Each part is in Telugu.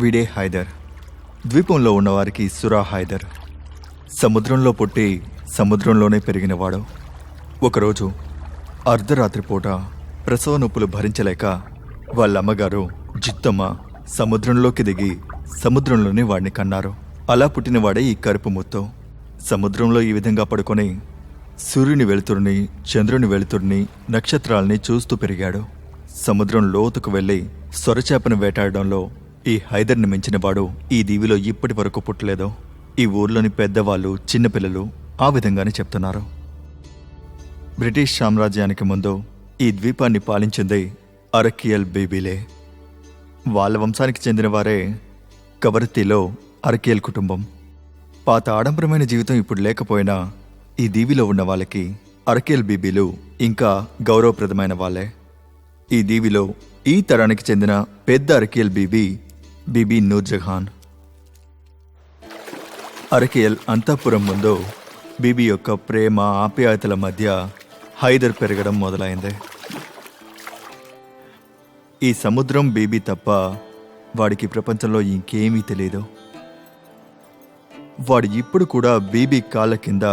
వీడే హైదర్. ద్వీపంలో ఉన్నవారికి సురా హైదర్. సముద్రంలో పుట్టి సముద్రంలోనే పెరిగినవాడు. ఒకరోజు అర్ధరాత్రి పూట ప్రసవ నొప్పులు భరించలేక వాళ్ళమ్మగారు జిత్తమ్మ సముద్రంలోకి దిగి సముద్రంలోనే వాడిని కన్నారు. అలా పుట్టినవాడే ఈ కరుపు ముత్తు. సముద్రంలో ఈ విధంగా పడుకొని సూర్యుని వెలుతురుని, చంద్రుని వెలుతురుని, నక్షత్రాల్ని చూస్తూ పెరిగాడు. సముద్రం లోతుకు వెళ్లి సొరచేపను వేటాడడంలో ఈ హైదర్ని మించినవాడు ఈ దీవిలో ఇప్పటి వరకు పుట్టలేదు. ఈ ఊర్లోని పెద్దవాళ్ళు, చిన్నపిల్లలు ఆ విధంగానే చెప్తున్నారు. బ్రిటిష్ సామ్రాజ్యానికి ముందు ఈ ద్వీపాన్ని పాలించింది అరకియల్ బీబీలే. వాళ్ళ వంశానికి చెందినవారే కవరత్తిలో అరకియల్ కుటుంబం. పాత ఆడంబరమైన జీవితం ఇప్పుడు లేకపోయినా ఈ దీవిలో ఉన్న వాళ్ళకి అరకియల్ బీబీలు ఇంకా గౌరవప్రదమైన వాళ్ళే. ఈ దీవిలో ఈ తరానికి చెందిన పెద్ద అరకియల్ బీబీ నూర్జహాన్. అరకియల్ అంతఃపురం ముందు బీబీ యొక్క ప్రేమ ఆప్యాయతల మధ్య హైదర్ పెరగడం మొదలైంది. ఈ సముద్రం బీబీ తప్ప వాడికి ప్రపంచంలో ఇంకేమీ తెలియదు. వాడు ఇప్పుడు కూడా బీబీ కాళ్ళ కింద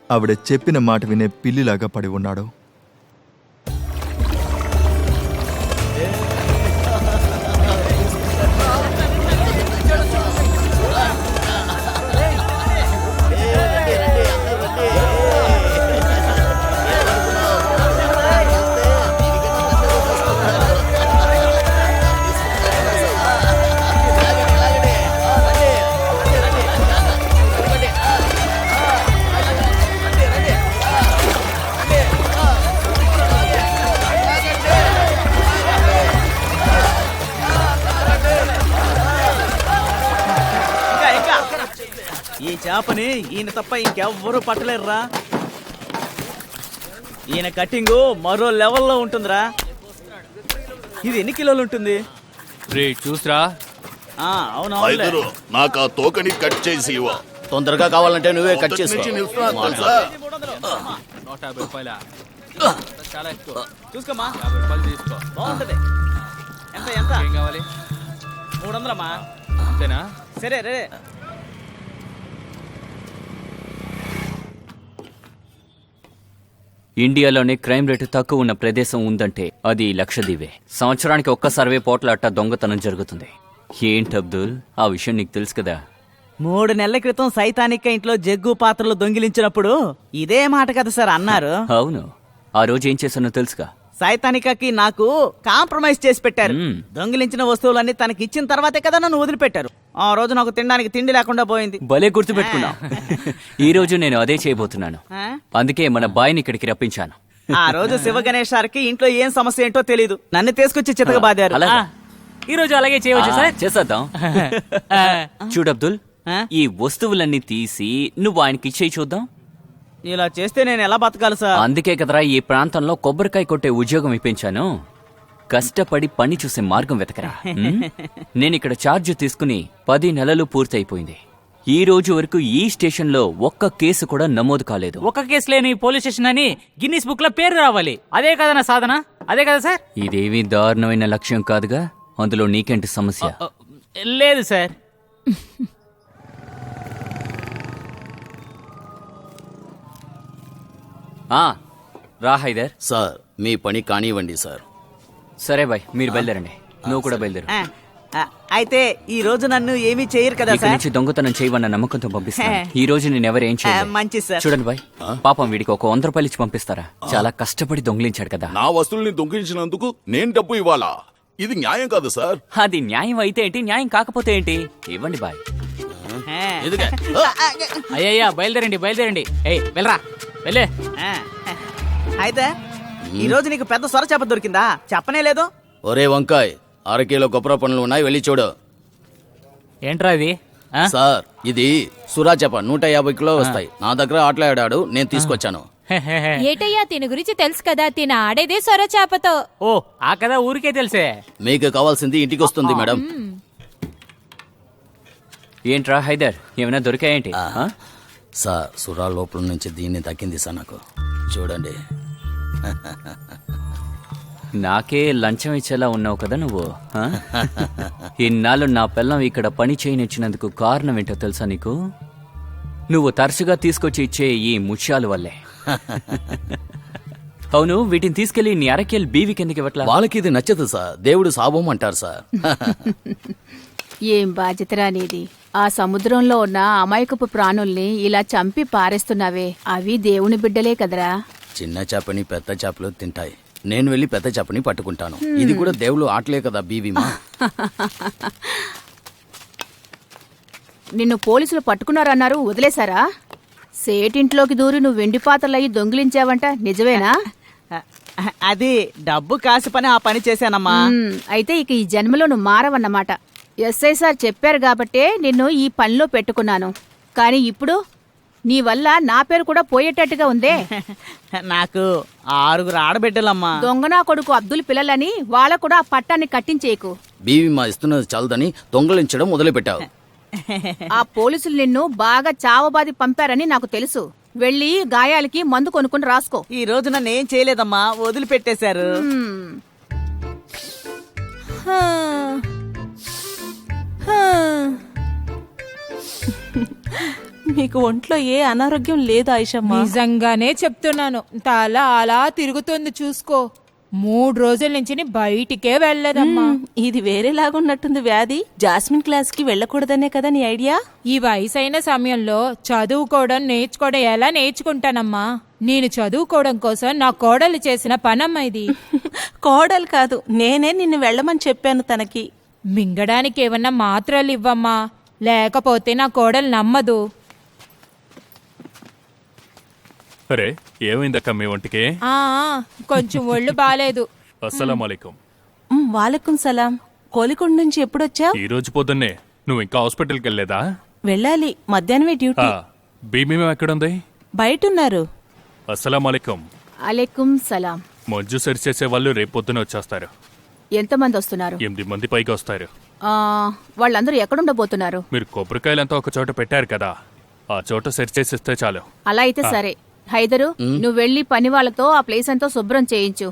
ఆవిడ చెప్పిన మాట వినే పిల్లిలాగా పడి ఉన్నాడు. ఈ చేపని ఈయన తప్ప ఇంకెవ్వరూ పట్టలేరురా. ఈయన కట్టింగు మరో లెవెల్లో ఉంటుందిరా. ఇది ఎన్ని కిలోలు ఉంటుంది? చూసరా. అవును, నాకు ఆ తోకని కట్ చేసి ఇవ్వ. తొందరగా కావాలంటే నువ్వే కట్ చేసి. 150 రూపాయలా? చాలా ఎక్కువ. చూసుకోమా, 50 రూపాయలు తీసుకో. బాగుంటది. ఎంత ఎంత? ఏం కావాలి? 300 అమ్మా. అంతేనా? సరే రే. ఇండియాలోనే క్రైమ్ రేటు తక్కువ ఉన్న ప్రదేశం ఉందంటే అది లక్షద్వీపే. సంవత్సరానికి ఒక్క సర్వే పోట్లాట దొంగతనం జరుగుతుంది. ఏంటి అబ్దుల్, ఆ విషయం నీకు తెలుసు కదా? 3 నెలల క్రితం సైతానిక ఇంట్లో జగ్గు పాత్రలు దొంగిలించినప్పుడు ఇదే మాట కదా సార్ అన్నారు. అవును, ఆ రోజు ఏం చేశానో తెలుసుగా? సైతానికకి నాకు కాంప్రమైజ్ చేసి పెట్టారు. దొంగిలించిన వస్తువులన్నీ తనకి ఇచ్చిన తర్వాతే కదా నన్ను వదిలిపెట్టారు. ఆ రోజు నాకు తినడానికి తిండి లేకుండా పోయింది. భలే గుర్తుపెట్టుకున్నా. ఈ రోజు నేను అదే చేయబోతున్నాను. అందుకే మన బాయ్ని ఇక్కడికి రప్పించాను. ఆ రోజు శివ గణేశారికి ఇంట్లో ఏం సమస్య ఏంటో తెలీదు, నన్ను తీసుకొచ్చి చితకబాదారు. ఈ రోజు అలాగే చేయవచ్చు సార్. చేసేద్దాం. చూడు అబ్దుల్, ఈ వస్తువులన్నీ తీసి నువ్వు ఆయనకి ఇచ్చేయి చూద్దాం. ఇలా చేస్తే నేను ఎలా బతకాలి సార్? అందుకే కదరా ఈ ప్రాంతంలో కొబ్బరికాయ కొట్టే ఉద్యోగం ఇప్పించాను. కష్టపడి పని చూసే మార్గం వెతకరా. నేను ఇక్కడ ఛార్జ్ తీసుకుని 10 నెలలు పూర్తయిపోయింది. ఈ రోజు వరకు ఈ స్టేషన్ లో ఒక్క కేసు కూడా నమోదు కాలేదు. ఒక కేసు లేని పోలీస్ స్టేషన్ అని గిన్నిస్ బుక్ లో పేరు రావాలి. అదే కదా నా సాధన? అదే కదా సార్? ఇదేమీ దారుణమైన లక్ష్యం కాదుగా. అందులో నీకేంటి సమస్య? లేదు సార్. రా హైదర్. సార్ మీ పని కానివ్వండి సార్. సరే బాయ్, మీరు బయలుదేరండి. నువ్వు కూడా బయలుదేరు. అయితే ఈ రోజు నన్ను ఏమీ చేయరు కదా ఇక్కడి నుంచి దొంగతనం చేయవన్న నమ్మకంతో పంపిస్తాను. ఈ రోజు నేను ఎవరేం చేయలేదు. మంచిది సార్. చూడండి బాయ్, పాపం వీడికి ఒక 100 రూపాయలు ఇచ్చి పంపిస్తారా? చాలా కష్టపడి దొంగిలించాడు కదా. నా వస్తువుల్ని దొంగిలించినందుకు నేను డబ్బు ఇవ్వాలా? ఇది న్యాయం కాదు సార్. అది న్యాయం అయితే ఏంటి, న్యాయం కాకపోతే ఏంటి? ఇవ్వండి బాయ్. అయ్యయ్యా, బయలుదేరండి బయలుదేరండి. వెళ్ళరా, వెళ్ళే. అయితే ఈ రోజు నీకు పెద్ద సొర చేప దొరికిందా? చెప్పనే లేదు. ఒరే వంకాయ్, 1 కిలో కొబ్బరి పండ్లు ఉన్నాయి, వెళ్ళి చూడు. ఏంట్రా ఇది? సార్ ఇది సురా చేప 150 కిలో వస్తాయి. నా దగ్గర ఆటలాడాడు, నేను తీసుకొచ్చాను. ఏటయ్యా, తిన గురించి తెలుసు కదా, తిన ఆడేదే సొర చేపతో. ఓ, ఆ కదా ఊరికే తెలిసే. మీకు కావాల్సింది ఇంటికి వస్తుంది మేడం. ఏంట్రా హైదర్, ఏమైనా దొరికాయేంటి? సార్ సురా లోపల నుంచి దీన్ని దక్కింది సార్ నాకు. చూడండి. నాకే లంచం ఇచ్చేలా ఉన్నావు కదా నువ్వు ఆ? ఇన్నాళ్ళు నా పిల్లం ఇక్కడ పని చేయనిచ్చినందుకు కారణం ఏంటో తెలుసా నీకు? నువ్వు తరచుగా తీసుకొచ్చి ఇచ్చే ఈ ముత్యాలు వల్లే. అవును, వీటిని తీసుకెళ్లి నీ అరకేల్ బీవి కిందకి ఇవ్వట్లా? వాళ్ళకి ఇది నచ్చదు సార్, దేవుడు శాపం అంటారు సార్. ఏం బాధ్యతరా నీది? ఆ సముద్రంలో ఉన్న అమాయకపు ప్రాణుల్ని ఇలా చంపి పారేస్తున్నావే, అవి దేవుని బిడ్డలే కదరా. చిన్న చేపని పెద్ద చేపలు తింటాయి, నేను వెళ్ళి పెద్ద చేపని పట్టుకుంటాను. ఇది కూడా దేవుడు ఆటలే కదా బీవీమా. నిన్ను పోలీసులు పట్టుకున్నారన్నారు, వదిలేశారా? సేటింట్లోకి దూరి నువ్వు వెండి పాత్రలయ్యి దొంగిలించావంట, నిజమేనా? అది డబ్బు కాసి పని ఆ పని చేశానమ్మా. అయితే ఇక ఈ జన్మలో నువ్వు మారవన్నమాట. ఎస్ఐ సార్ చెప్పారు కాబట్టే నిన్ను ఈ పనిలో పెట్టుకున్నాను. కానీ ఇప్పుడు నీ వల్ల నా పేరు కూడా పోయేటట్టుగా ఉందే. నాకు 6 ఆడబిడ్డలమ్మా. దొంగనా కొడుకు అబ్దుల్ పిల్లలని వాళ్ళ కూడా ఆ పట్టాన్ని కట్టించేకు. బీవీమా ఇస్తున్నది చాలదని దొంగలించడం మొదలుపెట్టావు. ఆ పోలీసులు నిన్ను బాగా చావబాది పంపారని నాకు తెలుసు. వెళ్ళి గాయాలకి మందు కొనుక్కుని రాసుకో. ఈ రోజు నన్ను ఏం చేయలేదమ్మా, వదిలిపెట్టేశారు. మీకు ఒంట్లో ఏ అనారోగ్యం లేదు ఆయిషమ్మా? నిజంగానే చెప్తున్నాను, తల అలా తిరుగుతుంది చూసుకో. 3 రోజుల నుంచి బయటికే వెళ్ళదమ్మా. ఇది వేరేలాగున్నట్టుంది వ్యాధి. జాస్మిన్ క్లాస్ కి వెళ్ళకూడదనే కదా నీ ఐడియా? ఈ వయసైన సమయంలో చదువుకోవడం నేర్చుకోవడం ఎలా నేర్చుకుంటానమ్మా? నేను చదువుకోవడం కోసం నా కోడలు చేసిన పనమ్మా ఇది. కోడలు కాదు, నేనే నిన్ను వెళ్ళమని చెప్పాను తనకి. మింగడానికి ఏమన్నా మాత్రలు ఇవ్వమ్మా, లేకపోతే నా కోడలు నమ్మదు. అరే ఏమైందక్క మీ ఒంటికి? కొంచెం ఒళ్ళు బాలేదు. అస్సలామలైకుం. వాలేకుం సలాం. కోలికొండ నుంచి ఎప్పుడొచ్చావు? ఈ రోజు పొద్దున్నే. నువ్వు ఇంకా హాస్పిటల్కి వెళ్ళలేదా? వెళ్ళాలి, మధ్యాహ్నమే డ్యూటీ. బీమీ ఎక్కడుంది? బయటున్నారు. అస్సలామలైకుం. అలైకుం సలాం. మంజు సరిచేసే వాళ్ళు రేపు పొద్దున వచ్చేస్తారు. ఎంతమంది వస్తున్నారు? 8 మంది పైకి వస్తారు. వాళ్ళందరూ ఎక్కడుండబోతున్నారు? మీరు కొబ్బరికాయలంతా ఒక చోట పెట్టారు కదా, ఆ చోట సరిచేసిస్తే చాలు. అలా అయితే సరే. హైదరు, నువ్వు వెళ్ళి పని వాళ్ళతో ఆ ప్లేస్ అంతా శుభ్రం చేయించు.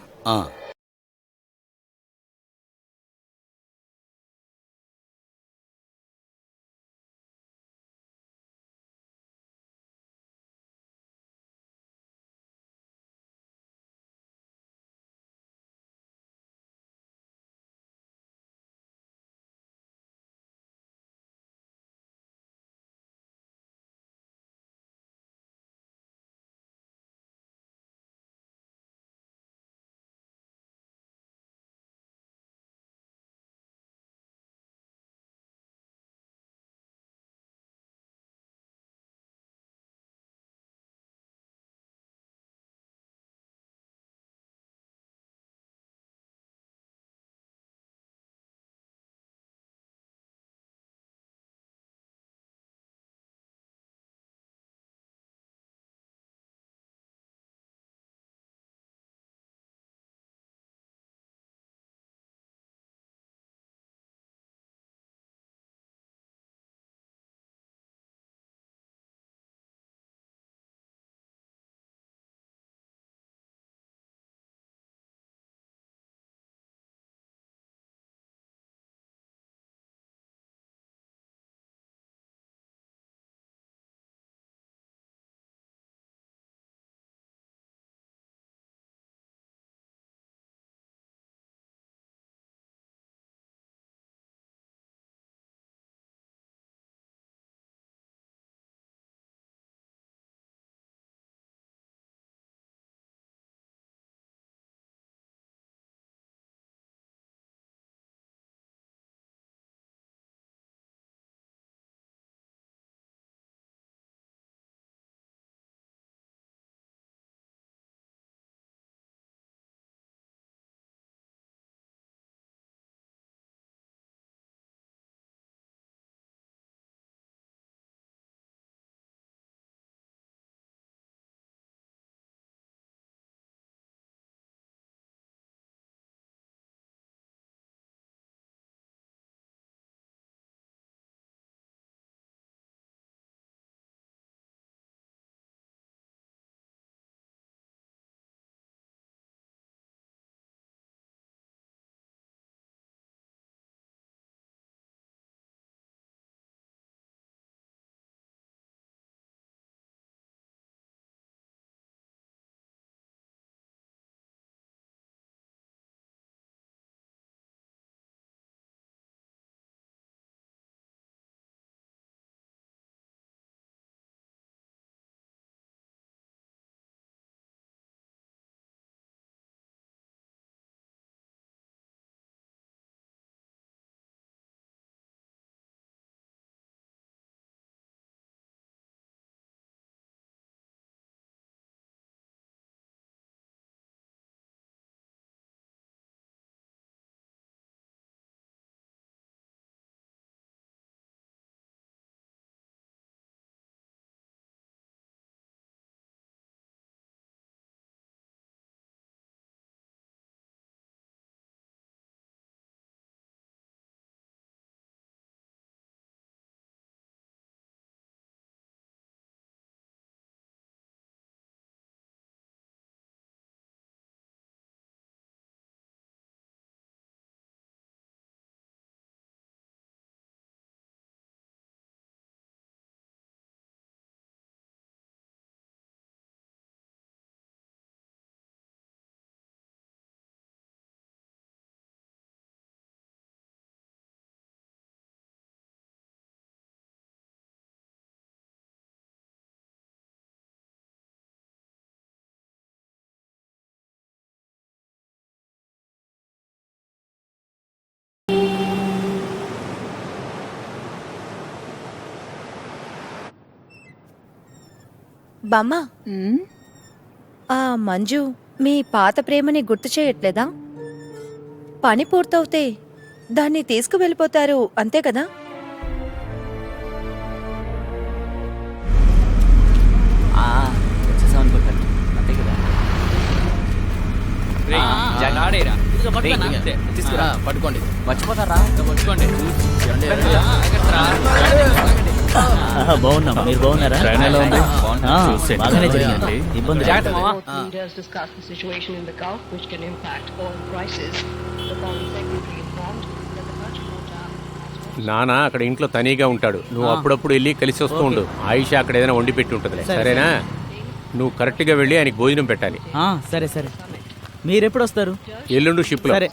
బామ్మ, ఉమ్, ఆ మంజు మీ పాత ప్రేమని గుర్తు చేయట్లేదా? పని పూర్తవుతే దాన్ని తీసుకువెళ్ళిపోతారు అంతే కదా? వచ్చేసాం అనుకుంటాను అంతే కదా. తీసుకురా పట్టుకోండి. మర్చిపోతారా? బాగున్నాం, మీరు బాగున్నారా? ట్రైన్ ఎలా ఉంది? చూసేయండి. బాగానే జరిగింది. ఇబ్బంది లేదు. Leaders discussed the situation in the Gulf, which can impact oil prices. The Foreign Secretary informed that the country నానా అక్కడ ఇంట్లో తనీగా ఉంటాడు. నువ్వు అప్పుడప్పుడు వెళ్ళి కలిసి వస్తూ ఉండు. ఆయిషా అక్కడ ఏదైనా వండి పెట్టి ఉంటుందిలే, సరేనా? నువ్వు కరెక్ట్ గా వెళ్ళి ఆయనకి భోజనం పెట్టాలి. సరే సరే. మీరెప్పుడు వస్తారు? ఎల్లుండు షిప్ లో. సరే.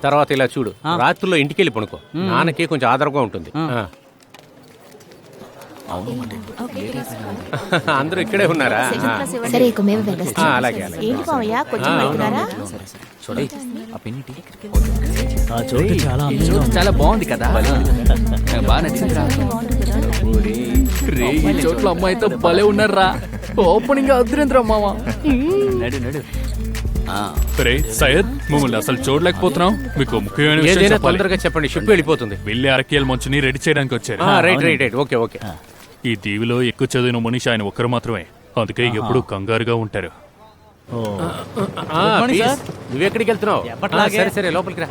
తర్వాత ఇలా చూడు, రాత్రుల్లో ఇంటికి వెళ్ళి పనుకో. నాన్నకి కొంచెం ఆదరంగా ఉంటుంది. అందరూ ఇక్కడే ఉన్నారా? సరే, ఇక మేము వెళ్ళొస్తాం. అలాగే అలాగే. ఏంటి మావయ్య, కొంచెం వెళ్తున్నారా? చూడండి ఆ పెన్నిటి ఆ చోటు చాలా చాలా బాగుంది కదా. బాగా నచ్చిందిరా. ఈ చోట్ల అమ్మాయితో భలే ఉన్నారా. ఓపెనింగ్ అద్రేంద్ర మామ. నడు నడు. రే సయ్యద్, మమ్మల్ని అసలు చూడలేకపోతున్నాం. మీకు ముఖ్యమైన విషయం ఏదైనా చెప్పాలి. తొందరగా చెప్పండి, షిప్ వెళ్ళిపోతుంది. వెళ్ళి అరకేల్ మంచుని రెడీ చేయడానికి వచ్చారు. Right right right, okay okay. ఈ దీవిలో ఎక్కువ చదివిన మనిషి ఆయన ఒక్కరు మాత్రమే, అందుకే ఎప్పుడు కంగారుగా ఉంటారు. ప్లీజ్, నువ్వెక్కడికి వెళ్తున్నావు? సరే సరే, లోపలికి రా.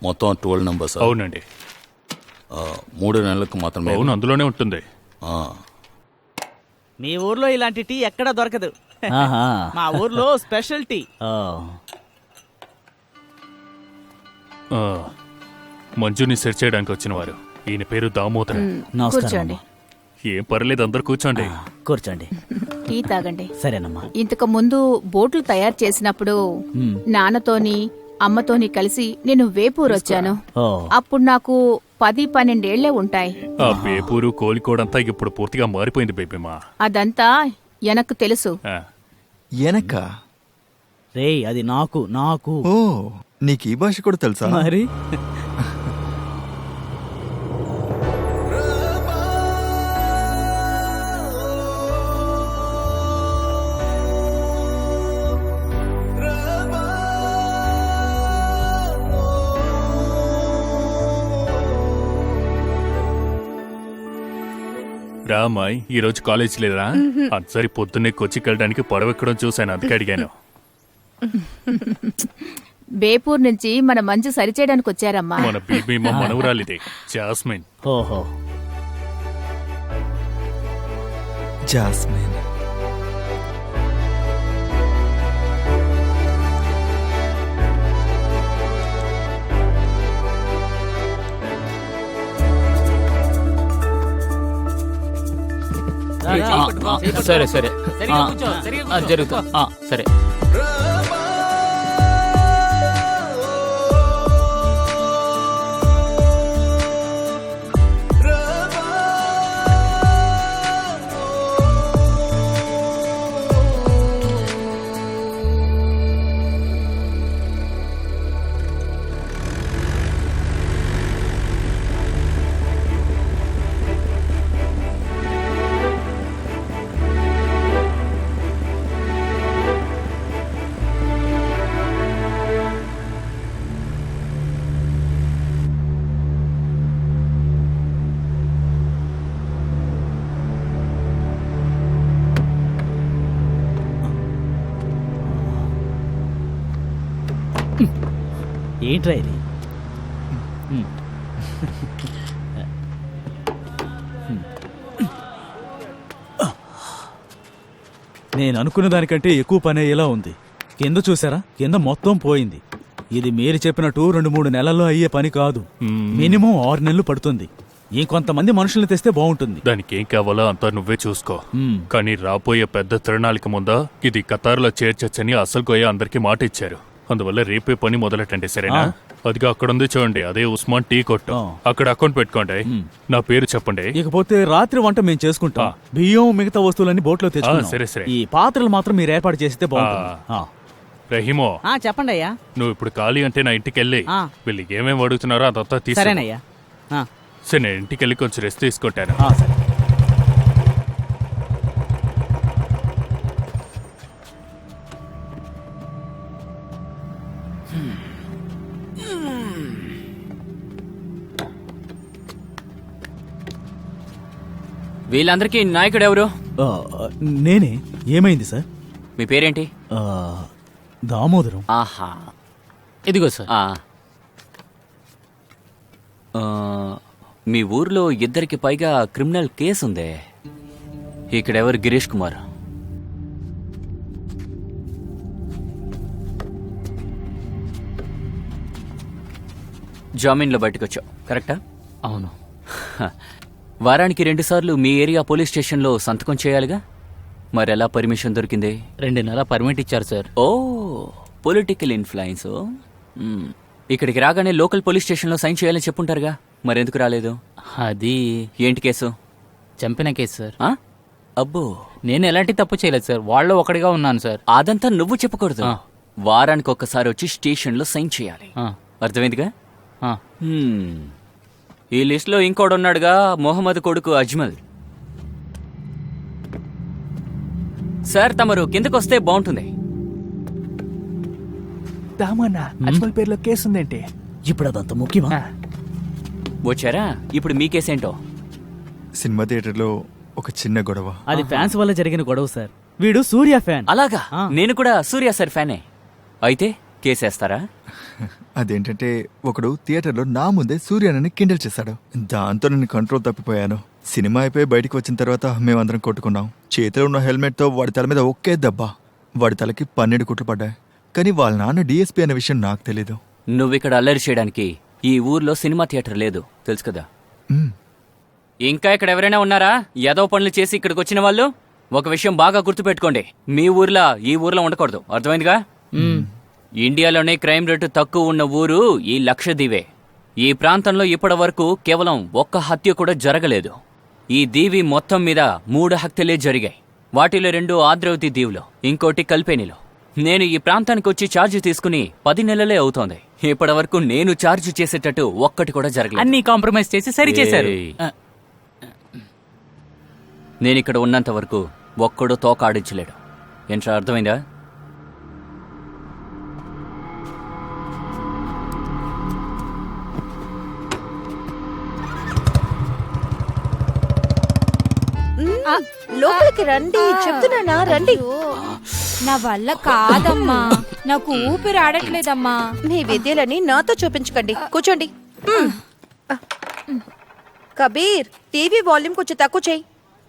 మొత్తం 12 నంబర్స్. అవునండి. 3 నెలలకు మాత్రమే. అవును, అందులోనే ఉంటుంది. మీ ఊర్లో ఇలాంటి టీ ఎక్కడా దొరకదు. మా ఊర్లో స్పెషల్ టీ. మంజుని సెర్చ్ చేయడానికి వచ్చిన వారు. ఈయన పేరు దామోదర్. కూర్చోండి. ఏం పర్లేదు, అందరు కూర్చోండి. కూర్చోండి. టీ తాగండి. సరేనమ్మా. ఇంతకు ముందు బోట్లు తయారు చేసినప్పుడు నాన్నతోని అమ్మతోని కలిసి నేను వేపూర్ వచ్చాను. అప్పుడు నాకు 10-12 ఏళ్లే ఉంటాయి. ఆ వేపూరు కోలికోడంతా ఇప్పుడు పూర్తిగా మారిపోయింది బేబీమా. అదంతా ఎనకు తెలుసు. ఎనక రేయ్, అది నాకు నాకు. ఓ, నీకు ఈ భాష కూడా తెలుసా? మరి రామాయ్, ఈ రోజు కాలేజ్ లేదా? అచ్చరి పొద్దున్నే కొచ్చికెళ్ళడానికి పడవెక్కడం చూశాను, అందుకే అడిగాను. బేపూర్ నుంచి మన మంచు సరిచేయడానికి వచ్చారమ్మా. మన బీబీమా మనవరాలిదే, జాస్మిన్. ఓహో, జాస్మిన్. సరే సరే జరుగుతుంది. సరే. ఏంట్రా ఇది? నేను అనుకున్న దానికంటే ఎక్కువ పని అయ్యేలా ఉంది. కింద చూసారా? కింద మొత్తం పోయింది. ఇది మీరు చెప్పినట్టు 2-3 నెలల్లో అయ్యే పని కాదు. మినిమం 6 నెలలు పడుతుంది. ఇంకొంతమంది మనుషుల్ని తెస్తే బాగుంటుంది. దానికి ఏం కావాలో అంతా నువ్వే చూసుకో. కానీ రాబోయే పెద్ద తిరణాలకి ముందా ఇది ఖతార్లో చేర్చొచ్చని అసలు గోయ అందరికి మాట ఇచ్చారు. అందువల్ల రేపే పని మొదలెట్టండి, సరేనా? అదిగా అక్కడ ఉంది చూడండి, అదే ఉస్మాన్ టీ కొట్టు. అక్కడ అకౌంట్ పెట్టుకోండి. నా పేరు చెప్పండి. ఇకపోతే రాత్రి వంట మేము చేసుకుంటాం. బియ్యం మిగతా వస్తువులన్నీ బోట్లో తెచ్చుకుంటాం. సరే సరే. ఈ పాత్రలు మాత్రం మీరు ఏర్పాటు చేస్తే బాగుంటుంది. రహీమో, చెప్పండి అయ్యా. నువ్వు ఇప్పుడు ఖాళీ అంటే నా ఇంటికి వెళ్ళి వీళ్ళు ఏమేమి అడుగుతున్నారో అదంతా తీసుకురా. సరే నేను ఇంటికి వెళ్ళి కొంచెం రెస్ట్ తీసుకుంటాను. సరే. వీళ్ళందరికీ నాయకుడు ఎవరు? నేనే. ఏమైంది సార్? మీ పేరేంటి? దామోదరం. ఆహా, ఇదిగో సార్. మీ ఊర్లో 2కి పైగా క్రిమినల్ కేసు ఉందే. ఇక్కడెవరు? గిరీష్ కుమార్. జామీన్లో బయటకొచ్చావు, కరెక్టా? అవును. వారానికి 2 సార్లు మీ ఏరియా పోలీస్ స్టేషన్లో సంతకం చేయాలిగా, మరెలా పర్మిషన్ దొరికింది? 2 నెలల పర్మిట్ ఇచ్చారు సార్. ఓ, పొలిటికల్ ఇన్ఫ్లుయెన్స్. ఇక్కడికి రాగానే లోకల్ పోలీస్ స్టేషన్లో సైన్ చేయాలని చెప్పుంటారుగా, మరెందుకు రాలేదు? అది ఏంటి కేసు? చంపిన కేసు సార్. అబ్బో, నేను ఎలాంటి తప్పు చేయలేదు సార్, వాళ్ళు ఒకటిగా ఉన్నాను సార్. అదంతా నువ్వు చెప్పకూడదు. వారానికి ఒక్కసారి వచ్చి స్టేషన్లో సైన్ చేయాలి, అర్థమైందిగా? ఈ లిస్టులో ఇంకోడున్నాడుగా, మొహమ్మద్ కొడుకు అజ్మల్. సార్, తమరు కిందకొస్తే బాగుంటుంది. దామన్నా, అజ్మల్ పేరులో కేసుందేంటి? ఇప్పుడు అదంత ముఖ్యమా? వచ్చారా? ఇప్పుడు మీ కేసేంటో? సినిమా థియేటర్లో ఒక చిన్న గొడవ. అది ఫ్యాన్స్ వల్ల జరిగిన గొడవ సార్. వీడు సూర్య ఫ్యాన్. అలాగా? నేను కూడా సూర్య సార్ ఫ్యానే. అయితే కేసేస్తారా? అదేంటంటే ఒకడు థియేటర్లో నా ముందే సూర్యనని కిండల్ చేశాడు. దాంతో నేను కంట్రోల్ తప్పిపోయాను. సినిమా అయిపోయి బయటికి వచ్చిన తర్వాత మేమందరం కొట్టుకున్నాం. చేతిలో ఉన్న హెల్మెట్తో వాడి తల మీద ఒకే దెబ్బ. వాడి తలకి 12 కుట్లు పడ్డాయి. కానీ వాళ్ళ నాన్న డిఎస్పీ అనే విషయం నాకు తెలీదు. నువ్విక్కడ అల్లరి చేయడానికి ఈ ఊర్లో సినిమా థియేటర్ లేదు, తెలుసు కదా? ఇంకా ఇక్కడ ఎవరైనా ఉన్నారా ఏదో పనులు చేసి ఇక్కడికి వచ్చిన వాళ్ళు? ఒక విషయం బాగా గుర్తుపెట్టుకోండి, మీ ఊర్లో ఈ ఊర్లో ఉండకూడదు, అర్థమైందిగా? ఇండియాలోనే క్రైమ్ రేటు తక్కువ ఉన్న ఊరు ఈ లక్షద్వీపే. ఈ ప్రాంతంలో ఇప్పటి వరకు కేవలం 1 హత్య కూడా జరగలేదు. ఈ దీవి మొత్తం మీద 3 హత్యలే జరిగాయి. వాటిలో 2 ఆద్రవతి దీవులో, ఇంకోటి కల్పేనిలో. నేను ఈ ప్రాంతానికి వచ్చి ఛార్జ్ తీసుకుని 10 నెలలే అవుతోంది. ఇప్పటి వరకు నేను ఛార్జ్ చేసేటట్టు ఒక్కటి కూడా జరగలేదు. అన్ని కాంప్రమైజ్ చేసి సరి చేశారు. నేనిక్కడ ఉన్నంత వరకు ఒక్కడో తోక ఆడించలేడు. ఏంట్రా, అర్థమైందా? లోపలికి రండి, చెప్తున్నానా, రండి. నా వల్ల కాదమ్మా, నాకు ఊపిరి ఆడట్లేదమ్మా. మీ విద్యలని నాతో చూపించకండి, కూర్చోండి. కబీర్, టీవీ వాల్యూమ్ కొంచెం తక్కువ చేయి.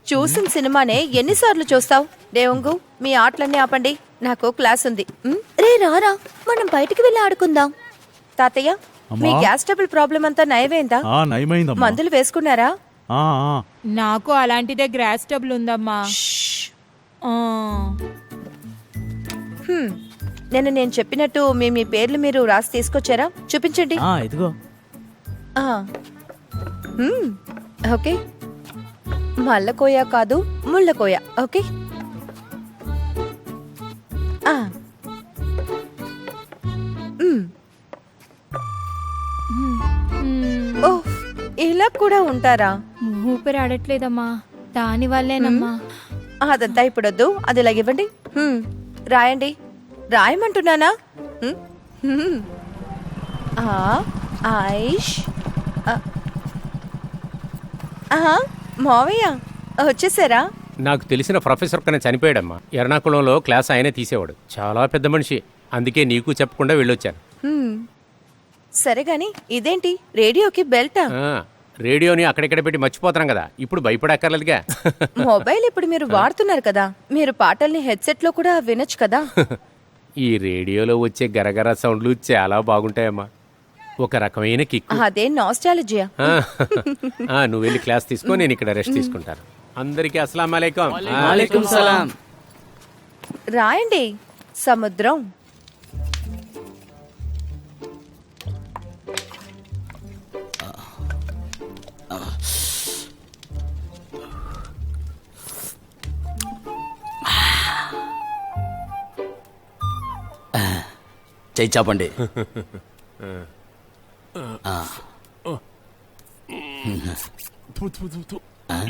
చూసిన సినిమానే ఎన్నిసార్లు చూస్తావు? దేవంగు, మీ ఆటలన్నీ ఆపండి, నాకు క్లాస్ ఉంది. రే రారా, మనం బయటికి వెళ్ళి ఆడుకుందాం. తాతయ్య, మీ గ్యాస్ ట్రబుల్ ప్రాబ్లం అంతా నయమైందా? మందులు వేసుకున్నారా? నాకు అలాంటిదే గ్యాస్ ట్రబుల్ ఉందమ్మా. నేను చెప్పినట్టు మీ పేర్లు మీరు రాసి తీసుకొచ్చారా? చూపించండి. ఇదిగో. ఓకే, మల్లకోయ కాదు, ముళ్ళకోయ. ఓకే. ఇలా కూడా ఉంటారా? ఊపిరి ఆడట్లేదమ్మా, దాని వల్లేనమ్మా. అదంతా ఇప్పుడొద్దు, అది ఇలాగివ్వండి. రాయండి. రాయమంటున్నానా? ఆయిష్. మావయ్య వచ్చేసారా? నాకు తెలిసిన ప్రొఫెసర్ కన్నా చనిపోయాడమ్మా. ఎర్నాకుళంలో క్లాస్ ఆయనే తీసేవాడు. చాలా పెద్ద మనిషి. అందుకే నీకు చెప్పకుండా వెళ్ళొచ్చాను. సరే గాని ఇదేంటి, రేడియోకి బెల్టా? రేడియోని అక్కడిక్కడ పెట్టి మర్చిపోతున్నాం కదా, ఇప్పుడు భయపడక్కర్లేదుగా. మొబైల్ ఇప్పుడు మీరు వాడుతున్నారు కదా, మీరు పాటల్ని హెడ్సెట్ లో కూడా వినొచ్చు కదా. ఈ రేడియోలో వచ్చే గరగర సౌండ్లు చాలా బాగుంటాయమ్మా. ఒక రకమైన కిక్. అదే నాస్టాలజియా. నువ్వు వెళ్ళి క్లాస్ తీసుకో, నేను ఇక్కడ రెస్ట్ తీసుకుంటాను. అందరికీ అస్సలాం అలైకుం. వాలేకుం సలాం. రాయండి. సముద్రం. చెయ్యి చాపండి.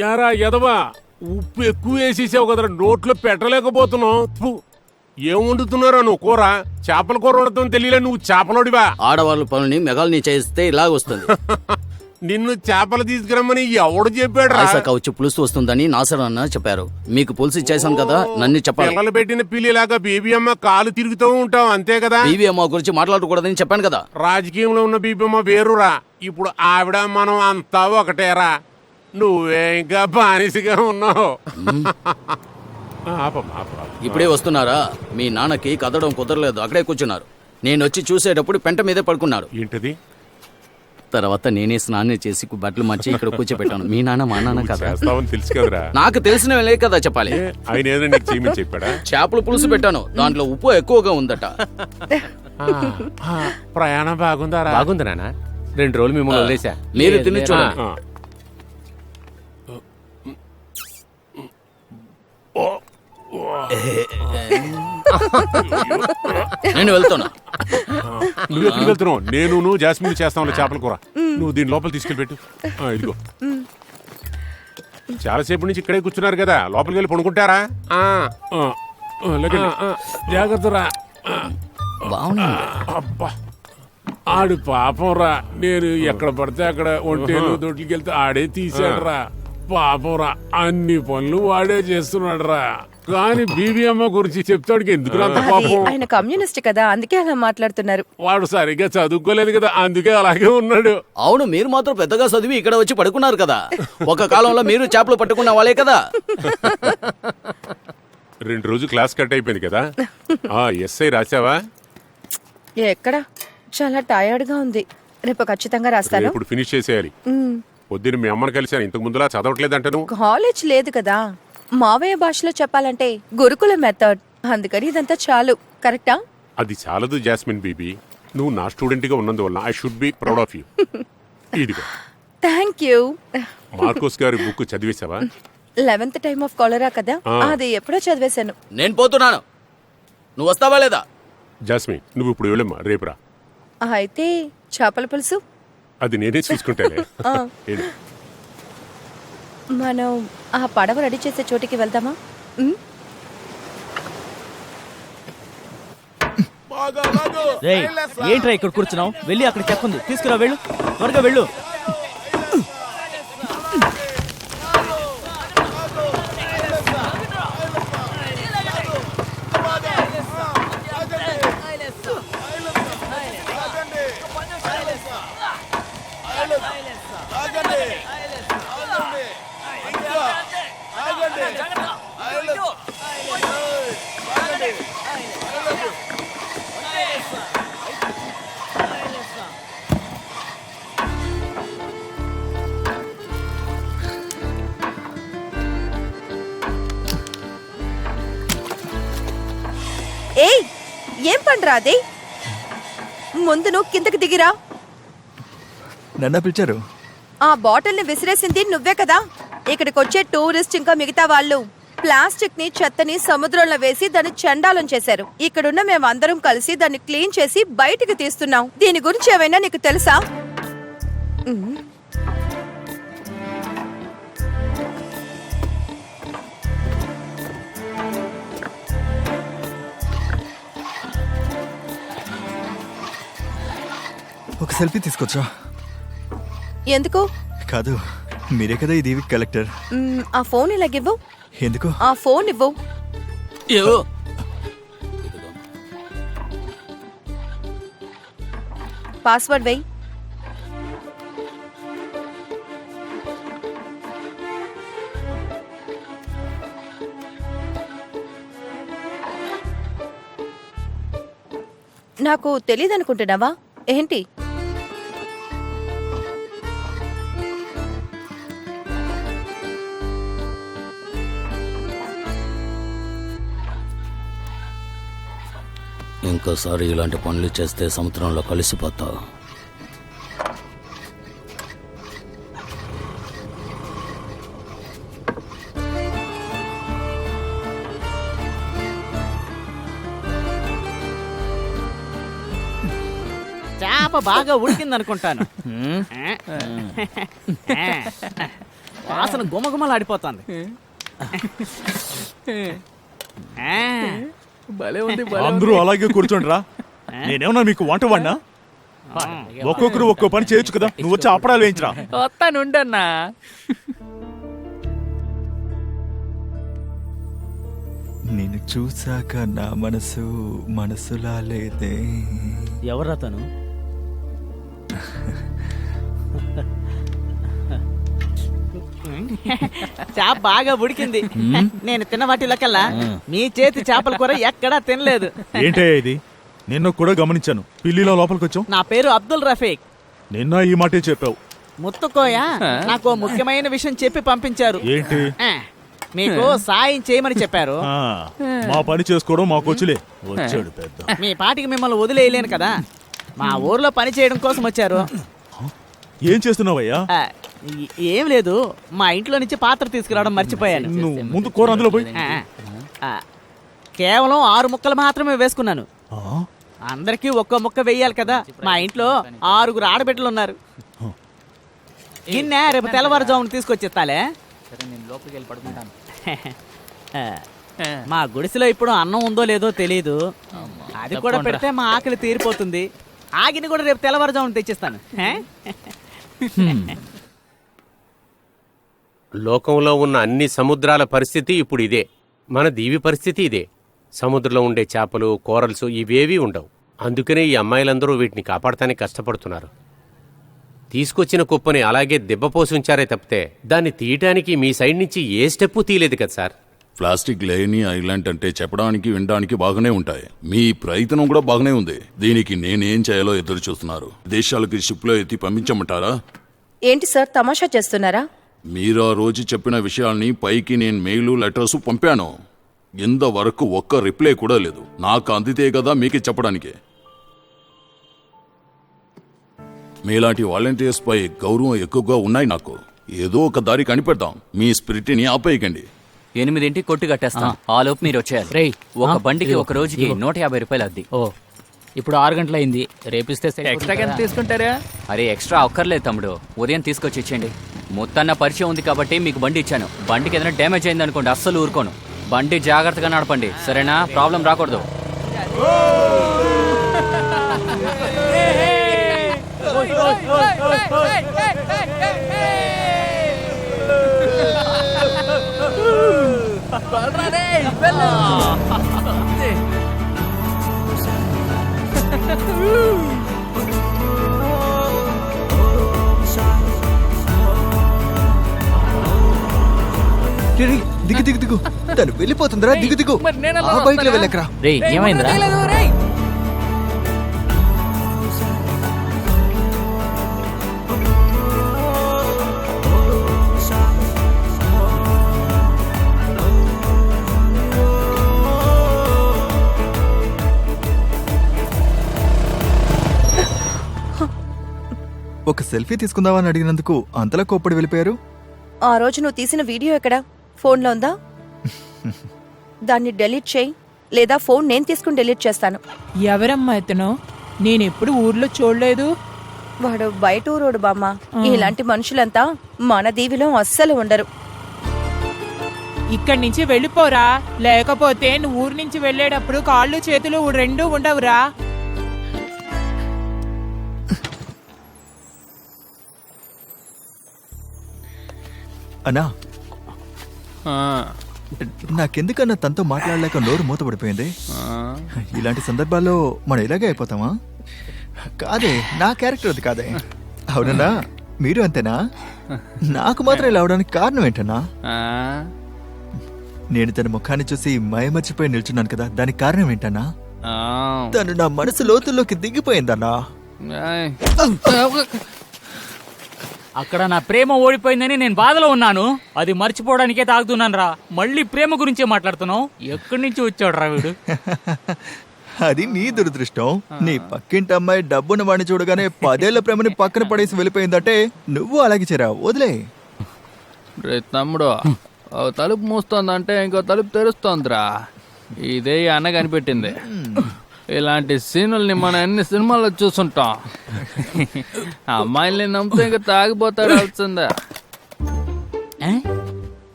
యారా ఎదవా, ఉప్పు ఎక్కువ వేసేసావు కదరా, నోట్లో పెట్టలేకపోతున్నావు. థు. ఏం వండుతున్నారా నువ్వు కూర? చేపల కూర వండుతావు తెలియలే, నువ్వు చేపలోడివా? ఆడవాళ్ళ పనుని మెగాల్ని చేస్తే ఇలాగొస్తుంది. నిన్ను చేపలు తీసుకురమ్మని ఎవడు చెప్పాడు? ఐసాక వచ్చి పులుసు వస్తుందని నాసర్ అన్న చెప్పారు. మీకు పులుసు ఇచ్చేసాం కదా, నన్ను చెప్పాలి. పిల్లలు పెట్టిన పిల్లిలాగా బీబీ అమ్మ కాలు తిరుగుతూ ఉంటావు అంతే కదా. బీబీ అమ్మ గురించి మాట్లాడకూడదని చెప్పాను కదా. రాజకీయంలో ఉన్న బీబీ అమ్మ వేరురా, ఇప్పుడు ఆవిడ మనం అంతా ఒకటేరా. నువ్వే ఇంకా బానిసగా ఉన్నావు. ఇప్పుడే వస్తున్నారా? మీ నాన్నకి కదడం కుదరలేదు, అక్కడే కూర్చున్నారు. నేను వచ్చి చూసేటప్పుడు పెంట మీదే పడుకున్నారు. ఏంటది? తర్వాత నేనే స్నానం చేసి బట్టలు మార్చి ఇక్కడ కూర్చోబెట్టాను. మీ నాన్న మా నాన్న కదా, తెలుసు కదరా. నాకు తెలిసినవే కదా చెప్పాలి. ఆయన ఏదైనా నీకు చేయమని చెప్పాడా? చేపల పులుసు పెట్టాను, దాంట్లో ఉప్పు ఎక్కువగా ఉందట. ప్రయాణం బాగుందారా? బాగుంది నాన్న, 2 రోజులు మిమ్మల్ని వదిలేసా. మీరు తిని చూడండి. నేను వెళ్తున్నా. నువ్వు ఎక్కడికి వెళ్తున్నావు? నువ్వు జాస్మిన్ చేస్తావు చేపల కూర. నువ్వు దీని లోపల తీసుకెళ్ళి పెట్టు. ఇదిగో, చాలాసేపు నుంచి ఇక్కడే కూర్చున్నారు కదా, లోపలికి వెళ్ళి పడుకుంటారా? జాగ్రత్తరా. అబ్బా, ఆడు పాపం రా. నేను ఎక్కడ పడితే అక్కడ ఒంటేలు దొడ్లకి వెళ్తే ఆడే తీసాడు రా. పాపం రా, అన్ని పనులు వాడే చేస్తున్నాడు రా. కానీ బీబీ అమ్మ గురించి చెప్తాడికి ఎందుకు అంత పాపం? ఆయన కమ్యూనిస్ట్ కదా, అందుకే అలా మాట్లాడుతున్నారు. వాడు సరిగ్గా చదువుకోలేదు కదా, అందుకే అలాగే ఉన్నాడు. అవును, మీరు మాత్రం పెద్దగా చదివి ఇక్కడ వచ్చి పడుకున్నారు కదా. ఒక కాలంలో మీరు చేపలు పట్టుకున్న వాళ్ళే కదా. 2 రోజులు క్లాస్ కట్ అయిపోయింది కదా. ఎస్ఐ రాసావా? ఎక్కడ? చాలా టైర్డ్ గా ఉంది. రేపు ఖచ్చితంగా రాస్తాను. ఇప్పుడు ఫినిష్ చేసేయాలి. పొద్దున్న మీ అమ్మని కలిసాను, ఇంతకు ముందులా చదవట్లేదంటాను. కాలేజ్ లేదు కదా. మావయ్య భాషలో చెప్పాలంటే గురుకుల మెథడ్, అందుకని ఇదంతా చాలు. కరెక్టా? అది చాలదు జాస్మిన్ బీబీ, నువ్వు నా స్టూడెంట్ గా ఉన్నందువల్ల I should be proud of you. ఇదిగో. Thank you. మార్కోస్ గారి బుక్ చదివేశావా? 11th టైమ్ ఆఫ్ కాలరా కదా, అది ఎప్పుడో చదివేశాను. నేను పోతున్నాను, నువ్వు వస్తావా లేదా? జాస్మిన్, నువ్వు ఇప్పుడు వెళ్ళమ్మా, రేపురా. అయితే చేపల పులుసు అది నేనే చూసుకుంటానే. మనం ఆ పడవ రెడీ చేసే చోటికి వెళ్దామా? ఏంట్రా ఇక్కడ కూర్చున్నావు? వెళ్ళి అక్కడ చెప్పుంది తీసుకురా, వెళ్ళు, త్వరగా వెళ్ళు. ఏయ్, ఏం పండ్రా అది? ముందు నువ్వు కిందకి దిగిరా. నన్ను పిలిచారు? ఆ బాటిల్ని విసిరేసింది నువ్వే కదా. ఇక్కడికి వచ్చే టూరిస్ట్ ఇంకా మిగతా వాళ్ళు ప్లాస్టిక్ ని, చెత్తని సముద్రంలో వేసి దాన్ని చండాలం చేశారు. ఇక్కడున్న మేమందరం కలిసి దాన్ని క్లీన్ చేసి బయటికి తీస్తున్నాం. దీని గురించి ఏమైనా నీకు తెలుసా? ఒక సెల్ఫీ తీసుకొచ్చా? ఎందుకు? కాదు, మీరే కదా ఈ దీవికి కలెక్టర్. ఆ ఫోన్ ఇలాగివ్వు. ఎందుకు? ఆ ఫోన్ ఇవ్వు. పాస్వర్డ్ వెయ్యి. నాకు తెలియదనుకుంటున్నావా ఏంటి? ఇంకోసారి ఇలాంటి పనులు చేస్తే సముద్రంలో కలిసిపోతావు. చేప బాగా ఉడికింది అనుకుంటాను. వాసన గుమగుమలాడిపోతుంది. అందరూ అలాగే కూర్చోండి రా. నేనేమన్నా మీకు వంట వాడినా? ఒక్కొక్కరు ఒక్కో పని చేయొచ్చు కదా. నువ్వు వచ్చి అప్పడాలు వేయించరా. వస్తానుండన్నా. నేను చూసాక నా మనసులా లేదే. ఎవరా తను? చేప బాగా ఉడికింది. నేను తిన్న వాటిలోకల్లా మీ చేతి చేపల కూర ఎక్కడా తినలేదు. ఏంటే ఇది? నిన్న కూడా గమనించాను. పిల్లిలో లోపలికి వచ్చావు. నా పేరు అబ్దుల్ రఫీక్. నిన్న ఈ మాటే చెప్పావు. ముత్తుకోయ నాకు ముఖ్యమైన విషయం చెప్పి పంపించారు. ఏంటి? మీకు సాయం చేయమని చెప్పారు. మా పని చేసుకోవడం మాకొచ్చులే. వచ్చాడు పెద్ద. మీ పాటికి మిమ్మల్ని వదిలేయలేను కదా. మా ఊర్లో పని చేయడం కోసం వచ్చారు. ఏం చేస్తున్నావయ్యా? ఏం లేదు, మా ఇంట్లో నుంచి పాత్ర తీసుకురావడం మర్చిపోయాను. నువ్వు ముందు కూర అందులో పోయి. కేవలం 6 ముక్కలు మాత్రమే వేసుకున్నాను. అందరికీ ఒక్కో ముక్క వేయాలి కదా. మా ఇంట్లో 6 ఆడబిడ్డలు ఉన్నారు. గిన్నె రేపు తెల్లవారుజామున తీసుకొచ్చేస్తాలే. మా గుడిసెలో ఇప్పుడు అన్నం ఉందో లేదో తెలీదు. అది కూడా పెడితే మా ఆకలి తీరిపోతుంది. ఆగిని కూడా రేపు తెల్లవారుజామున తెచ్చిస్తాను. లోకంలో ఉన్న అన్ని సముద్రాల పరిస్థితి ఇప్పుడు ఇదే. మన దీవి పరిస్థితి ఇదే. సముద్రంలో ఉండే చేపలు, కోరల్స్ ఇవేవీ ఉండవు. అందుకనే ఈ అమ్మాయిలందరూ వీటిని కాపాడటానికి కష్టపడుతున్నారు. తీసుకొచ్చిన కుప్పని అలాగే దెబ్బపోసి ఉంచారే తప్పితే దాన్ని తీయటానికి మీ సైడ్ నుంచి ఏ స్టెప్పు తీయలేదు కదా సార్. ప్లాస్టిక్ లేని ఐలాండ్ అంటే చెప్పడానికి వినడానికి బాగానే ఉంటాయి. మీ ప్రయత్నం కూడా బాగానే ఉంది. దీనికి నేనేం చేయాలో ఎదురు చూస్తున్నారు. దేశాలకి షిప్లో ఎత్తి పంపించమంటారా? ఏంటి సార్ తమాషా చేస్తున్నారా? మీరు ఆ రోజు చెప్పిన విషయాల్ని పైకి నేను మెయిల్ లెటర్స్ పంపాను. ఇంతవరకు ఒక్క రిప్లై కూడా లేదు. నాకు అందితే కదా మీకు చెప్పడానికి. మీలాంటి వాలంటీర్స్ పై గౌరవం ఎక్కువగా ఉన్నాయి నాకు. ఏదో ఒక దారి కనిపెడతాం. మీ స్పిరిట్ని ఆపేయకండి. 8 కొట్టు కట్టేస్తాం. ఆలోపు మీరు వచ్చేయాలి. ఒక బండికి ఒక రోజుకి 150 రూపాయలు అద్ది. ఇప్పుడు 6 గంటలైంది. రేపిస్తే ఎక్స్ట్రా తీసుకుంటారా? అరే ఎక్స్ట్రా అక్కర్లేదు తమ్ముడు. ఉదయం తీసుకొచ్చి ఇచ్చేయండి. మొత్తాన్న పరిచయం ఉంది కాబట్టి మీకు బండి ఇచ్చాను. బండికి ఏదైనా డ్యామేజ్ అయింది అనుకోండి, అస్సలు ఊరుకోను. బండి జాగ్రత్తగా నడపండి, సరేనా? ప్రాబ్లం రాకూడదు. దిగు దిగు దిగు. తను వెళ్ళిపోతుందిరా. దిగు దిగు. ఆ బైక్ లో వెళ్ళకరా. ఏమైందిరా? ఒక సెల్ఫీ తీసుకుందామని అడిగినందుకు అంతలా కోప్పడి వెళ్ళిపోయారు. ఆ రోజు నువ్వు తీసిన వీడియో ఎక్కడా? ఫోన్లో ఉందా? దాన్ని డెలీట్ చేయి, లేదా ఫోన్ నేను తీసుకుని డెలీట్ చేస్తాను. ఎవరమ్మా ఇతను? నేనెప్పుడు ఊర్లో చూడలేదు. వాడు బయట ఊరోడు బామ్మ. ఇలాంటి మనుషులంతా మన దీవిలో అస్సలు ఉండరు. ఇక్కడి నుంచి వెళ్ళిపోరా, లేకపోతే నువ్వు ఊరు నుంచి వెళ్ళేటప్పుడు కాళ్ళు చేతులు రెండూ ఉండవురా. అన్నా, నాకెందుకన్నా తనతో మాట్లాడలేక నోరు మూతపడిపోయింది. ఇలాంటి సందర్భాల్లో మనం ఇలాగే అయిపోతామా? కాదే, నా క్యారెక్టర్ అది కాదే. అవునన్నా, మీరు అంతేనా? నాకు మాత్రం ఇలా అవడానికి కారణం ఏంటన్నా? నేను తన ముఖాన్ని చూసి మయమర్చిపోయి నిల్చున్నాను కదా, దానికి కారణం ఏంటన్నా? తను నా మనసు లోతుల్లోకి దిగిపోయిందన్నా. అక్కడ నా ప్రేమ ఓడిపోయిందని నేను బాధలో ఉన్నాను. అది మర్చిపోవడానికే తాగుతున్నాను రా. మళ్ళీ ప్రేమ గురించే మాట్లాడుతున్నావు. ఎక్కడి నుంచి వచ్చాడు రా వీడు? అది నీ దురదృష్టం. నీ పక్కింటి అమ్మాయి డబ్బున్న వాడిని చూడగానే 10 ఏళ్ల ప్రేమని పక్కన పడేసి వెళ్ళిపోయిందంటే నువ్వు అలాగే చేరా. వదిలే. తమ్ముడు, తలుపు మూస్తోందంటే ఇంకో తలుపు తెరుస్తోందిరా. ఇదే అన్న కనిపెట్టింది. ఇలాంటి సీనుల్ని మనం ఎన్ని సినిమాల్లో చూసుంటాం. అమ్మాయిల్ని నమ్మితే ఇంకా తాగిపోతాడు అవుతుందా.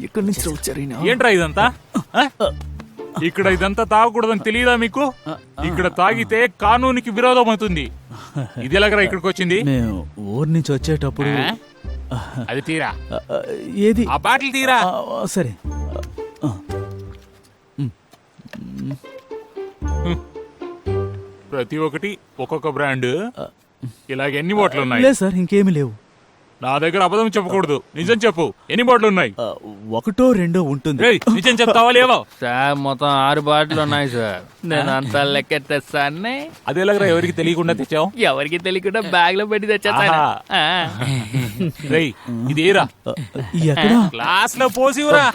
ఎక్కడి నుంచి వచ్చారు ఏంట్రా ఇదంతా? ఇక్కడ ఇదంతా తాగకూడదని తెలియదా మీకు? ఇక్కడ తాగితే కానూనికి విరోధం అవుతుంది. ఇది ఎలాగరా ఇక్కడికి వచ్చింది? మేము ఊరు నుంచి వచ్చేటప్పుడు అది తీరా. ఏది ఆ బాటిల్ తీరా. సరే. ప్రతి ఒక్కటి ఒక్కొక్క బ్రాండ్. ఇలాగ ఎన్ని బాటిల్ ఉన్నాయి? లేదు సార్, ఇంకేమీ లేవు. నా దగ్గర అబద్ధం చెప్పకూడదు, నిజం చెప్పు. ఎన్ని బాటిల్ ఉన్నాయి? ఒకటో రెండో ఉంటుంది. నిజం చెప్తావా లేవో? సార్ మొత్తం 6 బాటిల్ ఉన్నాయి సార్. నేను అంతా లెక్కెట్టేస్తాను. అది ఎలాగరా ఎవరికి తెలియకుండా తెచ్చావు? ఎవరికి తెలియకుండా బ్యాగ్ లో పెట్టి తెచ్చేస్తాను. ఇది ఏరా క్లాస్ లో పోసివరా.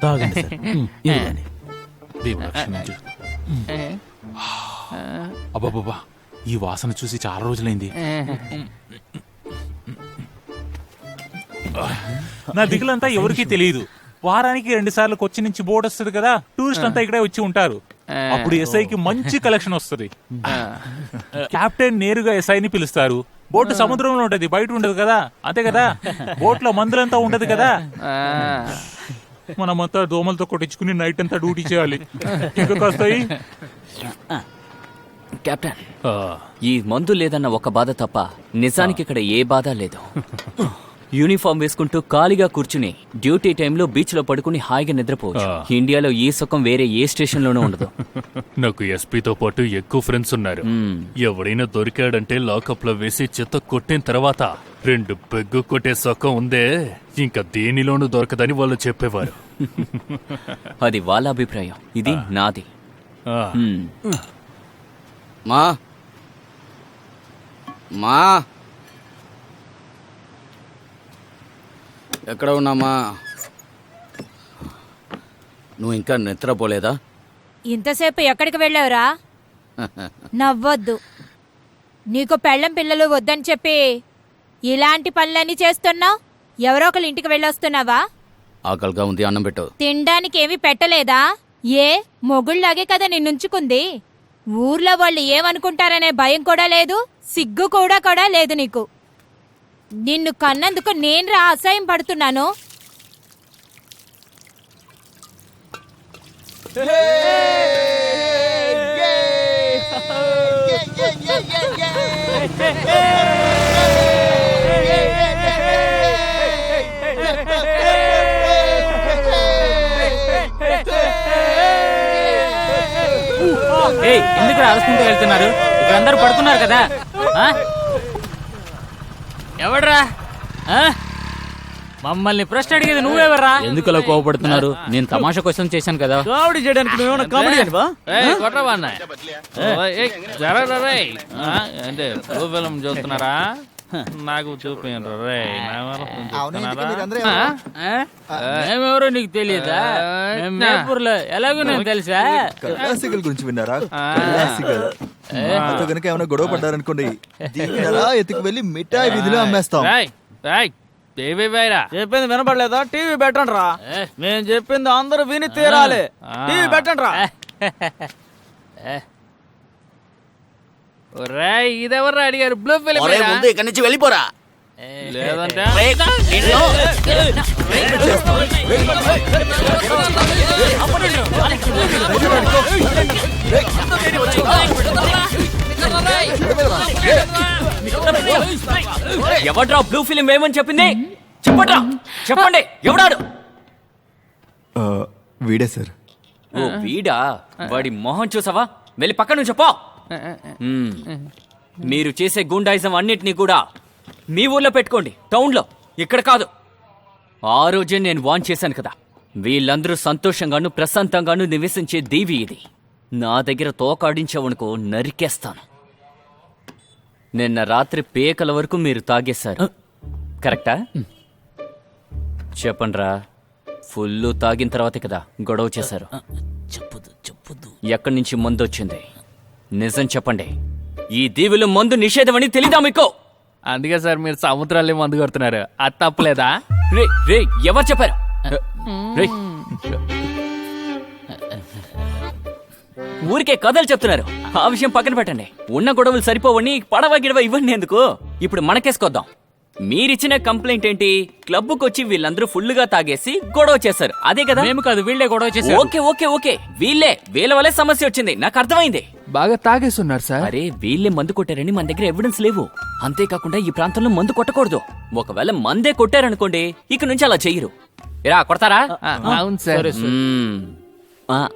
తాగండి సార్. అబ్బాబ్బా, ఈ వాసన చూసి చాలా రోజులైంది. నా దిగులంతా ఎవరికీ తెలియదు. వారానికి 2 సార్లు కొచ్చి నుంచి బోర్డు వస్తుంది కదా, టూరిస్ట్ అంతా ఇక్కడే వచ్చి ఉంటారు. అప్పుడు ఎస్ఐకి మంచి కలెక్షన్ వస్తుంది. కెప్టెన్ నేరుగా ఎస్ఐని పిలుస్తారు. బోటు సముద్రంలో ఉంటది, బయట ఉండదు కదా. అంతే కదా, బోట్ లో మందులంతా ఉంటది కదా. మనమంతా దోమలతో కొట్టించుకుని నైట్ అంతా డ్యూటీ చేయాలి. ఇంకా కాస్తాయి. కెప్టెన్, ఈ మందు లేదన్న ఒక బాధ తప్ప నిజానికి ఇక్కడ ఏ బాధ లేదు. యూనిఫామ్ వేసుకుంటూ ఖాళీగా కూర్చుని డ్యూటీ టైంలో బీచ్ లో పడుకుని హాయిగా నిద్రపోవచ్చు. ఇండియాలో ఈ సుఖం వేరే ఏ స్టేషన్ లోనూ ఉండదు. నాకు ఎస్పీతో పాటు ఎక్కువ ఫ్రెండ్స్ ఉన్నారు. ఎవరైనా దొరికాడంటే లాకప్ లో వేసి చెత్త కొట్టిన తర్వాత 2 పెగ్గు కొట్టే సుఖం ఉందే, ఇంకా దేనిలోనూ దొరకదని వాళ్ళు చెప్పేవారు. అది వాళ్ళ అభిప్రాయం, ఇది నాది. మా మా ఎక్కడ ఉన్నామా? నువ్వు ఇంకా నిద్రపోలేదా? ఇంతసేపు ఎక్కడికి వెళ్ళావురా? నవ్వొద్దు. నీకు పెళ్ళం పిల్లలు వద్దని చెప్పి ఇలాంటి పనులన్నీ చేస్తున్నావు. ఎవరో ఒకళ్ళ ఇంటికి వెళ్ళొస్తున్నావా? ఆకలిగా ఉంది, అన్నం పెట్టు. తినడానికి ఏమీ పెట్టలేదా? ఏ మొగుళ్ళలాగే కదా నిన్నుంచుకుంది. ఊర్లో వాళ్ళు ఏమనుకుంటారనే భయం కూడా లేదు, సిగ్గు కూడా లేదు నీకు. నిన్ను కన్నందుకు నేను అసహ్యం పడుతున్నాను. ఎందుకు రాసుకుంటూ వెళ్తున్నారు? ఇక్కడ అందరూ పడుకున్నారు కదా. ఎవడ్రా మమ్మల్ని ప్రశ్న అడిగేది? నువ్వెవర్రా? ఎందుకు అలా కోపడుతున్నారు? నేను తమాషా క్వశ్చన్ చేశాను కదా. కామెడీ చేయడానికి నువ్వేమన్నా కామెడీ అంటే ఫిల్మ్ చూస్తున్నారా? నాకు చూపించరు రే. మేమెవరో నీకు తెలియదా? ఎలాగో నేను తెలుసా? కళాసికల గురించి విన్నారా? కనుక ఏమైనా గొడవ పడ్డారనుకోండి, ఎత్తుకు వెళ్ళి మిఠాయి వీధిలో అమ్మేస్తాం. చెప్పింది వినపడలేదా? టీవీ పెట్టండి రా. మేము చెప్పింది అందరూ విని తీరాలి. టీవీ పెట్టండి రా. ఇదెవర్రా అడిగారు? బ్లూ ఫిల్మ్ ముందు ఇక్కడి నుంచి వెళ్ళిపోరా. లేదంటే ఎవడ్రా బ్లూ ఫిలిం ఏమని చెప్పింది? చెప్పండి, చెప్పండి. ఎవడాడు? వీడే సార్. ఓ వీడా? వాడి మొహం చూసావా? వెళ్ళి పక్క నుంచి చెప్పో. మీరు చేసే గుండాయిజం అన్నిటినీ కూడా మీ ఊర్లో పెట్టుకోండి, టౌన్లో, ఇక్కడ కాదు. ఆ రోజే నేను వాన్ చేశాను కదా, వీళ్ళందరూ సంతోషంగాను ప్రశాంతంగాను నివసించే దీవి ఇది. నా దగ్గర తోకాడించావనుకో నరికేస్తాను. నిన్న రాత్రి పేకల వరకు మీరు తాగేశారు, కరెక్టా? చెప్పండ్రా, ఫుల్లు తాగిన తర్వాతే కదా గొడవ చేశారు. ఎక్కడి నుంచి మందు వచ్చింది? నిజం చెప్పండి. ఈ దీవులు మందు నిషేధమని తెలీదా మీకు? అందుకే సార్ మీరు సముద్రాలే మందు కొడుతున్నారు. అది తప్పలేదా? రే రే ఎవరు చెప్పారు? రే ఊరికే కథలు చెప్తున్నారు. ఆ విషయం పక్కన పెట్టండి. ఉన్న గొడవలు సరిపోవని పడవ గిడవ ఇవ్వండి ఎందుకు? ఇప్పుడు మనకేసుకొద్దాం. మీరిచ్చిన కంప్లైంట్ ఏంటి? క్లబ్కి వచ్చి వీళ్ళందరూ ఫుల్ గా తాగేసి గొడవ చేశారు, అదే కదా? మేము కాదు, వీళ్ళే గొడవ చేశారు. ఓకే ఓకే ఓకే, వీళ్ళ వల్లే సమస్య వచ్చింది, నాకు అర్థమైంది. బాగా తాగేస్తున్నారు సార్. అరే వీళ్ళే మందు కొట్టారని మన దగ్గర ఎవిడెన్స్ లేవు. అంతేకాకుండా ఈ ప్రాంతంలో మందు కొట్టకూడదు. ఒకవేళ మందే కొట్టారనుకోండి ఇక నుంచి అలా చెయ్యరు. ఎరా కొడతారా? అవును సార్.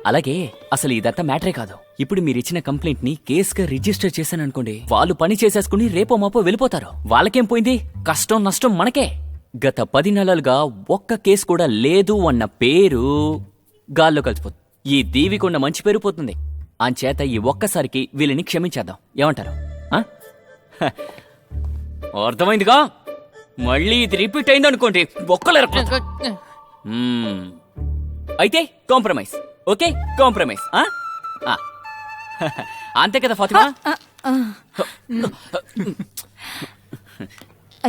అలాగే అసలు ఇదంతా మ్యాటరే కాదు. ఇప్పుడు మీరు ఇచ్చిన కంప్లైంట్ ని కేసుగా రిజిస్టర్ చేశాననుకోండి, వాళ్ళు పని చేసేసుకుని రేపో మాపో వెళ్ళిపోతారు. వాళ్ళకేం పోయింది? కష్టం నష్టం మనకే. గత 10 నెలలుగా ఒక్క కేసు కూడా లేదు అన్న పేరు గాల్లో కలిసిపోతుంది. ఈ దీవికొన్న మంచి పేరు పోతుంది. అంచేత ఈ ఒక్కసారికి వీళ్ళని క్షమించేద్దాం, ఏమంటారు? అర్థమైందిగా? మళ్ళీ ఇది రిపీట్ అయిందనుకోండి ఒక్కలేరు. అయితే కాంప్రమైజ్. Okay compromise. అంతే కదా ఫాతిమా?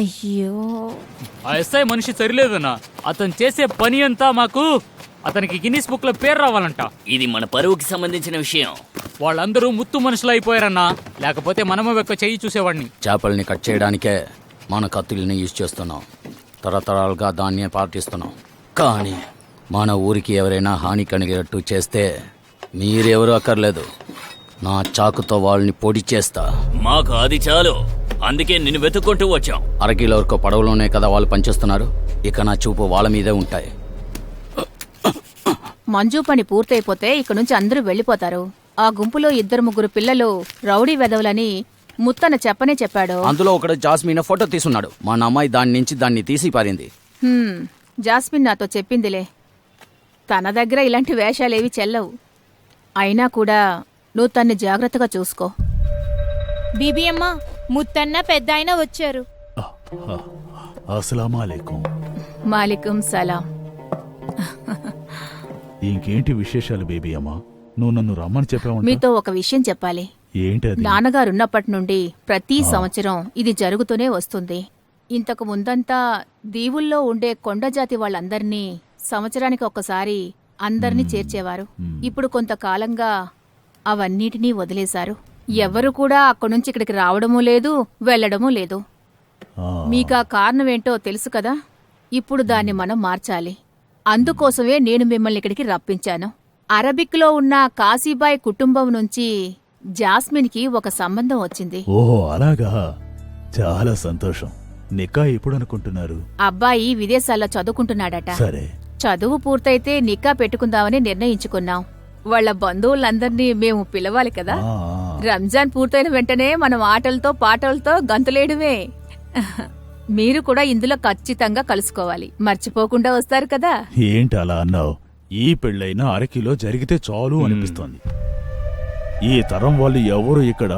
అయ్యో, ఆ ఎస్ఐ మనిషి సరిలేదన్నా. అతను చేసే పని అంతా మాకు అతనికి గిన్నిస్ బుక్ లో పేరు రావాలంట. ఇది మన పరువుకి సంబంధించిన విషయం. వాళ్ళందరూ ముత్తు మనుషులు అయిపోయారన్నా, లేకపోతే మనము ఒక్క చెయ్యి చూసేవాడిని. చేపల్ని కట్ చేయడానికే మన కత్తుల్ని యూజ్ చేస్తున్నాం. తరతరాలుగా దాన్నే పాటిస్తున్నాం. కానీ మన ఊరికి ఎవరైనా హాని కలిగేటట్టు చేస్తే మీరెవరూ అక్కర్లేదు, నా చాకుతో వాళ్ళని పొడి చేస్తా. మాకు అది చాలు, అందుకే నిన్ను వెతుక్కుంటూ వచ్చాం. అరకిలో వరకు పడవలోనే కదా వాళ్ళు పనిచేస్తున్నారు. ఇక నా చూపు వాళ్ళ మీదే ఉంటాయి. మంజు పని పూర్తయిపోతే ఇక నుంచి అందరూ వెళ్ళిపోతారు. ఆ గుంపులో 2-3 పిల్లలు రౌడీ వెదవులని ముత్తన చెప్పనే చెప్పాడు. అందులో ఒకడు జాస్మిన్ ఫోటో తీసున్నాడు. మా అమ్మాయి దాని నుంచి దాన్ని తీసి పారింది. జాస్మిన్ నాతో చెప్పిందిలే. తన దగ్గర ఇలాంటి వేషాలేవి చెల్లవు. అయినా కూడా నువ్వు తన్ని జాగ్రత్తగా చూసుకో. బీబీ అమ్మ, ముత్తన్న పెద్ద ఆయన వచ్చారు. అస్సలాముఅలైకుం. మాలికుం సలాం. ఇంకేంటి విశేషాలు బేబీ అమ్మా? నువ్వు నన్ను రమ్మని చెప్పావు. మీతో ఒక విషయం చెప్పాలి. ఏంటది? నాన్నగారున్నప్పటి నుండి ప్రతి సంవత్సరం ఇది జరుగుతూనే వస్తుంది. ఇంతకు ముందంతా దీవుల్లో ఉండే కొండజాతి వాళ్ళందర్నీ సంవత్సరానికి ఒక్కసారి అందర్నీ చేర్చేవారు. ఇప్పుడు కొంతకాలంగా అవన్నిటినీ వదిలేశారు. ఎవ్వరు కూడా అక్కడి నుంచి ఇక్కడికి రావడమూ లేదు, వెళ్లడమూ లేదు. మీకా కారణమేంటో తెలుసు కదా. ఇప్పుడు దాన్ని మనం మార్చాలి. అందుకోసమే నేను మిమ్మల్ని ఇక్కడికి రప్పించాను. అరబిక్లో ఉన్న కాశీబాయ్ కుటుంబం నుంచి జాస్మిన్కి ఒక సంబంధం వచ్చింది. ఓహో అలాగా, చాలా సంతోషం. నికా ఎప్పుడు అనుకుంటున్నారు? అబ్బాయి విదేశాల్లో చదువుకుంటున్నాడట. సరే, చదువు పూర్తయితే నికా పెట్టుకుందామని నిర్ణయించుకున్నాం. వాళ్ళ బంధువులందర్నీ మేము పిలవాలి కదా. రంజాన్ పూర్తయిన వెంటనే మనం ఆటలతో పాటలతో గంతులేయడమే. మీరు కూడా ఇందులో ఖచ్చితంగా కలుసుకోవాలి. మర్చిపోకుండా వస్తారు కదా. ఏంటి అలా అన్నావు? ఈ పెళ్ళైనా అరకిలో జరిగితే చాలు అనిపిస్తోంది. ఈ తరం వాళ్ళు ఎవరు ఇక్కడ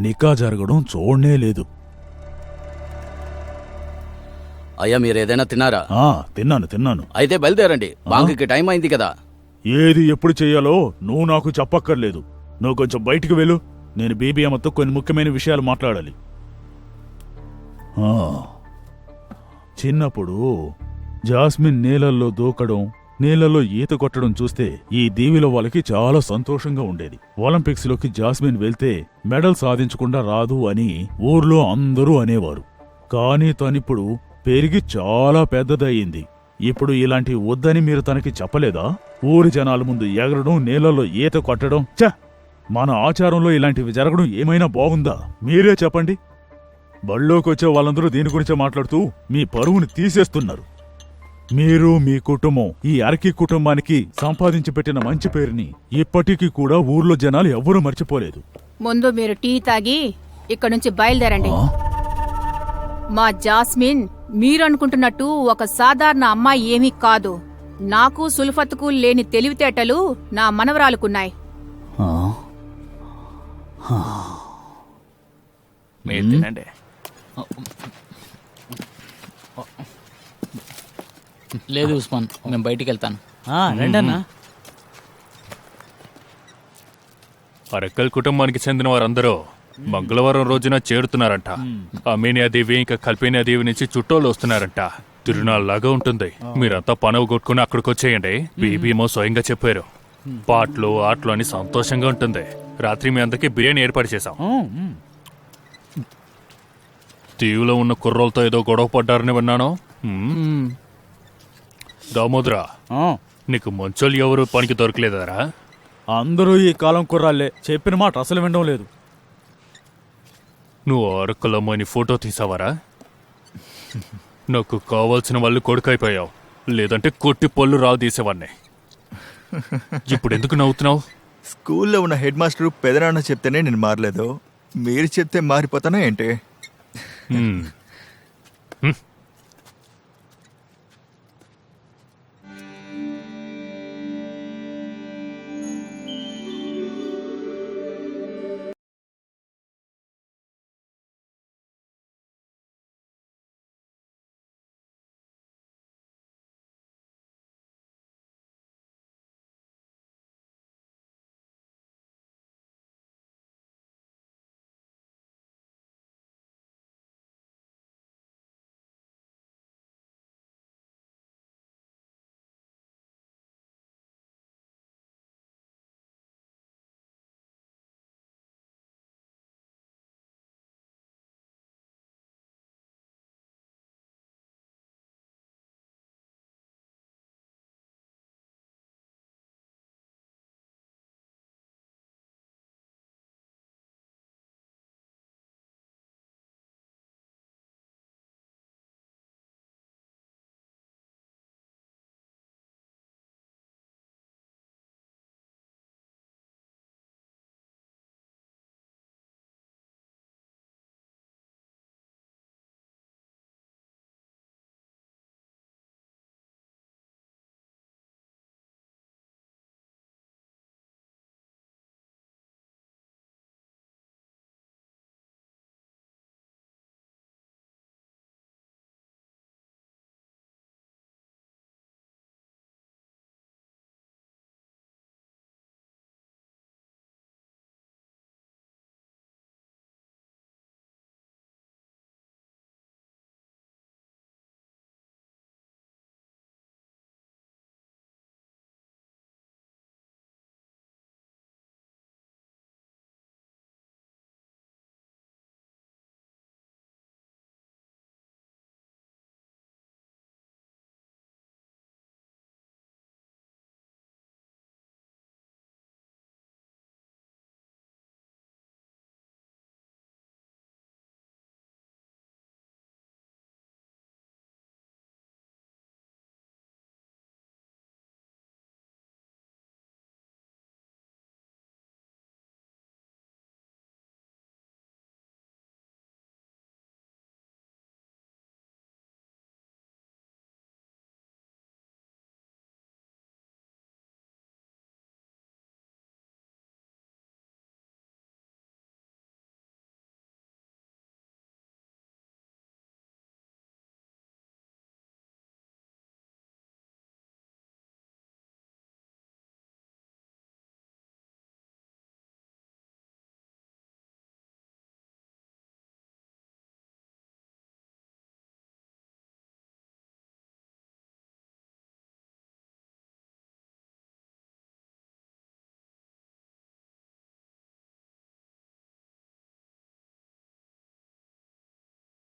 నికా జరగడం చూడనే లేదు. అయ్యా మీరేదైనా తిన్నారా? తిన్నాను. అయితే బయలుదేరండి, బాంకుకి టైం అయింది కదా. ఏది ఎప్పుడు చెయ్యాలో నువ్వు నాకు చెప్పక్కర్లేదు. నువ్వు కొంచెం బయటికి వెళ్ళు. నేను బీబీ అమ్మతో కొన్ని ముఖ్యమైన విషయాలు మాట్లాడాలి. చిన్నప్పుడు జాస్మిన్ నీళ్ళల్లో దూకడం, నీళ్ళలో ఈత కొట్టడం చూస్తే ఈ దీవిలో వాళ్ళకి చాలా సంతోషంగా ఉండేది. ఒలింపిక్స్ లోకి జాస్మిన్ వెళ్తే మెడల్ సాధించకుండా రాదు అని ఊర్లో అందరూ అనేవారు. కానీ తనిప్పుడు పెరిగి చాలా పెద్దదయ్యింది. ఇప్పుడు ఇలాంటి వద్దని మీరు తనకి చెప్పలేదా? ఊరి జనాల ముందు ఎగరడం, నీళ్ళలో ఈత కొట్టడం, మన ఆచారంలో ఇలాంటివి జరగడం ఏమైనా బాగుందా? మీరే చెప్పండి. బళ్ళోకొచ్చే వాళ్ళందరూ దీని గురించే మాట్లాడుతూ మీ పరువుని తీసేస్తున్నారు. మీరు మీ కుటుంబం ఈ అరకి కుటుంబానికి సంపాదించి పెట్టిన మంచి పేరుని ఇప్పటికీ కూడా ఊర్లో జనాలు ఎవ్వరూ మర్చిపోలేదు. ముందు మీరు టీ తాగి ఇక్కడి నుంచి బయలుదేరండి. మా జాస్మిన్ మీరనుకుంటున్నట్టు ఒక సాధారణ అమ్మాయి ఏమీ కాదు. నాకు సుల్ఫత్కు లేని తెలివితేటలు నా మనవరాలుకున్నాయి. మీరు తినండి. లేదు ఉస్మాన్, నేను బయటికి వెళ్తాను. రండన్నా. అరక్కల్ కుటుంబానికి చెందిన వారందరూ మంగళవారం రోజున చేరుతున్నారంట. అమేనియాదేవి ఇంకా కల్పేనియాదేవి నుంచి చుట్టోళ్ళు వస్తున్నారంట. తిరునాళ్ళలాగా ఉంటుంది. మీరంతా పనవ కొట్టుకుని అక్కడికి వచ్చేయండి. బీబీమో స్వయంగా చెప్పారు. పాటలు ఆటలు అని సంతోషంగా ఉంటుంది. రాత్రి మీ అందరికీ బిర్యానీ ఏర్పాటు చేశాం. దీవులో ఉన్న కుర్రోలతో ఏదో గొడవ పడ్డారని విన్నాను. దామోదరా, నీకు మంచోళ్ళు ఎవరు పనికి దొరకలేదారా? అందరూ ఈ కాలం కుర్రాళ్ళే. చెప్పిన మాట అసలు వినడం లేదు. నువ్వు అరకులమ్మని ఫోటో తీసావారా? నాకు కావాల్సిన వాళ్ళు కొడుకైపోయావు. లేదంటే కొట్టి పళ్ళు రావు తీసేవాడిని. ఇప్పుడు ఎందుకు నవ్వుతున్నావు? స్కూల్లో ఉన్న హెడ్ మాస్టర్ పెదనాన్న చెప్తేనే నేను మారలేదు. మీరు చెప్తే మారిపోతానా ఏంటి?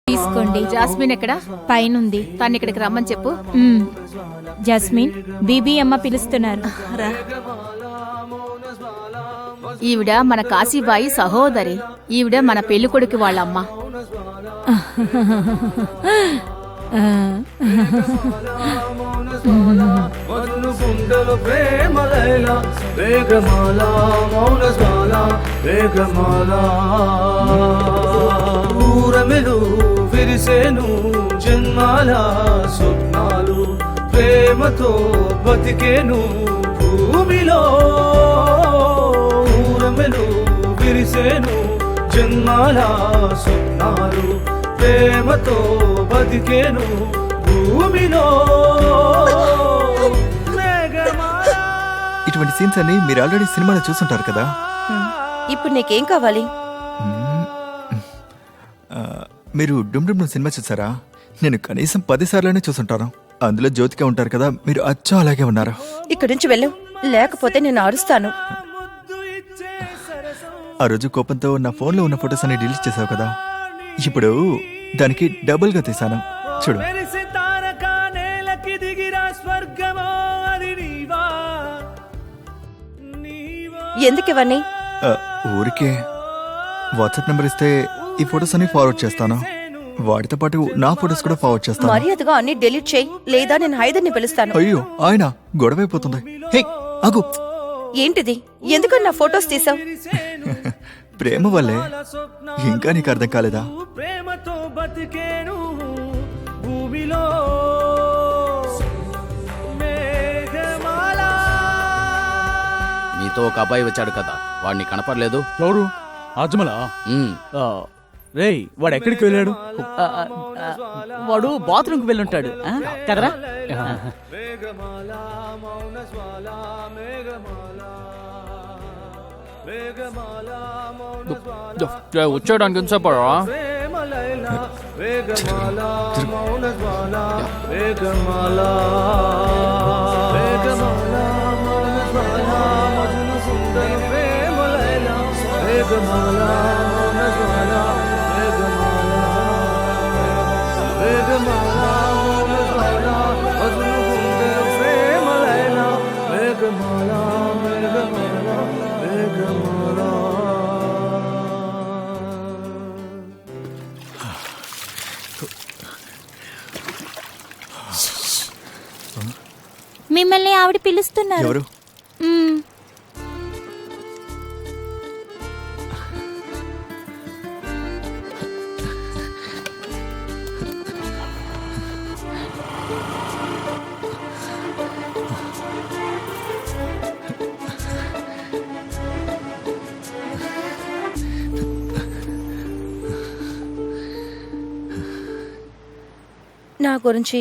తీసుకోండి. జాస్మిన్ ఎక్కడ? పైనుంది. తను ఇక్కడికి రమ్మని చెప్పు. జాస్మిన్, బీబీ అమ్మ పిలుస్తున్నారు. ఈవిడ మన కాశీబాయి సహోదరి. ఈవిడ మన పెళ్లి కొడుకు వాళ్ళ అమ్మ. ఊరమెలు విరిసేను జన్మాల స్వప్నాలు, ప్రేమతో బతికేను భూమిలో. ఊరమెలు విరిసేను జన్మాల స్వప్నాలు, ప్రేమతో బతికేను భూమిలో. ఇటువంటి సీన్స్ అన్ని మీరు ఆల్రెడీ సినిమాలో చూసుంటారు కదా. ఇప్పుడు నీకేం కావాలి? మీరు డుమ్ డుమ్ సినిమా చూసారా? నేను కనీసం 10 సార్లనే చూసుంటాను. అందులో జ్యోతిక ఉంటారు కదా, మీరు అచ్చం అలాగే ఉన్నారు. ఇక్కడి నుంచి వెళ్ళు, లేకపోతే నేను అరుస్తాను. ఆ రోజు కోపంతో నా ఫోన్లో ఉన్న ఫొటోస్ అన్ని డిలీట్ చేసావు కదా, ఇప్పుడు దానికి డబుల్ గా తీసాను చూడు. మెరిసే తారక నేలకి దిగిరా స్వర్గమో అది నీవా ఎందుకు ఇవన్నీ? ఊరికే వాట్సాప్ నెంబర్ ఇస్తే ఈ ఫొటోస్ అన్ని ఫార్వర్డ్ చేస్తాను. వాటితో పాటు నా ఫొటోస్ కూడా ఫార్వర్డ్ చేస్తాను. మర్యాదగా అన్ని డిలీట్ చేయి, లేదా నేను హైదర్ని పిలుస్తాను. అయ్యో ఆయన గొడవైపోతుంది. హే ఆగు. ఏంటిది? ఎందుకని నా ఫొటోస్ తీసావు? ప్రేమ వల్లే. ఇంకా నీకు అర్థం కాలేదా? ప్రేమతో బతికేను భూమిలో మీతో ఒక అబ్బాయి వచ్చాడు కదా, వాడిని కనపడలేదు. ఎవరు? అజ్మలా? రేయ్, వాడు ఎక్కడికి వెళ్ళాడు? వాడు బాత్రూమ్కి వెళ్ళుంటాడు కదరా? వచ్చాడానికి ఎంతసేపరా? మిమ్మల్ని ఆవిడ పిలుస్తున్నారు. ఎవరు? నా గురించి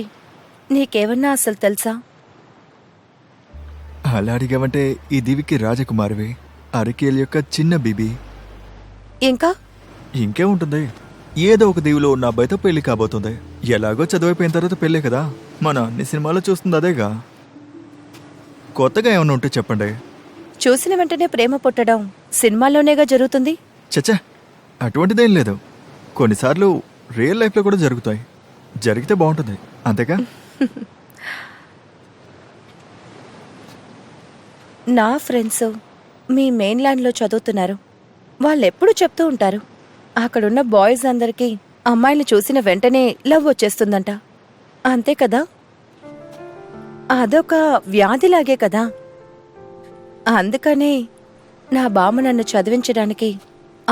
నీకేమన్నా అసలు తెలుసా? అలా అడిగావంటే ఈ దీవికి రాజకుమారివి, అరికేల్ యొక్క చిన్న బీబీ. ఇంకా ఇంకే ఉంటుంది, ఏదో ఒక దీవిలో ఉన్న అబ్బాయితో పెళ్లి కాబోతుంది. ఎలాగో చదువైపోయిన తర్వాత పెళ్ళే కదా, మన అన్ని సినిమాలో చూస్తుంది అదేగా. కొత్తగా ఏమన్నా ఉంటే చెప్పండి. చూసిన వెంటనే ప్రేమ పుట్టడం సినిమాల్లోనేగా జరుగుతుంది. చచ్చా, అటువంటిదేం లేదు. కొన్నిసార్లు రియల్ లైఫ్లో కూడా జరుగుతాయి. జరిగితే బాగుంటుంది అంతేగా. నా ఫ్రెండ్స్ మీ మెయిన్లాండ్లో చదువుతున్నారు. వాళ్ళెప్పుడు చెప్తూ ఉంటారు, అక్కడున్న బాయ్స్ అందరికీ అమ్మాయిలు చూసిన వెంటనే లవ్ వచ్చేస్తుందంట. అంతే కదా? అదొక వ్యాధిలాగే కదా. అందుకనే నా బామ్మ నన్ను చదివించడానికి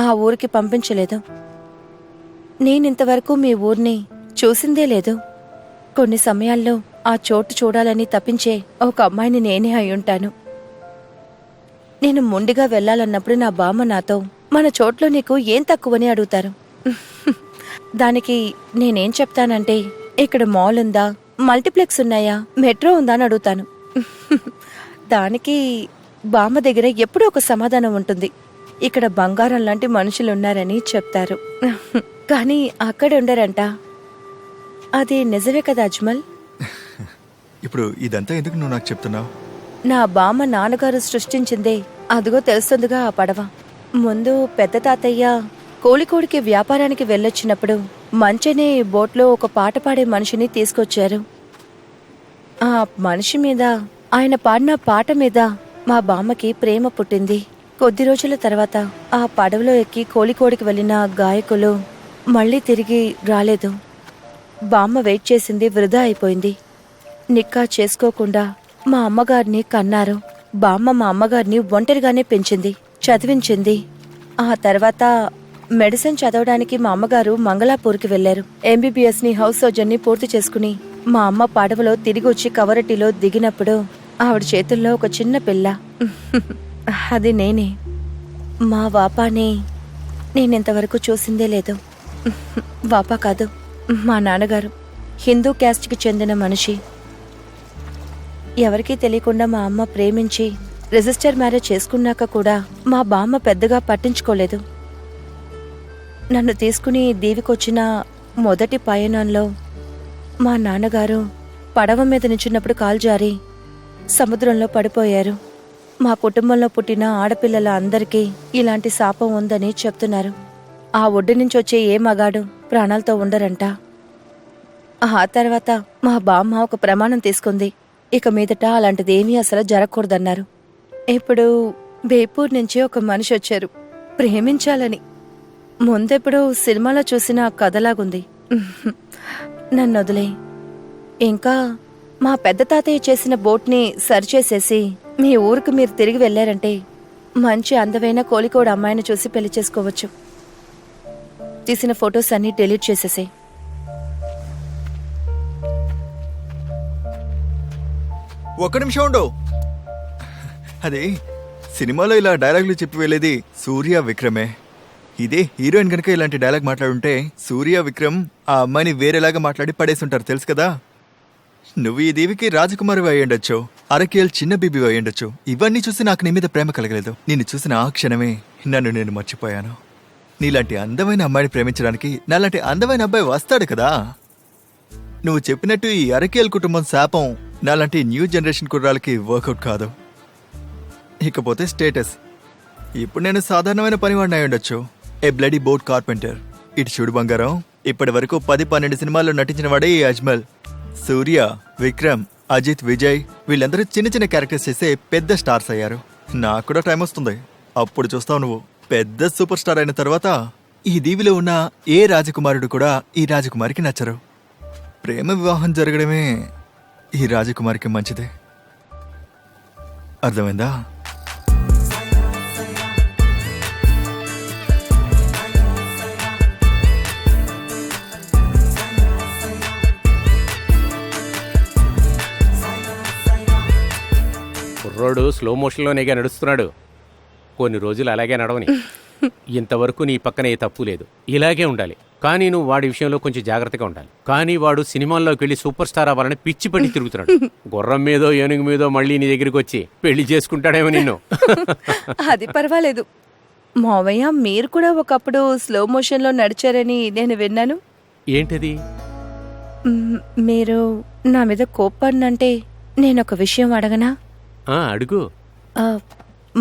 ఆ ఊరికి పంపించలేదు. నేనింతవరకు మీ ఊరిని చూసిందే లేదు. కొన్ని సమయాల్లో ఆ చోటు చూడాలని తప్పించే ఒక అమ్మాయిని నేనే అయ్యుంటాను. నేను మొండిగా వెళ్లాలన్నప్పుడు నా బామ్మ నాతో మన చోట్లో నీకు ఏం తక్కువని అడుగుతారు. దానికి నేనేం చెప్తానంటే, ఇక్కడ మాల్ ఉందా, మల్టీప్లెక్స్ ఉన్నాయా, మెట్రో ఉందా అని అడుగుతాను. దానికి బామ్మ దగ్గర ఎప్పుడూ ఒక సమాధానం ఉంటుంది, ఇక్కడ బంగారం లాంటి మనుషులున్నారని చెప్తారు. కానీ అక్కడ ఉండరంట. అది నిజమే కదా అజ్మల్? ఇప్పుడు ఇదంతా ఎందుకు నువ్వు నాకు చెప్తున్నావు? నా బామ్మ నాన్నగారు సృష్టించిందే అదిగో తెలుస్తుందిగా ఆ పడవ. ముందు పెద్ద తాతయ్య కోలికోడికి వ్యాపారానికి వెళ్ళొచ్చినప్పుడు మంచనే బోట్లో ఒక పాట పాడే మనిషిని తీసుకొచ్చారు. ఆ మనిషి మీద, ఆయన పాడిన పాట మీద మా బామ్మకి ప్రేమ పుట్టింది. కొద్ది రోజుల తర్వాత ఆ పడవలో ఎక్కి కోలికోడికి వెళ్ళిన గాయకులు మళ్ళీ తిరిగి రాలేదు. బామ్మ వెయిట్ చేసింది వృధా అయిపోయింది. నిక్కా చేసుకోకుండా మా అమ్మగారిని కన్నారు. బామ్మ మా అమ్మగారిని ఒంటరిగానే పెంచింది, చదివించింది. ఆ తర్వాత మెడిసిన్ చదవడానికి మా అమ్మగారు మంగళాపూర్కి వెళ్లారు. MBBS ని, హౌస్ సర్జన్ పూర్తి చేసుకుని మా అమ్మ పడవలో తిరిగి వచ్చి కవరటిలో దిగినప్పుడు ఆవిడ చేతుల్లో ఒక చిన్న పిల్ల. అది నేనే. మా వాపాని నేనింతవరకు చూసిందే లేదు. వాపా కాదు, మా నాన్నగారు హిందూ క్యాస్ట్కి చెందిన మనిషి. ఎవరికీ తెలియకుండా మా అమ్మ ప్రేమించి రిజిస్టర్ మ్యారేజ్ చేసుకున్నాక కూడా మా బామ్మ పెద్దగా పట్టించుకోలేదు. నన్ను తీసుకుని దీవికొచ్చిన మొదటి పయనంలో మా నాన్నగారు పడవ మీద నించున్నప్పుడు కాలు జారి సముద్రంలో పడిపోయారు. మా కుటుంబంలో పుట్టిన ఆడపిల్లల అందరికీ ఇలాంటి శాపం ఉందని చెప్తున్నారు. ఆ ఒడ్డు నుంచి వచ్చే ఏ మగాడు ప్రాణాలతో ఉండరంట. ఆ తర్వాత మా బామ్మ ఒక ప్రమాణం తీసుకుంది, ఇక మీదట అలాంటిదేమీ అసలు జరగకూడదన్నారు. ఇప్పుడు బేపూర్ నుంచి ఒక మనిషి వచ్చారు ప్రేమించాలని. ముందెప్పుడు సినిమాలో చూసిన కథలాగుంది. నన్ను వదిలే. ఇంకా మా పెద్ద తాతయ్య చేసిన బోట్ని సరిచేసేసి మీ ఊరికి మీరు తిరిగి వెళ్ళారంటే మంచి అందమైన కోలికోడ అమ్మాయిని చూసి పెళ్లి చేసుకోవచ్చు. తీసిన ఫొటోస్ అన్ని డిలీట్ చేసేసాయి. ఒక్క నిమిషం ఉండు. అదే సినిమాలో ఇలా డైలాగులు చెప్పి వెళ్ళేది సూర్య విక్రమే. ఇదే హీరోయిన్ గనక ఇలాంటి డైలాగ్ మాట్లాడుంటే సూర్య విక్రమ్ ఆ అమ్మాయిని వేరేలాగా మాట్లాడి పడేసుంటారు, తెలుసు కదా. నువ్వు ఈ దేవికి రాజకుమారి అయ్యుండొచ్చు, అరకేల్ చిన్న బీబీ అయ్యుండొచ్చు. ఇవన్నీ చూసి నాకు నీ మీద ప్రేమ కలగలేదు. నిన్ను చూసిన ఆ క్షణమే నన్ను నేను మర్చిపోయాను. నీలాంటి అందమైన అమ్మాయిని ప్రేమించడానికి నాలాంటి అందమైన అబ్బాయి వస్తాడు కదా. నువ్వు చెప్పినట్టు ఈ అరకేల్ కుటుంబం శాపం నాలాంటి న్యూ జనరేషన్ కుర్రాలకి వర్కౌట్ కాదు. ఇకపోతే స్టేటస్. ఇప్పుడు నేను సాధారణమైన పనివాడిని అయి ఉండొచ్చు, ఏ బ్లడీ బోట్ కార్పెంటర్. ఇటు చూడు బంగారం, ఇప్పటి వరకు 10-12 సినిమాల్లో నటించిన వాడే ఈ అజ్మల్. సూర్య, విక్రమ్, అజిత్, విజయ్ వీళ్ళందరూ చిన్న చిన్న క్యారెక్టర్స్ చేసే పెద్ద స్టార్స్ అయ్యారు. నాకు కూడా టైం వస్తుంది, అప్పుడు చూస్తావు నువ్వు. పెద్ద సూపర్ స్టార్ అయిన తర్వాత ఈ దీవిలో ఉన్న ఏ రాజకుమారుడు కూడా ఈ రాజకుమారికి నచ్చరు. ప్రేమ వివాహం జరగడమే ఈ రాజకుమారికి మంచిదే. అర్థమైందా? కుర్రోడు స్లో మోషన్లోనేగా నడుస్తున్నాడు. కొన్ని రోజులు అలాగే నడవని. ఇంతవరకు నీ పక్కన ఏ తప్పు లేదు, ఇలాగే ఉండాలి. కానీ నువ్వు వాడి విషయంలో కొంచెం జాగ్రత్తగా ఉండాలి. కానీ వాడు సినిమాల్లోకి వెళ్ళి సూపర్ స్టార్ అవ్వాలని పిచ్చి పట్టి తిరుగుతున్నాడు. గుర్రం మీదో ఏనుగు మీదో మళ్ళీ నీ దగ్గరికి వచ్చి పెళ్లి చేసుకుంటాడేమో నిన్ను. అది పర్వాలేదు మావయ్య, మీరు కూడా ఒకప్పుడు స్లో మోషన్లో నడిచారని నేను విన్నాను. ఏంటది? మీరు నా మీద కోప్పడినంటే నేనొక విషయం అడగనా? అడుగు.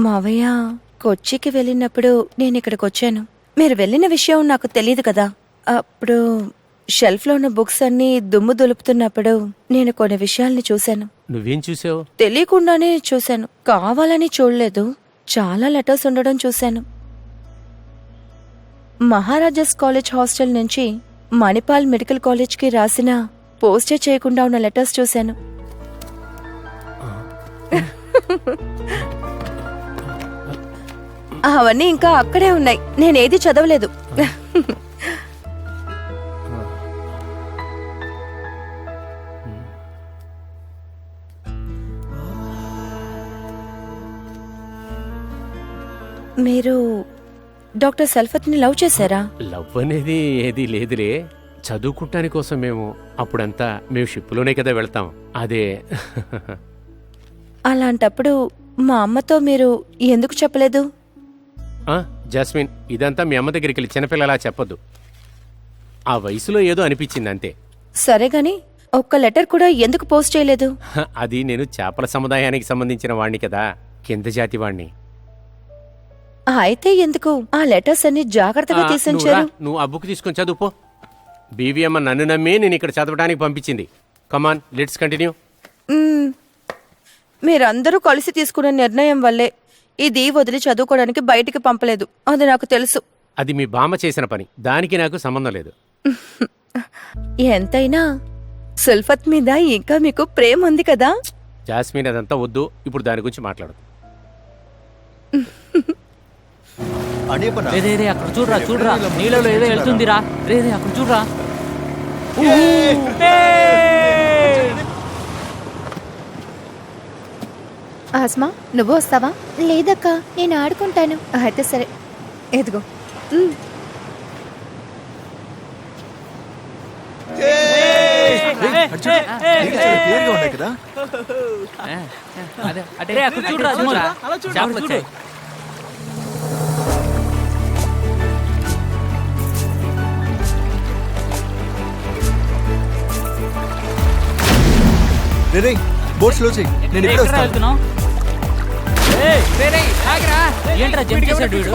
మావయ్య, కొచ్చికి వెళ్ళినప్పుడు నేను ఇక్కడికి వచ్చాను. మీరు వెళ్ళిన విషయం నాకు తెలియదు కదా. అప్పుడు షెల్ఫ్లో ఉన్న బుక్స్ అన్నీ దుమ్ము దులుపుతున్నప్పుడు నేను కొన్ని విషయాల్ని చూశాను. నువ్వేం చూసావు? తెలియకుండానే చూశాను, కావాలని చూడలేదు. చాలా లెటర్స్ ఉండడం చూశాను. మహారాజాస్ కాలేజ్ హాస్టల్ నుంచి మణిపాల్ మెడికల్ కాలేజ్కి రాసిన పోస్టే చేయకుండా ఉన్న లెటర్స్ చూశాను. అవన్నీ ఇంకా అక్కడే ఉన్నాయి, నేనేది చదవలేదు. మీరు డాక్టర్ సల్ఫత్ని లవ్ చేశారా? లవ్ అనేది ఏది లేదులే. చదువుకుంటాని కోసం అప్పుడంతా మేము షిప్లోనే కదా వెళ్తాం. అదే. అలాంటప్పుడు మా అమ్మతో మీరు ఎందుకు చెప్పలేదు? జాస్మిన్, ఇదంతా మీ అమ్మ దగ్గరికి వెళ్ళి చిన్నపిల్లలా చెప్పొద్దు. ఆ వయసులో ఏదో అనిపించింది అంతే. సరే గాని ఒక్క లెటర్ కూడా ఎందుకు పోస్ట్ చేయలేదు? అది నేను చేపల సముదాయానికి సంబంధించిన వాణ్ణి కదా, కింద జాతి వాణ్ణి. అయితే ఎందుకు ఆ లెటర్స్ అన్ని జాగ్రత్తగా తీసుంచారు? నువ్వు ఆ బుక్ తీసుకొని చదువుపో. బీవీఎమ్మ నన్ను నమ్మి నేను ఇక్కడ చదవడానికి పంపించింది. కమాన్, లెట్స్ కంటిన్యూ. మీరందరూ కలిసి తీసుకున్న నిర్ణయం వల్లే ఇది వదిలి చదువుకోవడానికి బయటికి పంపలేదు, అది నాకు తెలుసు. అది మీ బామ్మ చేసిన పని, దానికి నాకు సంబంధం లేదు. ఎంతైనా సుల్ఫత్ మీద ఇంకా మీకు ప్రేమ ఉంది కదా. జాస్మిన్, అదంతా వద్దు, ఇప్పుడు దాని గురించి మాట్లాడు. అక్కడ చూడరా చూడరా, నీళ్ళలో ఏదో వెళ్తుందిరా. రే అక్కడ చూడరా. ఆస్మా, నువ్వు వస్తావా? లేదక్క, నేను ఆడుకుంటాను. అయితే సరే, ఎదుగో. అక్కడ చూడరా. చూడు. రే బోట్ స్లో చేయి, నేను ఇక్కడ వస్తాను. ఏంట్రా జంప్ చేశాడు వీడు?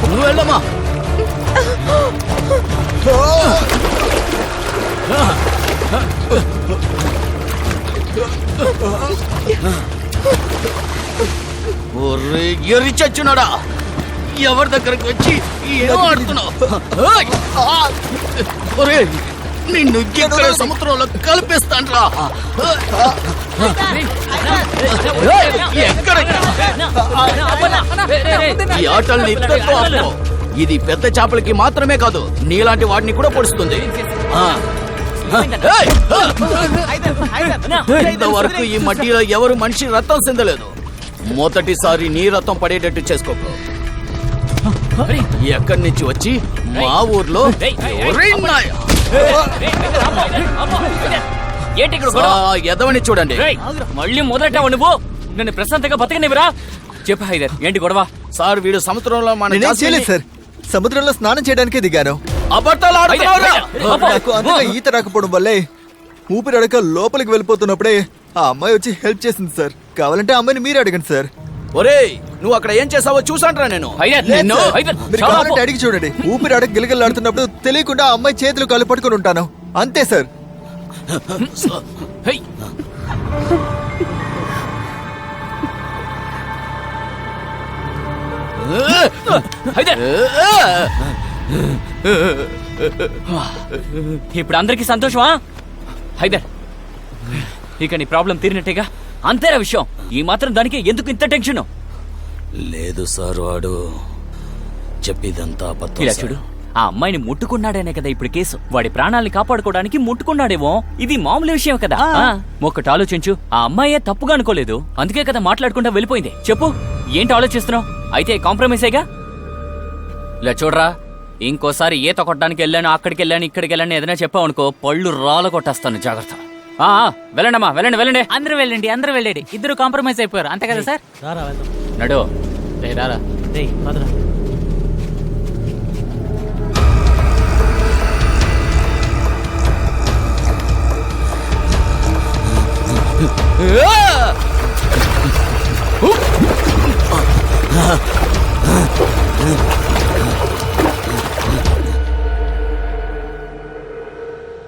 నువ్వు వెళ్ళమ్మా. ఎర్రి చచ్చున్నాడా, ఎవరి దగ్గరకు వచ్చి ఏం ఆడుతున్నావు? నిన్ను ఎక్కడ సముద్రంలో కలిపిస్తాన్రా. ఈ ఆటల్ని ఇద్దరితో ఆపు. ఇది పెద్ద చేపలకి మాత్రమే కాదు, నీలాంటి వాడిని కూడా పొడుస్తుంది. ఇంతవరకు ఈ మట్టిలో ఎవరు మనిషి రక్తం సిందలేదు. మొదటిసారి నీ రక్తం పడేటట్టు చేసుకోకు. ఎక్కడి నుంచి వచ్చి మా ఊర్లో ఎదవని చూడండి. మళ్ళీ మొదలెట్టావు నువ్వు. నన్ను ప్రశాంతంగా బతకనివ్వరా? చెప్పు హైదర్, ఏంటి గొడవ? సార్ వీడు సముద్రంలో నేనేం చేయలేదు సార్, సముద్రంలో స్నానం చేయడానికే దిగాను. అబద్ధాలు ఆడుతున్నావురా? నాకు అంతగా ఈత రాకపోవడం వల్లే ఊపిరాడక లోపలికి వెళ్ళిపోతున్నప్పుడే ఆ అమ్మాయి వచ్చి హెల్ప్ చేసింది సార్. కావాలంటే ఆ అమ్మాయిని మీరు అడగండి సార్. ఒరేయ్, నువ్వు అక్కడ ఏం చేసావో చూసాంట్రా నేను. మీరు కావాలంటే అడిగి చూడండి. ఊపిరాడక గిలగిలాడుతున్నప్పుడు తెలియకుండా ఆ అమ్మాయి చేతులు కాళ్ళు పట్టుకుని ఉంటాను, అంతే సార్. ఇప్పుడు అందరికి సంతోషమా హైదర్? ఇక నీ ప్రాబ్లం తీరినట్టేగా, అంతేరా విషయం. ఈ మాత్రం దానికి ఎందుకు ఇంత టెన్షన్? లేదు సార్, వాడు చెప్పిదంతా అబద్ధం. ఇలా చూడు, ఆ అమ్మాయిని ముట్టుకున్నాడనే కదా ఇప్పుడు కేసు. వాడి ప్రాణాల్ని కాపాడుకోవడానికి ముట్టుకున్నాడేమో, ఇది మామూలు విషయం కదా. ఒక్కటి ఆలోచించు, ఆ అమ్మాయే తప్పుగా అనుకోలేదు, అందుకే కదా మాట్లాడుకుంటా వెళ్ళిపోయింది. చెప్పు, ఏంటి ఆలోచిస్తున్నావు? అయితే కాంప్రమైజేగా. ఇలా చూడరా, ఇంకోసారి ఈత కొట్టడానికి వెళ్ళాను, అక్కడికి వెళ్ళాను, ఇక్కడికి వెళ్ళాను ఏదైనా చెప్పావు అనుకో, పళ్ళు రాళ్ళ కొట్టేస్తాను, జాగ్రత్త. వెళ్ళండమ్మా, వెళ్ళండి వెళ్ళండి. అందరూ వెళ్ళండి, అందరూ వెళ్ళండి. ఇద్దరు కాంప్రమైజ్ అయిపోయారు, అంతే కదా సార్? నడు. రారా.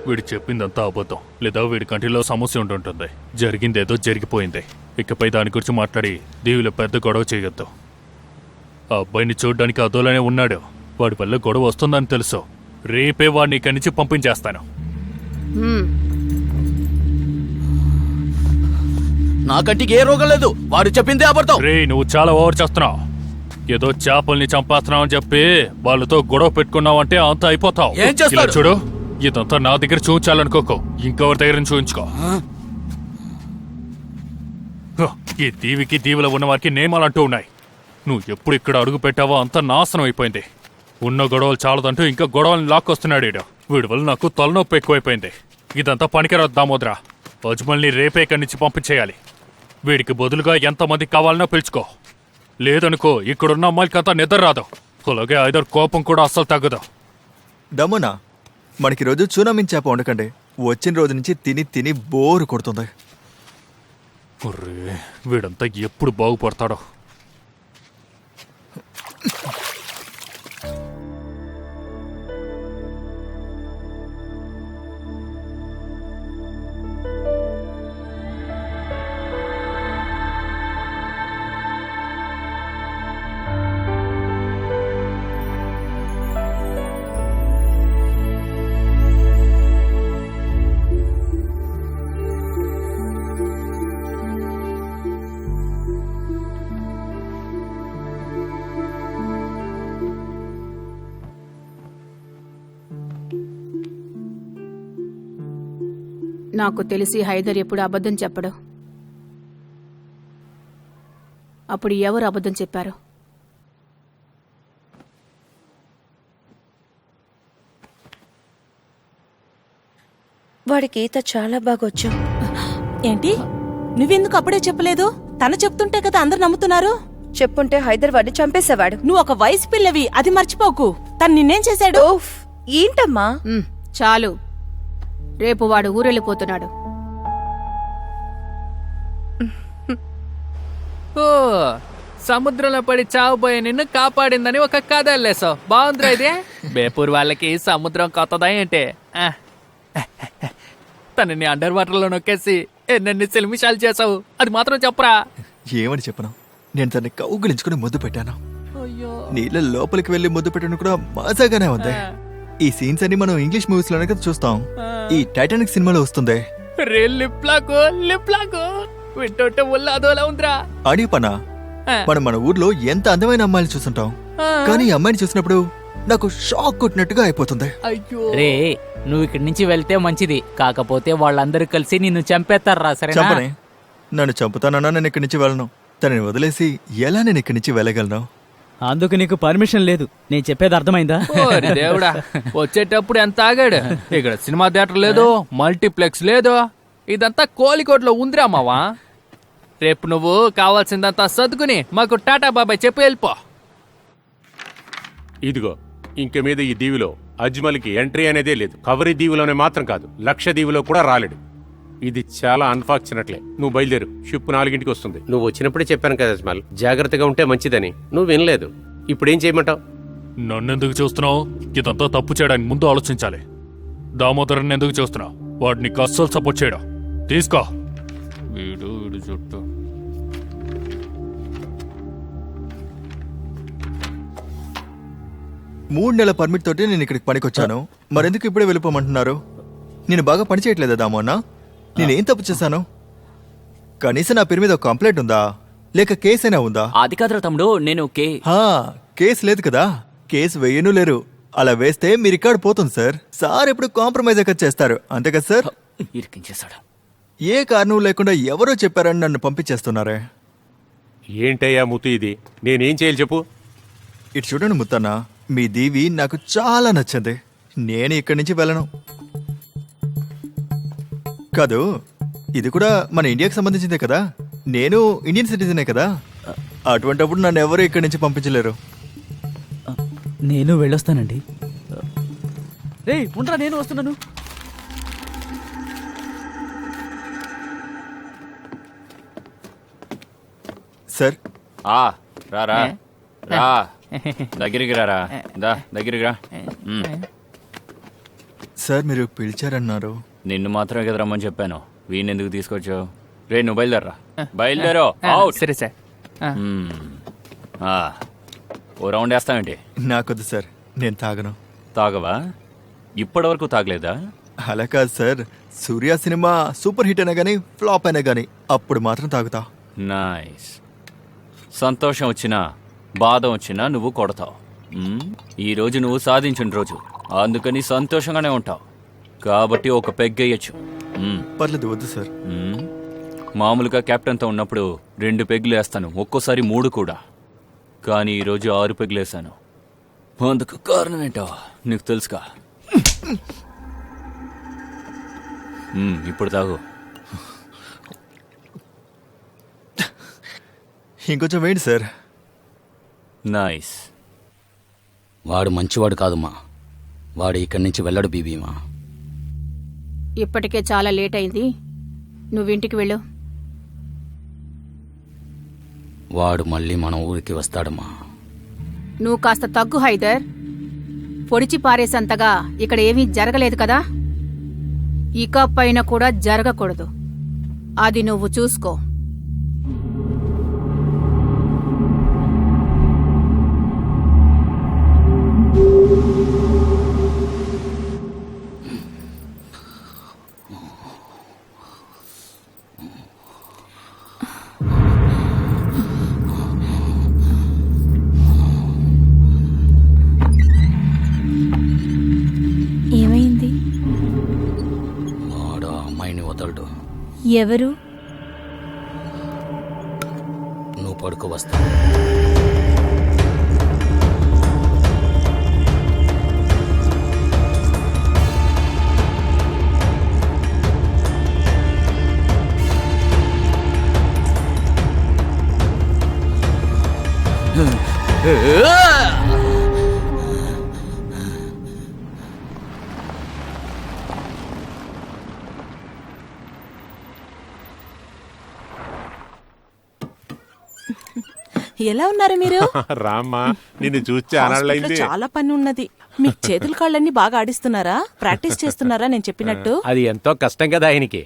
వీడు చెప్పిందంతా అబద్ధం, లేదా వీడి కంటిలో సమస్య ఉంటుంటుంది. జరిగిందేదో జరిగిపోయింది. ఇకపై దాని గురించి మాట్లాడి దీవిలో పెద్ద గొడవ చేయొద్దు. ఆ అబ్బాయిని చూడ్డానికి అదోలానే ఉన్నాడు. వాడి వల్ల గొడవ వస్తుందని తెలుసు. రేపే వాడిని ఇక్కడి నుంచి పంపించేస్తాను. నా కంటికి ఏ రోగం లేదు. వాడు చెప్పిందే అబద్ధం. రే, నువ్వు చాలా ఓవర్ చేస్తున్నావు. ఏదో చేపల్ని చంపేస్తున్నావు అని చెప్పి వాళ్ళతో గొడవ పెట్టుకున్నావు అంటే అంతా అయిపోతావు. ఏం చేస్తాడు? ఇలా చూడు, ఇదంతా నా దగ్గర చూపించాలనుకోకు, ఇంకెవరి దగ్గర చూపించుకో. ఈ దీవికి దీవిలో ఉన్న వారికి నియమాలు అంటూ ఉన్నాయి. నువ్వు ఎప్పుడు ఇక్కడ అడుగు పెట్టావో అంతా నాశనం అయిపోయింది. ఉన్న గొడవలు చాలదంటూ ఇంకా గొడవల్ని లాక్కొస్తున్నాడు వీడు. వీడి వల్ల నాకు తలనొప్పి ఎక్కువైపోయింది. ఇదంతా పనికిరాదు దామోదరా. అజ్మల్ని రేపే ఇక్కడి నుంచి పంపించేయాలి. వీడికి బదులుగా ఎంతమంది కావాలనో పిలుచుకో. లేదనుకో ఇక్కడున్న అమ్మాయిలకంతా నిద్ర రాదు. అలాగే ఐదర్ కోపం కూడా అస్సలు తగ్గదు. దమ్మునా, మనకి రోజు చూనమిన్ చేప వండకండి. వచ్చిన రోజు నుంచి తిని తిని బోరు కొడుతుంది. వీడంతా ఎప్పుడు బాగుపడతాడో. నాకు తెలిసి హైదర్ ఎప్పుడు అబద్ధం చెప్పడు. అప్పుడు ఎవరు అబద్ధం చెప్పారు? వాడికి ఈత చాలా బాగొచ్చు. ఏంటి, నువ్వెందుకు అప్పుడే చెప్పలేదు? తను చెప్తుంటే కదా అందరు నమ్ముతున్నారు. చెప్పుంటే హైదర్ వాడిని చంపేసేవాడు. నువ్వు ఒక వయసు పిల్లవి, అది మర్చిపోకు. తను నిన్నేం చేశాడు? ఏంటమ్మా? చాలు. రేపు వాడు ఊరెళ్ళిపోతున్నాడు. ఓ, సముద్రంలో పడి చావుపోయే నిన్ను కాపాడిందని ఒక కథ వెళ్ళేసావు. బాగుందిరా ఇదే. బేపూర్ వాళ్ళకి సముద్రం కొత్తదా ఏంటే? తనని అండర్ వాటర్ లో నొక్కేసి ఎన్నెన్ని సెల్మిషాలు చేసావు, అది మాత్రం చెప్పరా. ఏమని చెప్పను? నేను తన్ని కౌగులించుకుని ముద్దు పెట్టాను. నీళ్ళ లోపలికి వెళ్లి ముద్దు పెట్టడం కూడా మజాగానే ఉంది. ఈ సీన్స్ అన్ని మనం ఇంగ్లీష్ మూవీస్ లోనే కదా చూస్తాం. ఈ టైటానిక్ సినిమాలో వస్తుంది. వింటుంటే ఒళ్ళు అదోలా ఉందిరా. అడి పనా, మనం మన ఊర్లో ఎంత అందమైన అమ్మాయిని చూస్తుంటాం, కానీ ఈ అమ్మాయిని చూసినప్పుడు నాకు షాక్ కొట్టినట్టుగా అయిపోతుంది. రే, నువ్వు ఇక్కడి నుంచి వెళ్తే మంచిది. కాకపోతే వాళ్ళందరూ కలిసి నిన్ను చంపేస్తారా? సరే, చంపనే. నన్ను చంపుతానన్నా నేను ఇక్కడి నుంచి వెళ్ళను. తనని వదిలేసి ఎలా నేను ఇక్కడి నుంచి వెళ్ళగలను? అందుకు నీకు పర్మిషన్ లేదు. నేను చెప్పేది అర్థమైందా? దేవుడా, వచ్చేటప్పుడు ఎంత ఆగాడు. ఇక్కడ సినిమా థియేటర్ లేదు, మల్టీప్లెక్స్ లేదు. ఇదంతా కోలికోట్లో ఉందిరా మావా. రేపు నువ్వు కావాల్సిందంతా సర్దుకుని మాకు టాటా బాబాయ్ చెప్పి వెళ్ళిపో. ఇదిగో, ఇంక మీద ఈ దీవిలో అజ్మల్కి ఎంట్రీ అనేదే లేదు. కవరి దీవిలోనే మాత్రం కాదు, లక్ష దీవిలో కూడా రాలేడు. ఇది చాలా అన్ఫార్చునేట్లే. నువ్వు బయలుదేరు. షిప్ 4ంటికి వస్తుంది. నువ్వు వచ్చినప్పుడే చెప్పాను కదా అజ్మల్, జాగ్రత్తగా ఉంటే మంచిదని. నువ్వు వినలేదు. ఇప్పుడేం చేయమంటావు? నన్నెందుకు చూస్తున్నావు? ఇదంతా తప్పు చేయడానికి ముందు ఆలోచించాలి. దామోదరన్ ఎందుకు చూస్తున్నావు? వాడిని అస్సలు సపోర్ట్ చేయడం. తీసుకో. వీడు చుట్టూ 3 నెలల పర్మిట్ తోటి నేను ఇక్కడికి పనికొచ్చాను. మరెందుకు ఇప్పుడే వెళ్ళిపోమంటున్నారు? నేను బాగా పని చేయట్లేదా దామోన్నా? నేనేం తప్పు చేశాను? కనీసం నా పేరు మీద ఒక కంప్లైంట్ ఉందా, లేక కేసైనా ఉందా? అది కాదురా తమ్ముడు, నేను కేసు లేదు కదా. కేసు వేయను లేరు. అలా వేస్తే మీ రికార్డు పోతుంది సార్. సార్ ఎప్పుడు కాంప్రమైజ్ అక్కడ చేస్తారు, అంతే కదా సార్? ఇరికించేశాడు. ఏ కారణం లేకుండా ఎవరో చెప్పారని నన్ను పంపించేస్తున్నారే. ఏంటయ్యా ముత్తు ఇది? నేనేం చేయాలి చెప్పు? ఇటు చూడండి ముత్తన్న, మీ దీవి నాకు చాలా నచ్చింది. నేను ఇక్కడి నుంచి వెళ్ళను. కాదు, ఇది కూడా మన ఇండియాకి సంబంధించిందే కదా. నేను ఇండియన్ సిటిజనే కదా. అటువంటిప్పుడు నన్ను ఎవరు ఇక్కడి నుంచి పంపించలేరు. నేను వెళ్ళొస్తానండి. రే ఉండరా, నేను వస్తున్నాను. సార్ రారా రా. దగ్గరికి రారా, దా దగ్గరికి రా. సార్ మీరు పిలిచారన్నారు. నిన్ను మాత్రమే కదా రమ్మని చెప్పాను, వీణ్ ఎందుకు తీసుకొచ్చావు? రే నువ్వు బయలుదేరరా, బయలుదేరో. సరే సార్. ఓ రౌండ్ వేస్తావేంటి? నాకొద్దు సార్, నేను తాగను. తాగవా? ఇప్పటివరకు తాగలేదా? అలా కాదు సార్, సూర్య సినిమా సూపర్ హిట్ అయినా కానీ ఫ్లాప్ అయినా కానీ అప్పుడు మాత్రం తాగుతా. నైస్. సంతోషం వచ్చినా బాధ వచ్చినా నువ్వు కొడతావు. ఈ రోజు నువ్వు సాధించిన రోజు, అందుకని సంతోషంగానే ఉంటావు. కాబట్టి ఒక పెగ్గేయచ్చు. పర్లేదు, వద్దు సార్. మామూలుగా కెప్టెన్తో ఉన్నప్పుడు 2 పెగ్గులు వేస్తాను, ఒక్కోసారి 3 కూడా. కానీ ఈరోజు 6 పెగ్గులు వేసాను. అందుకు కారణం ఏంటో నీకు తెలుసుగా. ఇప్పుడు తాగు. ఇంకొంచెం వేయండి సార్. నైస్. వాడు మంచివాడు కాదుమా, వాడు ఇక్కడి నుంచి వెళ్ళడు బీబీమా. ఇప్పటికే చాలా లేట్ అయింది, నువ్వింటికి వెళ్ళు. వాడు మళ్ళీ మన ఊరికి వస్తాడమ్మా. నువ్వు కాస్త తగ్గు హైదర్. పొడిచి పారేసంతగా ఇక్కడ ఏమీ జరగలేదు కదా, ఇక పైన కూడా జరగకూడదు. అది నువ్వు చూసుకో. ఏమైంది? వాడు ఆ అమ్మాయిని వదలడు. ఎవరు? నువ్వు పడుకో, వస్తా. ఎలా ఉన్నారు మీరు? రామ్మా, నిన్ను చూస్తే అనాళ్ళైంది. చాలా పని ఉన్నది. మీ చేతుల కాళ్ళన్నీ బాగా ఆడిస్తున్నారా? ప్రాక్టీస్ చేస్తున్నారా నేను చెప్పినట్టు? అది ఎంతో కష్టం కదా ఆయనకి.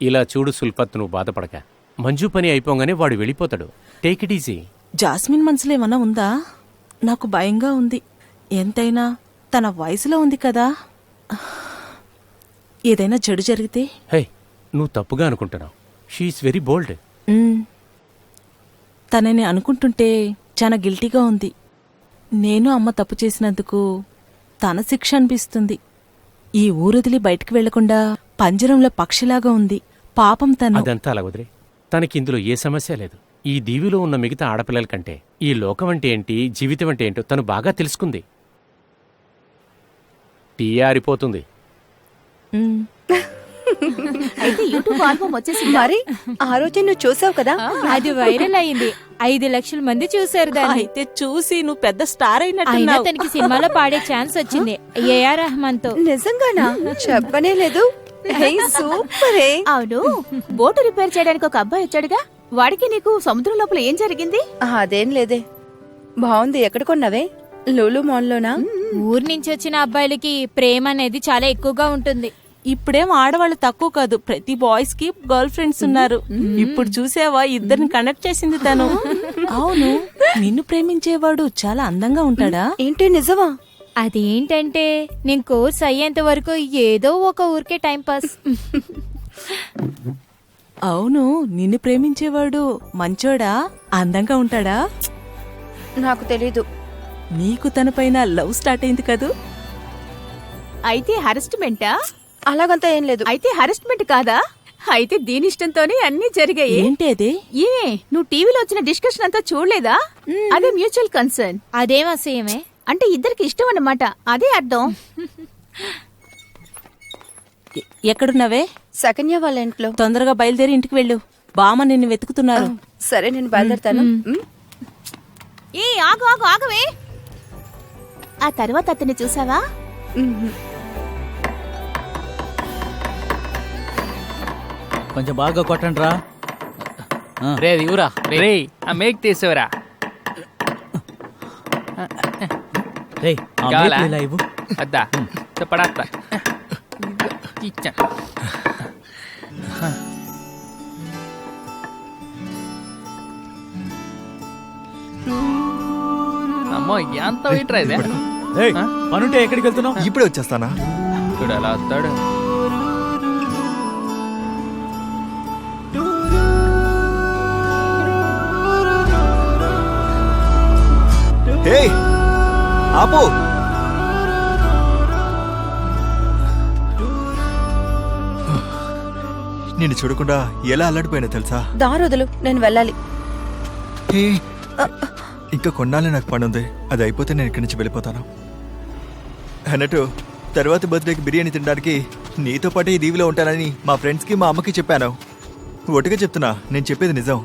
ఇలా చూడు సుల్పత్, నువ్వు బాధపడక. మంజు పని అయిపోగానే వాడు వెళ్ళిపోతాడు. Take it easy. జాస్మిన్ మనసులో ఏమన్నా ఉందా? నాకు భయంగా ఉంది. ఎంతైనా తన వయసులో ఉంది కదా, ఏదైనా చెడు జరిగితే. హే, నువ్వు తప్పుగా అనుకుంటున్నావు. She's very bold. తనని అనుకుంటుంటే చాలా గిల్టీగా ఉంది. నేను అమ్మ తప్పు చేసినందుకు తన శిక్ష అనిపిస్తుంది. ఈ ఊరొదిలి బయటకు వెళ్లకుండా పంజరంలో పక్షిలాగా ఉంది. పాపం తను. అదంతా అలా వదిలే. తనకి ఇందులో ఏ సమస్య లేదు. ఈ దీవిలో ఉన్న మిగతా ఆడపిల్లల కంటే ఈ లోకం అంటే ఏంటి, జీవితం అంటే ఏంటో తను బాగా తెలుసుకుంది. టీ ఆరిపోతుంది. అయితే యూట్యూబ్ ఆల్బమ్ వచ్చేసింది. మరి ఆ రోజు నువ్వు చూసావు కదా, అది వైరల్ అయింది. 5 లక్షల మంది చూశారు దాన్ని. అయితే చూసి నువ్వు పెద్ద స్టార్ అయినా అయినట్టు. తనకి సినిమాలో పాడే ఛాన్స్ వచ్చింది ఏఆర్ రెహమాన్ తో. నిజంగానా? చెప్పనే లేదు. సూపర్. అవును, బోటు రిపేర్ చేయడానికి ఒక అబ్బాయి వచ్చాడుగా, వాడికి నీకు సముద్రం లోపల ఏం జరిగింది? అదేం లేదే. బాగుంది. ఎక్కడ కొన్నావే? లూలు మాల్లోనా? ఊరు నుంచి వచ్చిన అబ్బాయిలకి ప్రేమ అనేది చాలా ఎక్కువగా ఉంటుంది. ఇప్పుడేం ఆడవాళ్ళు తక్కువ కాదు, ప్రతి బాయ్స్ కి గర్ల్ ఫ్రెండ్స్ ఉన్నారు. ఇప్పుడు చూసావా, ఇద్దరిని కనెక్ట్ చేసింది తను. అవును, నిన్ను ప్రేమించేవాడు చాలా అందంగా ఉంటాడా? ఏంటి, నిజమా? అదేంటంటే నేను కోర్స్ అయ్యేంత వరకు ఏదో ఒక ఊరికే టైం పాస్. అవును, నిన్ను ప్రేమించేవాడు మంచోడా, అందంగా ఉంటాడా? నాకు తెలీదు. నీకు తనపైన లవ్ స్టార్ట్ అయింది కదూ? అయితే హరెస్ట్మెంటా? అలాగంతా ఏం లేదు. అయితే హరెస్ట్మెంట్ కాదా? అయితే దీని ఇష్టంతోనే అన్ని జరిగాయి. ఏంటి అది? నువ్వు టీవీలో వచ్చిన డిస్కషన్ అంతా చూడలేదా? అదే మ్యూచువల్ కన్సర్న్. అదేం అసహ్యమే. అంటే ఇద్దరికి ఇష్టం అన్నమాట, అదే అర్థం. ఎక్కడున్నావే? సకన్య వాళ్ళ ఇంట్లో. తొందరగా బయలుదేరి ఇంటికి వెళ్ళు, బామ్మ నిన్ను వెతుకుతున్నారు. సరే, నేను బయలుదేరుతాను. ఆగు ఆగు ఆగవే. ఆ తర్వాత అతన్ని చూసావా? కొంచెం బాగా కొట్టండి రా. రే ఇవ్వరా రే ఆ మేక్ తీసేవరా రేయ్, ఆ కావాలా? మేకులు ఇలా ఇవ్వు. అద్దా పడత్తా ఇచ్చా అమ్మో ఎంత వెయిట్రా ఇదే రేయ్, పనుంటే ఎక్కడికి వెళ్తున్నావు? ఇప్పుడే వచ్చేస్తానా? చూడు ఎలా వస్తాడు. ఏయ్, ఆపు. నిన్ను చూడకుండా ఎలా అల్లాడిపోయినా తెలుసా? దారొదులు, నేను వెళ్ళాలి. ఏయ్, ఇంకా కొన్నాళ్ళే నాకు పని ఉంది. అది అయిపోతే నేను ఇక్కడి నుంచి వెళ్ళిపోతాను. అన్నట్టు తర్వాత బర్త్డేకి బిర్యానీ తినడానికి నీతో పాటే ఈ దీవిలో ఉంటానని మా ఫ్రెండ్స్కి మా అమ్మకి చెప్పాను. ఒట్టుగా చెప్తున్నా, నేను చెప్పేది నిజం.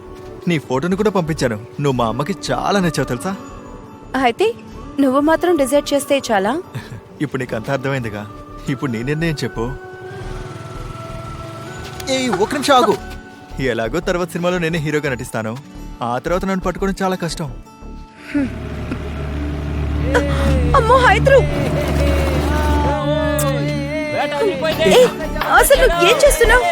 నీ ఫోటోని కూడా పంపించాను. నువ్వు మా అమ్మకి చాలా నచ్చావు తెలుసా? అయితే నువ్వు మాత్రం డిసైడ్ చేస్తే చాలా. ఇప్పుడు నీకు అంత అర్థమైందిగా. ఇప్పుడు నీ నిర్ణయం చెప్పు. ఏయ్, ఒక్క నిమిషం ఆగు. ఎలాగో తర్వాత సినిమాలో నేనే హీరోగా నటిస్తాను. ఆ తర్వాత నన్ను పట్టుకోవడం చాలా కష్టం. అమ్మో హైద్రు, ఏయ్, అసలు నువ్వు ఏం చేస్తున్నావు?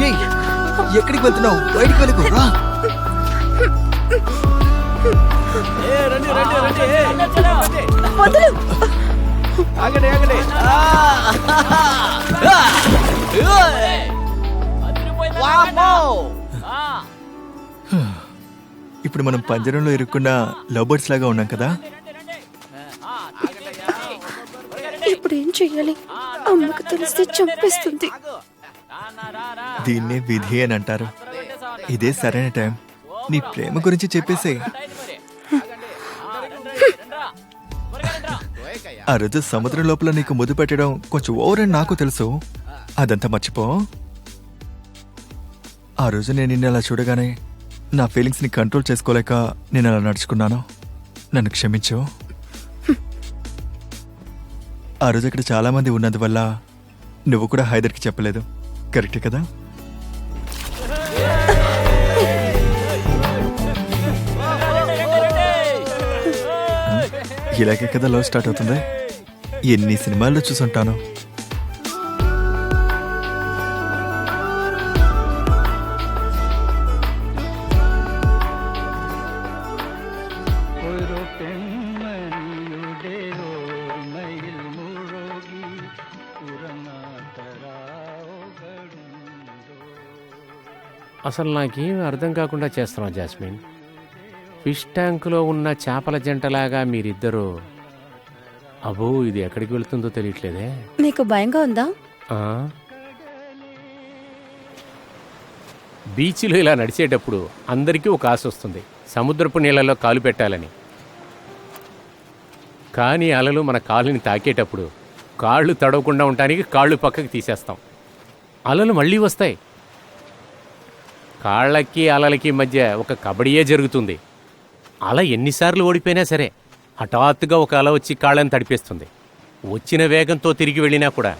ఏయ్, ఎక్కడికి వెళ్తున్నావు? బయటికి వెళ్ళకు. రా. వదులు. ఇప్పుడు మనం పంజరంలో ఇరుక్కున్న లవ్ బర్డ్స్ లాగా ఉన్నాం కదా. ఇప్పుడు ఏం చెయ్యాలి? అమ్మకు తెలిస్తే చంపేస్తుంది. దీన్నే విధి అని అంటారు. ఇదే సరైన టైం. నీ ప్రేమ గురించి చెప్పేసే. ఆ రోజు సముద్రం లోపల నీకు ముద్దు పెట్టడం కొంచెం ఓవర్ అని నాకు తెలుసు. అదంతా మర్చిపో. ఆ రోజు నేను నిన్ను అలా చూడగానే నా ఫీలింగ్స్ని కంట్రోల్ చేసుకోలేక నేను అలా నడుచుకున్నాను. నన్ను క్షమించు. ఆ రోజు ఇక్కడ చాలా మంది ఉన్నందువల్ల నువ్వు కూడా హైదర్కి చెప్పలేదు. కరెక్టే కదా? ఇలాగే కదా లవ్ స్టార్ట్ అవుతుంది. ఎన్ని సినిమాల్లో చూసుంటాను. అసలు నాకేం అర్థం కాకుండా చేస్తున్నావు జాస్మిన్. ఫిష్ ట్యాంకులో ఉన్న చేపల జంటలాగా మీరిద్దరూ. అబ్బో, ఇది ఎక్కడికి వెళుతుందో తెలియట్లేదే. నీకు భయంగా ఉందా? బీచ్లో ఇలా నడిచేటప్పుడు అందరికీ ఒక ఆశ వస్తుంది, సముద్రపు నీళ్ళలో కాలు పెట్టాలని. కానీ అలలు మన కాలుని తాకేటప్పుడు కాళ్ళు తడవకుండా ఉండటానికి కాళ్ళు పక్కకి తీసేస్తాం. అలలు మళ్ళీ వస్తాయి. కాళ్ళకి అలలకి మధ్య ఒక కబడ్డీయే జరుగుతుంది. అల ఎన్నిసార్లు ఓడిపోయినా సరే హఠాత్తుగా ఒక అల వచ్చి కాళ్ళని తడిపేస్తుంది. వచ్చిన వేగంతో తిరిగి వెళ్ళినా కూడా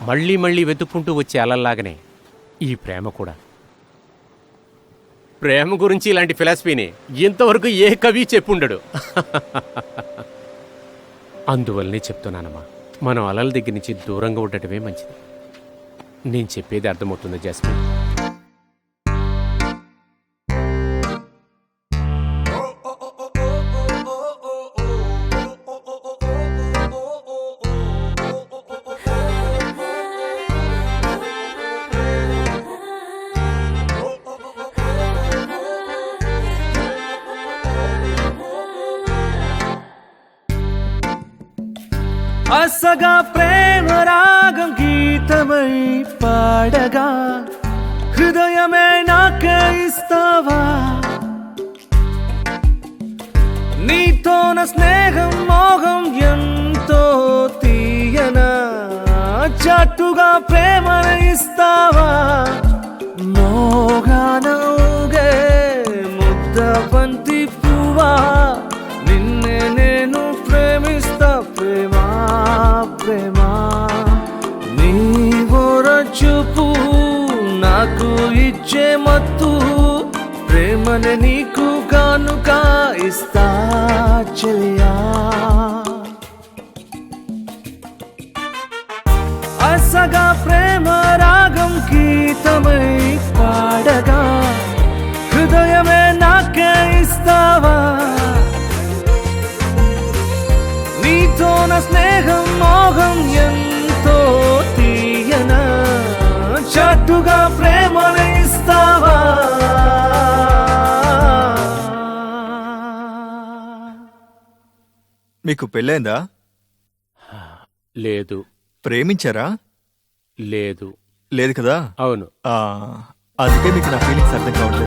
మళ్ళీ మళ్ళీ వెతుక్కుంటూ వచ్చే అలల్లాగనే ఈ ప్రేమ కూడా. ప్రేమ గురించి ఇలాంటి ఫిలాసఫీని ఇంతవరకు ఏ కవి చెప్పుండడు. అందువల్లనే చెప్తున్నానమ్మా, మనం అలల దగ్గర నుంచి దూరంగా ఉండటమే మంచిది. నేను చెప్పేది అర్థమవుతుంది జాస్మిన్. అసగా ప్రేమ రాగం గీతమై పాడగా హృదయమే నాకే ఇస్తావా? నీతోన స్నేహం మోహం ఎంతో తీయనా? చాటు మట్టుగా ప్రేమను ఇస్తావా మోగానవుగే ముద్ద బంతి పువ్వా నిన్నే నేను ప్రేమిస్తా ప్రేమా ప్రేమా నీ చూపు నాకు ఇచ్చే మత్తు ప్రేమని నీకు కానుక ఇస్తా చెలియా అసగా ప్రేమ రాగం గీతమై పాడగా హృదయమే నాకే ఇస్తావా నీతో నా స్నేహం మోహం ఎంతో తీయనా చాటుగా ప్రేమను ఇస్తావా మీకు పెళ్ళైందా? లేదు. ప్రేమించారా? లేదు. లేదు కదా? అవును. అందుకే మీకు నా ఫీలింగ్స్ అర్థం కావట్లేదు.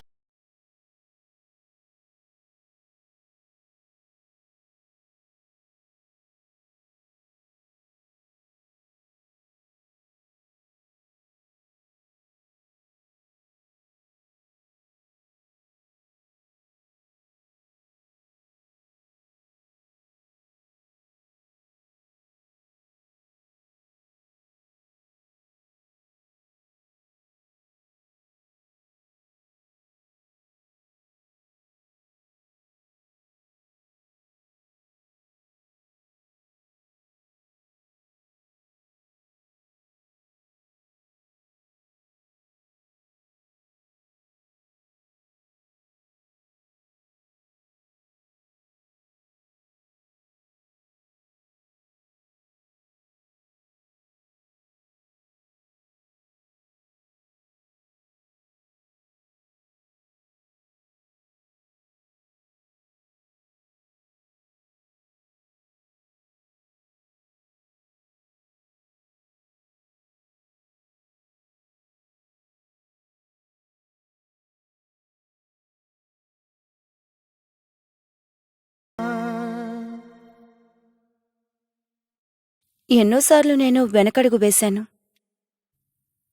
ఎన్నోసార్లు నేను వెనకడుగు వేశాను,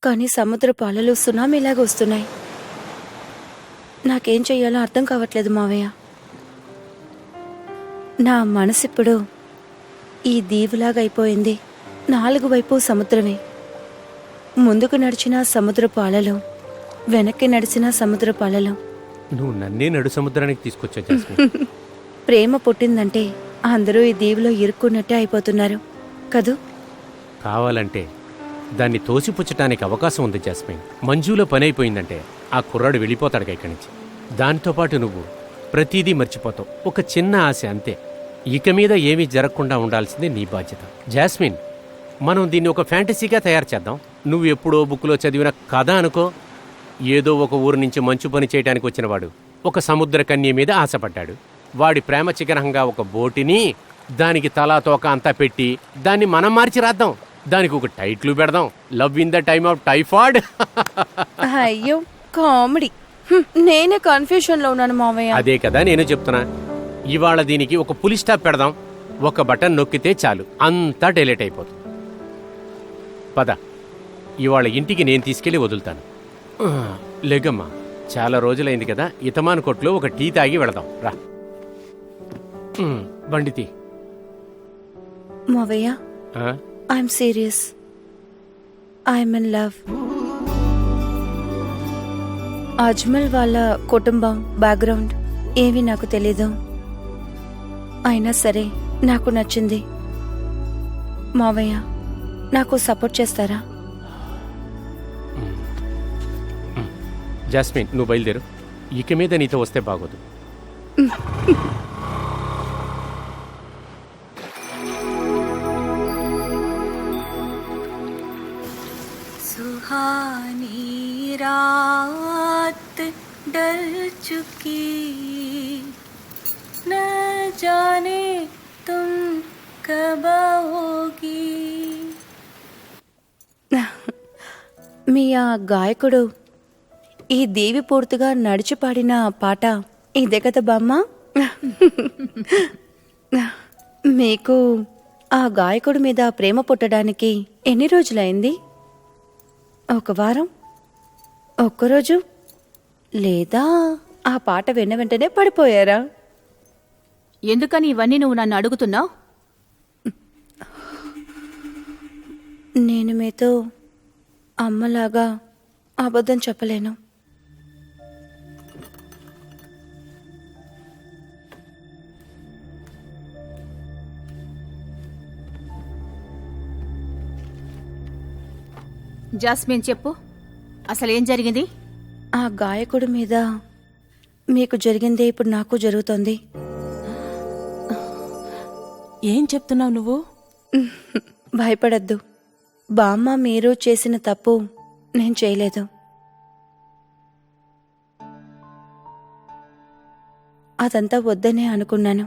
కానీ సముద్రపు అలలు సునామీలాగా వస్తున్నాయి. నాకేం చెయ్యాలో అర్థం కావట్లేదు మావయ్య. నా మనసిప్పుడు ఈ దీవులాగా అయిపోయింది. 4 వైపు సముద్రమే. ముందుకు నడిచిన సముద్రపు అలలు, వెనక్కి నడిచిన సముద్రపు అలలు. నువ్వు నన్నే నడు సముద్రానికి తీసుకొచ్చా జాస్మిన్. ప్రేమ పుట్టిందంటే అందరూ ఈ దీవులో ఇరుక్కున్నట్టే అయిపోతున్నారు కదూ. కావాలంటే దాన్ని తోసిపుచ్చటానికి అవకాశం ఉంది జాస్మిన్. మంజులో పని అయిపోయిందంటే ఆ కుర్రాడు వెళ్ళిపోతాడుగా ఇక్కడి నుంచి. దాంతోపాటు నువ్వు ప్రతిదీ మర్చిపోతావు. ఒక చిన్న ఆశ అంతే. ఇక మీద ఏమీ జరగకుండా ఉండాల్సిందే నీ బాధ్యత. జాస్మిన్, మనం దీన్ని ఒక ఫ్యాంటసీగా తయారు చేద్దాం. నువ్వు ఎప్పుడో బుక్లో చదివిన కథ అనుకో. ఏదో ఒక ఊరు నుంచి మంచు పని చేయడానికి వచ్చినవాడు ఒక సముద్ర కన్య మీద ఆశపడ్డాడు. వాడి ప్రేమ చిహ్నంగా ఒక బోటిని, దానికి తలా తోక అంతా పెట్టి దాన్ని మనం మార్చి రాద్దాం. దానికి ఒక టైటిల్ పెడదాం, love in the time of typhoid. అయ్యో కామెడీ. నేనే కన్ఫ్యూషన్ లో ఉన్నాను మావయ్య. అదే కదా నేను చెప్తున్నా. ఇవాళ దీనికి ఒక పులి స్టాప్ పెడదాం. ఒక బటన్ నొక్కితే చాలు, అంతా డైలెట్ అయిపోతుంది. పద, ఇవాళ ఇంటికి నేను తీసుకెళ్లి వదులుతాను. లేగమ్మా, చాలా రోజులైంది కదా. ఇతమాన్ కొట్లో ఒక టీ తాగి వెళదాం రా. బండితి మావయ్య, I'm serious. I'm in love. Ajmal వాళ్ళ కుటుంబం బ్యాక్గ్రౌండ్ ఏమీ నాకు తెలీదు. అయినా సరే నాకు నచ్చింది. మావయ్య, నాకు సపోర్ట్ చేస్తారా? జాస్మిన్, నువ్వు బయలుదేరు. ఇక మీద నీతో వస్తే బాగోదు. सुहानी रात डल चुकी, न जाने तुम कब आओगी. మీ ఆ గాయకుడు ఈ దేవి పూర్తిగా నడిచి పాడిన పాట ఇదే కదా బామ్మ? మీకు ఆ గాయకుడి మీద ప్రేమ పుట్టడానికి ఎన్ని రోజులైంది? 1 వారం? ఒక్కరోజు? లేదా ఆ పాట విన్న వెంటనే పడిపోయారా? ఎందుకని ఇవన్నీ నువ్వు నన్ను అడుగుతున్నావు? నేను మీతో అమ్మలాగా అబద్ధం చెప్పలేను. జాస్మిన్ చెప్పు, అసలేం జరిగింది? ఆ గాయకుడి మీద మీకు జరిగిందే ఇప్పుడు నాకు జరుగుతోంది. ఏం చెప్తున్నావు నువ్వు? భయపడద్దు బామ్మ, మీరు చేసిన తప్పు నేను చేయలేదు. అదంతా వద్దనే అనుకున్నాను,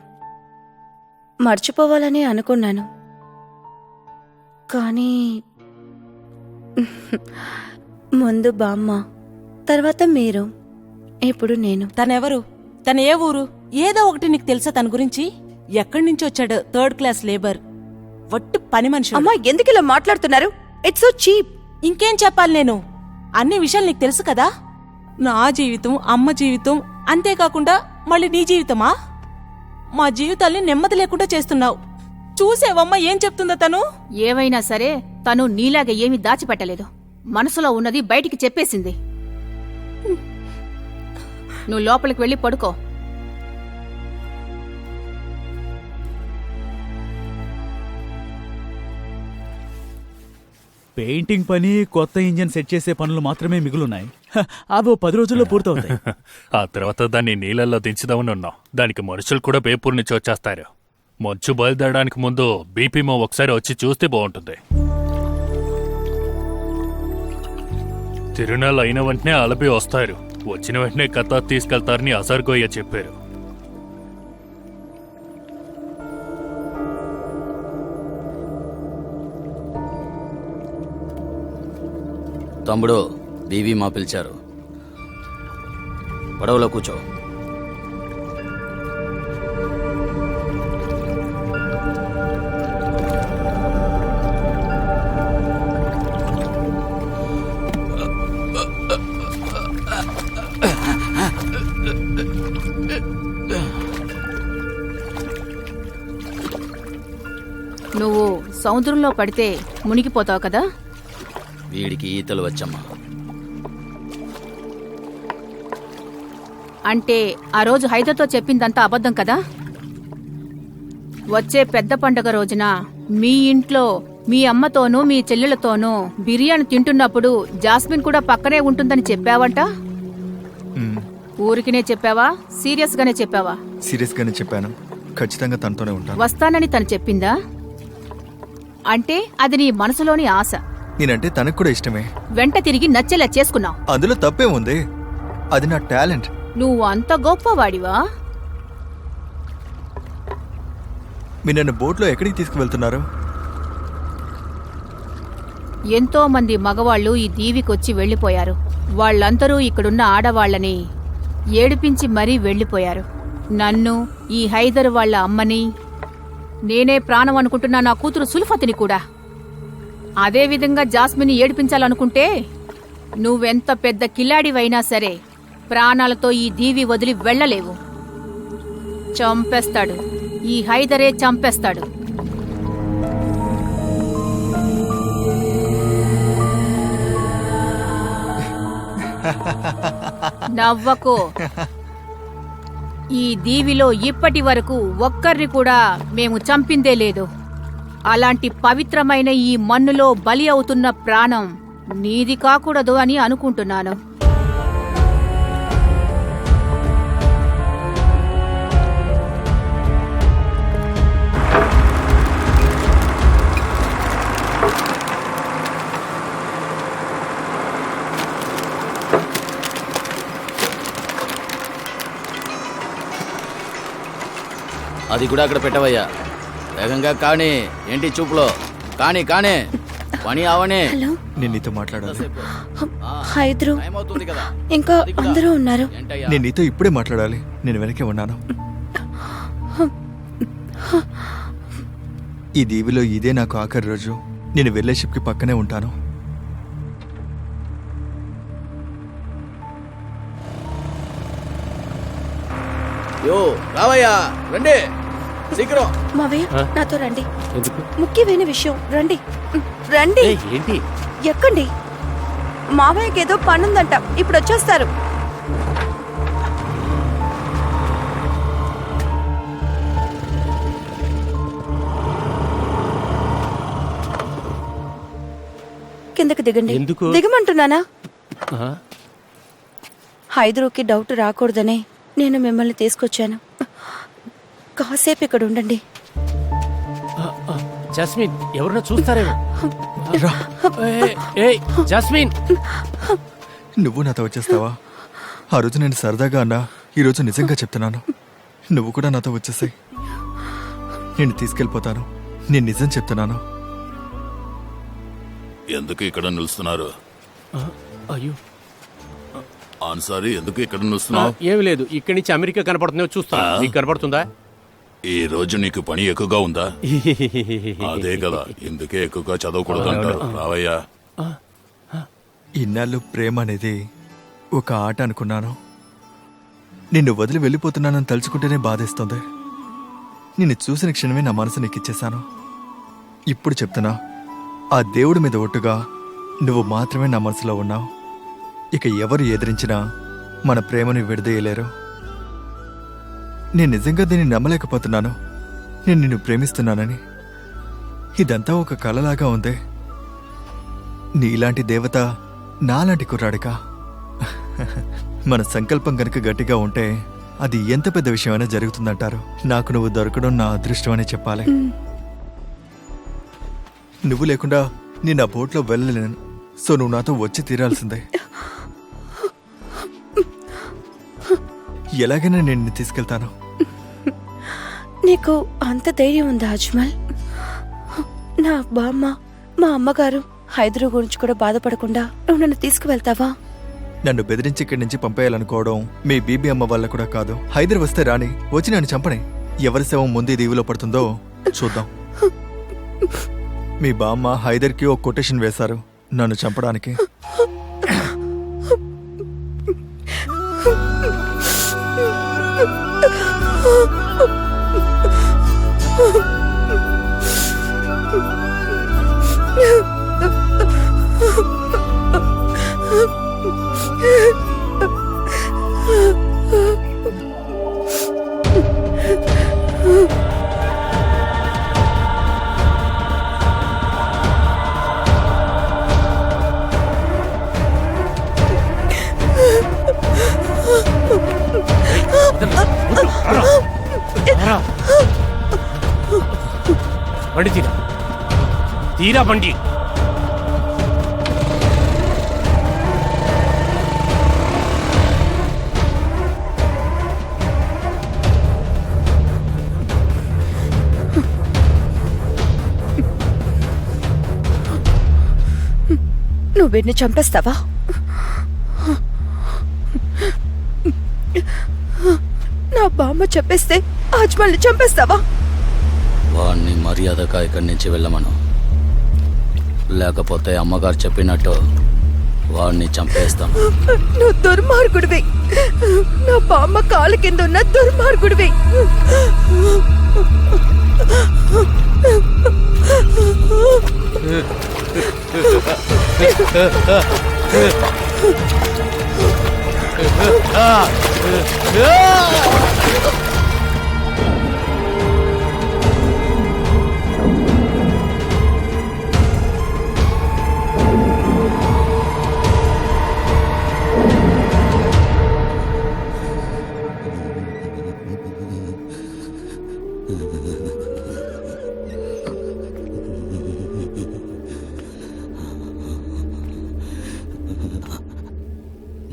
మర్చిపోవాలని అనుకున్నాను. కానీ ముందు బామ్మ, తర్వాత మీరు, ఇప్పుడు నేను. తనెవరు? తన ఏ ఊరు? ఏదో ఒకటి నీకు తెలుసా తన గురించి? ఎక్కడి నుంచి వచ్చాడు? 3rd క్లాస్ లేబర్, వట్టు పని మనిషి. అమ్మా, ఎందుకు ఇలా మాట్లాడుతున్నారు? It's so cheap. ఇంకేం చెప్పాలి నేను? అన్ని విషయాలు నీకు తెలుసు కదా. నా జీవితం, అమ్మ జీవితం, అంతేకాకుండా మళ్ళీ నీ జీవితమా? మా జీవితాల్ని నెమ్మది లేకుండా చేస్తున్నావు. చూసేవమ్మా ఏం చెప్తుందో తను? ఏవైనా సరే తను నీలాగా ఏమీ దాచిపెట్టలేదు. మనసులో ఉన్నది బయటికి చెప్పేసింది. నువ్వు లోపలికి వెళ్ళి పడుకో. పెయింటింగ్ పని, కొత్త ఇంజిన్ సెట్ చేసే పనులు మాత్రమే మిగులున్నాయి. అవి 10 రోజుల్లో పూర్తవుతాయి. ఆ తర్వాత దాన్ని నీళ్ళల్లో దించుదామని ఉన్నాం. దానికి మనుషులు కూడా బేపూర్ నుంచి వచ్చేస్తారు. మంచు బయలుదేరడానికి ముందు బీపీమో ఒకసారి వచ్చి చూస్తే బాగుంటుంది. తిరునాళ్ళు అయిన వెంటనే అలబి వస్తారు. వచ్చిన వెంటనే కతార్ తీసుకెళ్తారని అజర్గోయ్య చెప్పారు. తమ్ముడు, బీవీ మా పిలిచారు. పడవలో కూర్చో. నువ్వు సముద్రంలో పడితే మునిగిపోతావు కదా. వీడికి ఈతలు వచ్చమ్మా. అంటే ఆ రోజు హైదర్తో చెప్పిందంతా అబద్ధం కదా. వచ్చే పెద్ద పండగ రోజున మీ ఇంట్లో మీ అమ్మతోనూ మీ చెల్లెలతోనూ బిర్యానీ తింటున్నప్పుడు జాస్మిన్ కూడా పక్కనే ఉంటుందని చెప్పావంట. ఊరికినే చెప్పావా, సీరియస్ గానే చెప్పావా? సీరియస్ గానే చెప్పాను. ఖచ్చితంగా తనతోనే ఉంటాను. వస్తానని తను చెప్పిందా? అంటే అది నీ మనసులోని ఆశ. నేనంటే తనకు కూడా ఇష్టమే. వెంట తిరిగి నచ్చేలా చేసుకున్నావు. అందులో తప్పే ఉంది. అది నా టాలెంట్. నువ్వు అంత గొప్పవాడివా? మీరు నన్ను బోట్లో ఎక్కడికి తీసుకువెళ్తున్నారు? ఎంతో మంది మగవాళ్లు ఈ దీవికొచ్చి వెళ్లిపోయారు. వాళ్ళందరూ ఇక్కడున్న ఆడవాళ్లని ఏడిపించి మరీ వెళ్లిపోయారు. నన్ను, ఈ హైదర్ వాళ్ళ అమ్మని, నేనే ప్రాణం అనుకుంటున్నా నా కూతురు సుల్ఫతిని కూడా. అదేవిధంగా జాస్మిని ఏడిపించాలనుకుంటే నువ్వెంత పెద్ద కిలాడివైనా సరే ప్రాణాలతో ఈ దీవి వదిలి వెళ్లలేవు. చంపేస్తాడు, ఈ హైదరే చంపేస్తాడు. నవ్వకో. ఈ దీవిలో ఇప్పటి వరకు ఒక్కర్ని కూడా మేము చంపిందే లేదు. అలాంటి పవిత్రమైన ఈ మన్నులో బలి అవుతున్న ప్రాణం నీది కాకూడదు అని అనుకుంటున్నాను. అది కూడా అక్కడ పెట్టవయ్యా. వేగంగా కానీ. ఏంటి చూపులో? కానీ కానీ పని అవనే. నేను నీతో మాట్లాడాలి. హైదరు ఇంకా అందరూ ఉన్నారు. నేను నీతో ఇప్పుడే మాట్లాడాలి. నేను వెనకే ఉన్నాను. ఈ దీవిలో ఇదే నాకు ఆఖరి రోజు. నేను వెళ్ళే షిప్కి పక్కనే ఉంటాను. యో రావయ్యా, రండి శీఘ్రం. మావయ్య నాతో రండి. ముఖ్యమైన విషయం, రండి రండి. ఏంటి? ఎక్కండి. మావయ్యకి ఏదో పనుందంట, ఇప్పుడు వచ్చేస్తారు. కిందకి దిగండి. ఎందుకు? దిగమంటున్నానా? హైదరూకి డౌట్ రాకూడదనే నేను మిమ్మల్ని తీసుకొచ్చాను. కాసేపు ఇక్కడ ఉండండి. జస్మిన్, ఎవరన్నా చూస్తారేమో. జస్మిన్, నువ్వు నాతో వచ్చేస్తావా? ఆ రోజు నేను సరదాగా అన్నా, ఈరోజు నిజంగా చెప్తున్నాను. నువ్వు కూడా నాతో వచ్చేసాయి. నేను తీసుకెళ్ళిపోతాను. నేను నిజం చెప్తున్నాను. ఎందుకు ఇక్కడ నిలుస్తున్నారు? అయ్యో ఆన్సారీ, ఎందుకు ఇక్కడ నిలుస్తున్నావు? ఏమి లేదు, ఇక్కడి నుంచి అమెరికా కనపడుతుందో చూస్తా. నీకు కనపడుతుందా? ఈ రోజు నీకు పని ఎక్కువగా ఉందా? అదే కదా, ఇందుకే ఎక్కువగా చదవకూడదు అంటారు. రావయ్యా. ఇన్నాళ్ళు ప్రేమ అనేది ఒక ఆట అనుకున్నాను. నిన్ను వదిలి వెళ్ళిపోతున్నానని తలుచుకుంటేనే బాధేస్తుంది. నిన్ను చూసిన క్షణమే నా మనసు నీకు ఇచ్చేశాను. ఇప్పుడు చెప్తున్నా, ఆ దేవుడి మీద ఒట్టుగా నువ్వు మాత్రమే నా మనసులో ఉన్నావు. ఇక ఎవరు ఎదిరించినా మన ప్రేమను విడదీయలేరు. నేను నిజంగా దీన్ని నమ్మలేకపోతున్నాను. నేను నిన్ను ప్రేమిస్తున్నానని. ఇదంతా ఒక కలలాగా ఉంది. నీలాంటి దేవత నాలాంటి కుర్రాడికా? మన సంకల్పం కనుక గట్టిగా ఉంటే అది ఎంత పెద్ద విషయమైనా జరుగుతుందంటారు. నాకు నువ్వు దొరకడం నా అదృష్టం అని చెప్పాలి. నువ్వు లేకుండా నేను ఆ బోట్లో వెళ్ళలేను. సో నువ్వు నాతో వచ్చి తీరాల్సిందే. ఎలాగైనా నేను నిన్ను తీసుకెళ్తాను. నీకు అంత ధైర్యం ఉందా అజ్మల్? నా బామ్మ, మా అమ్మగారు హైదరు గురించి కూడా బాధపడకుండా నువ్వు నన్ను తీసుకువెళ్తావా? నన్ను బెదిరించి ఇక్కడి నుంచి పంపేయాలనుకోవడం మీ బీబీ అమ్మ వల్ల కూడా కాదు. హైదర్ వస్తే రాని, వచ్చి నన్ను చంపని. ఎవరి శవం ముందు దీవిలో పడుతుందో చూద్దాం. మీ బామ్మ హైదర్కి ఒక కొటేషన్ వేశారు నన్ను చంపడానికి. బండి తీరా, తీరా బండి. నువ్వు వీడిని చంపేస్తావా? నా బామ్మ చెప్పేస్తే అజ్మల్ని చంపేస్తావా? వాడిని మర్యాదగా ఇక్కడి నుంచి వెళ్ళమను, లేకపోతే అమ్మగారు చెప్పినట్టు వాడిని చంపేస్తాను. నువ్వు దుర్మార్గుడివి. నా బామ్మ కాలు కింద ఉన్న దుర్మార్గుడివి.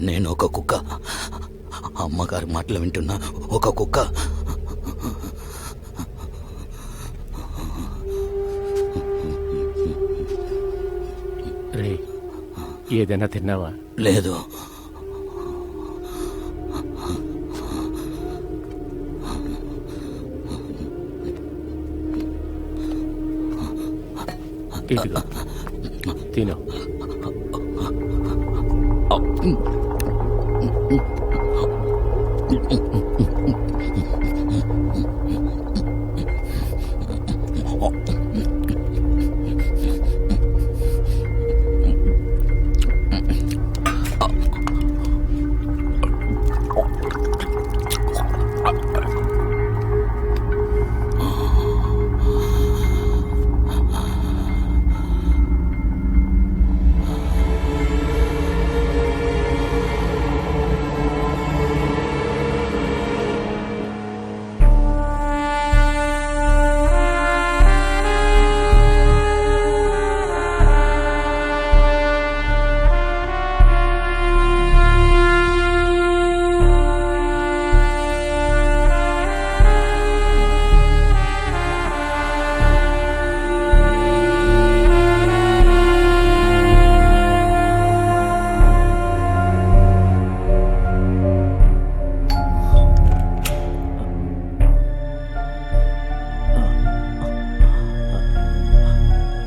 నేను ఒక కుక్క. అమ్మగారి మాటలు వింటున్నా ఒక కుక్క. రే, ఏదైనా తిన్నావా? లేదు. ఇదిగో తిను.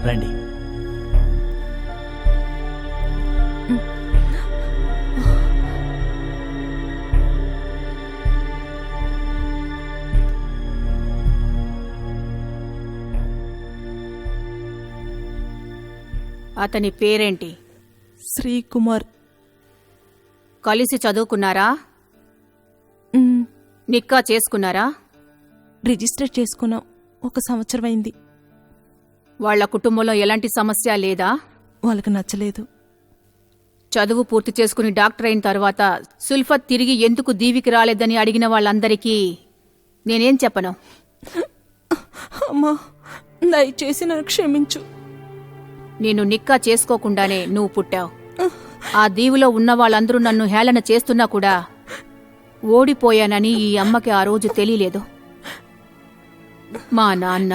రండి. అతని పేరేంటి? శ్రీకుమార్. కలిసి చదువుకున్నారా? నిక్కా చేసుకున్నారా? రిజిస్టర్ చేసుకున్నాం. 1 సంవత్సరం అయింది. వాళ్ళ కుటుంబంలో ఎలాంటి సమస్య లేదా? వాళ్ళకి నచ్చలేదు. చదువు పూర్తి చేసుకుని డాక్టర్ అయిన తర్వాత సుల్ఫత్ తిరిగి ఎందుకు దీవికి రాలేదని అడిగిన వాళ్ళందరికీ నేనేం చెప్పను? అమ్మా, దయచేసి నన్ను క్షమించు. నేను నిక్కా చేసుకోకుండానే నువ్వు పుట్టావు. ఆ దీవులో ఉన్న వాళ్ళందరూ నన్ను హేళన చేస్తున్నా కూడా ఓడిపోయానని ఈ అమ్మకి ఆ రోజు తెలియలేదు. మా నాన్న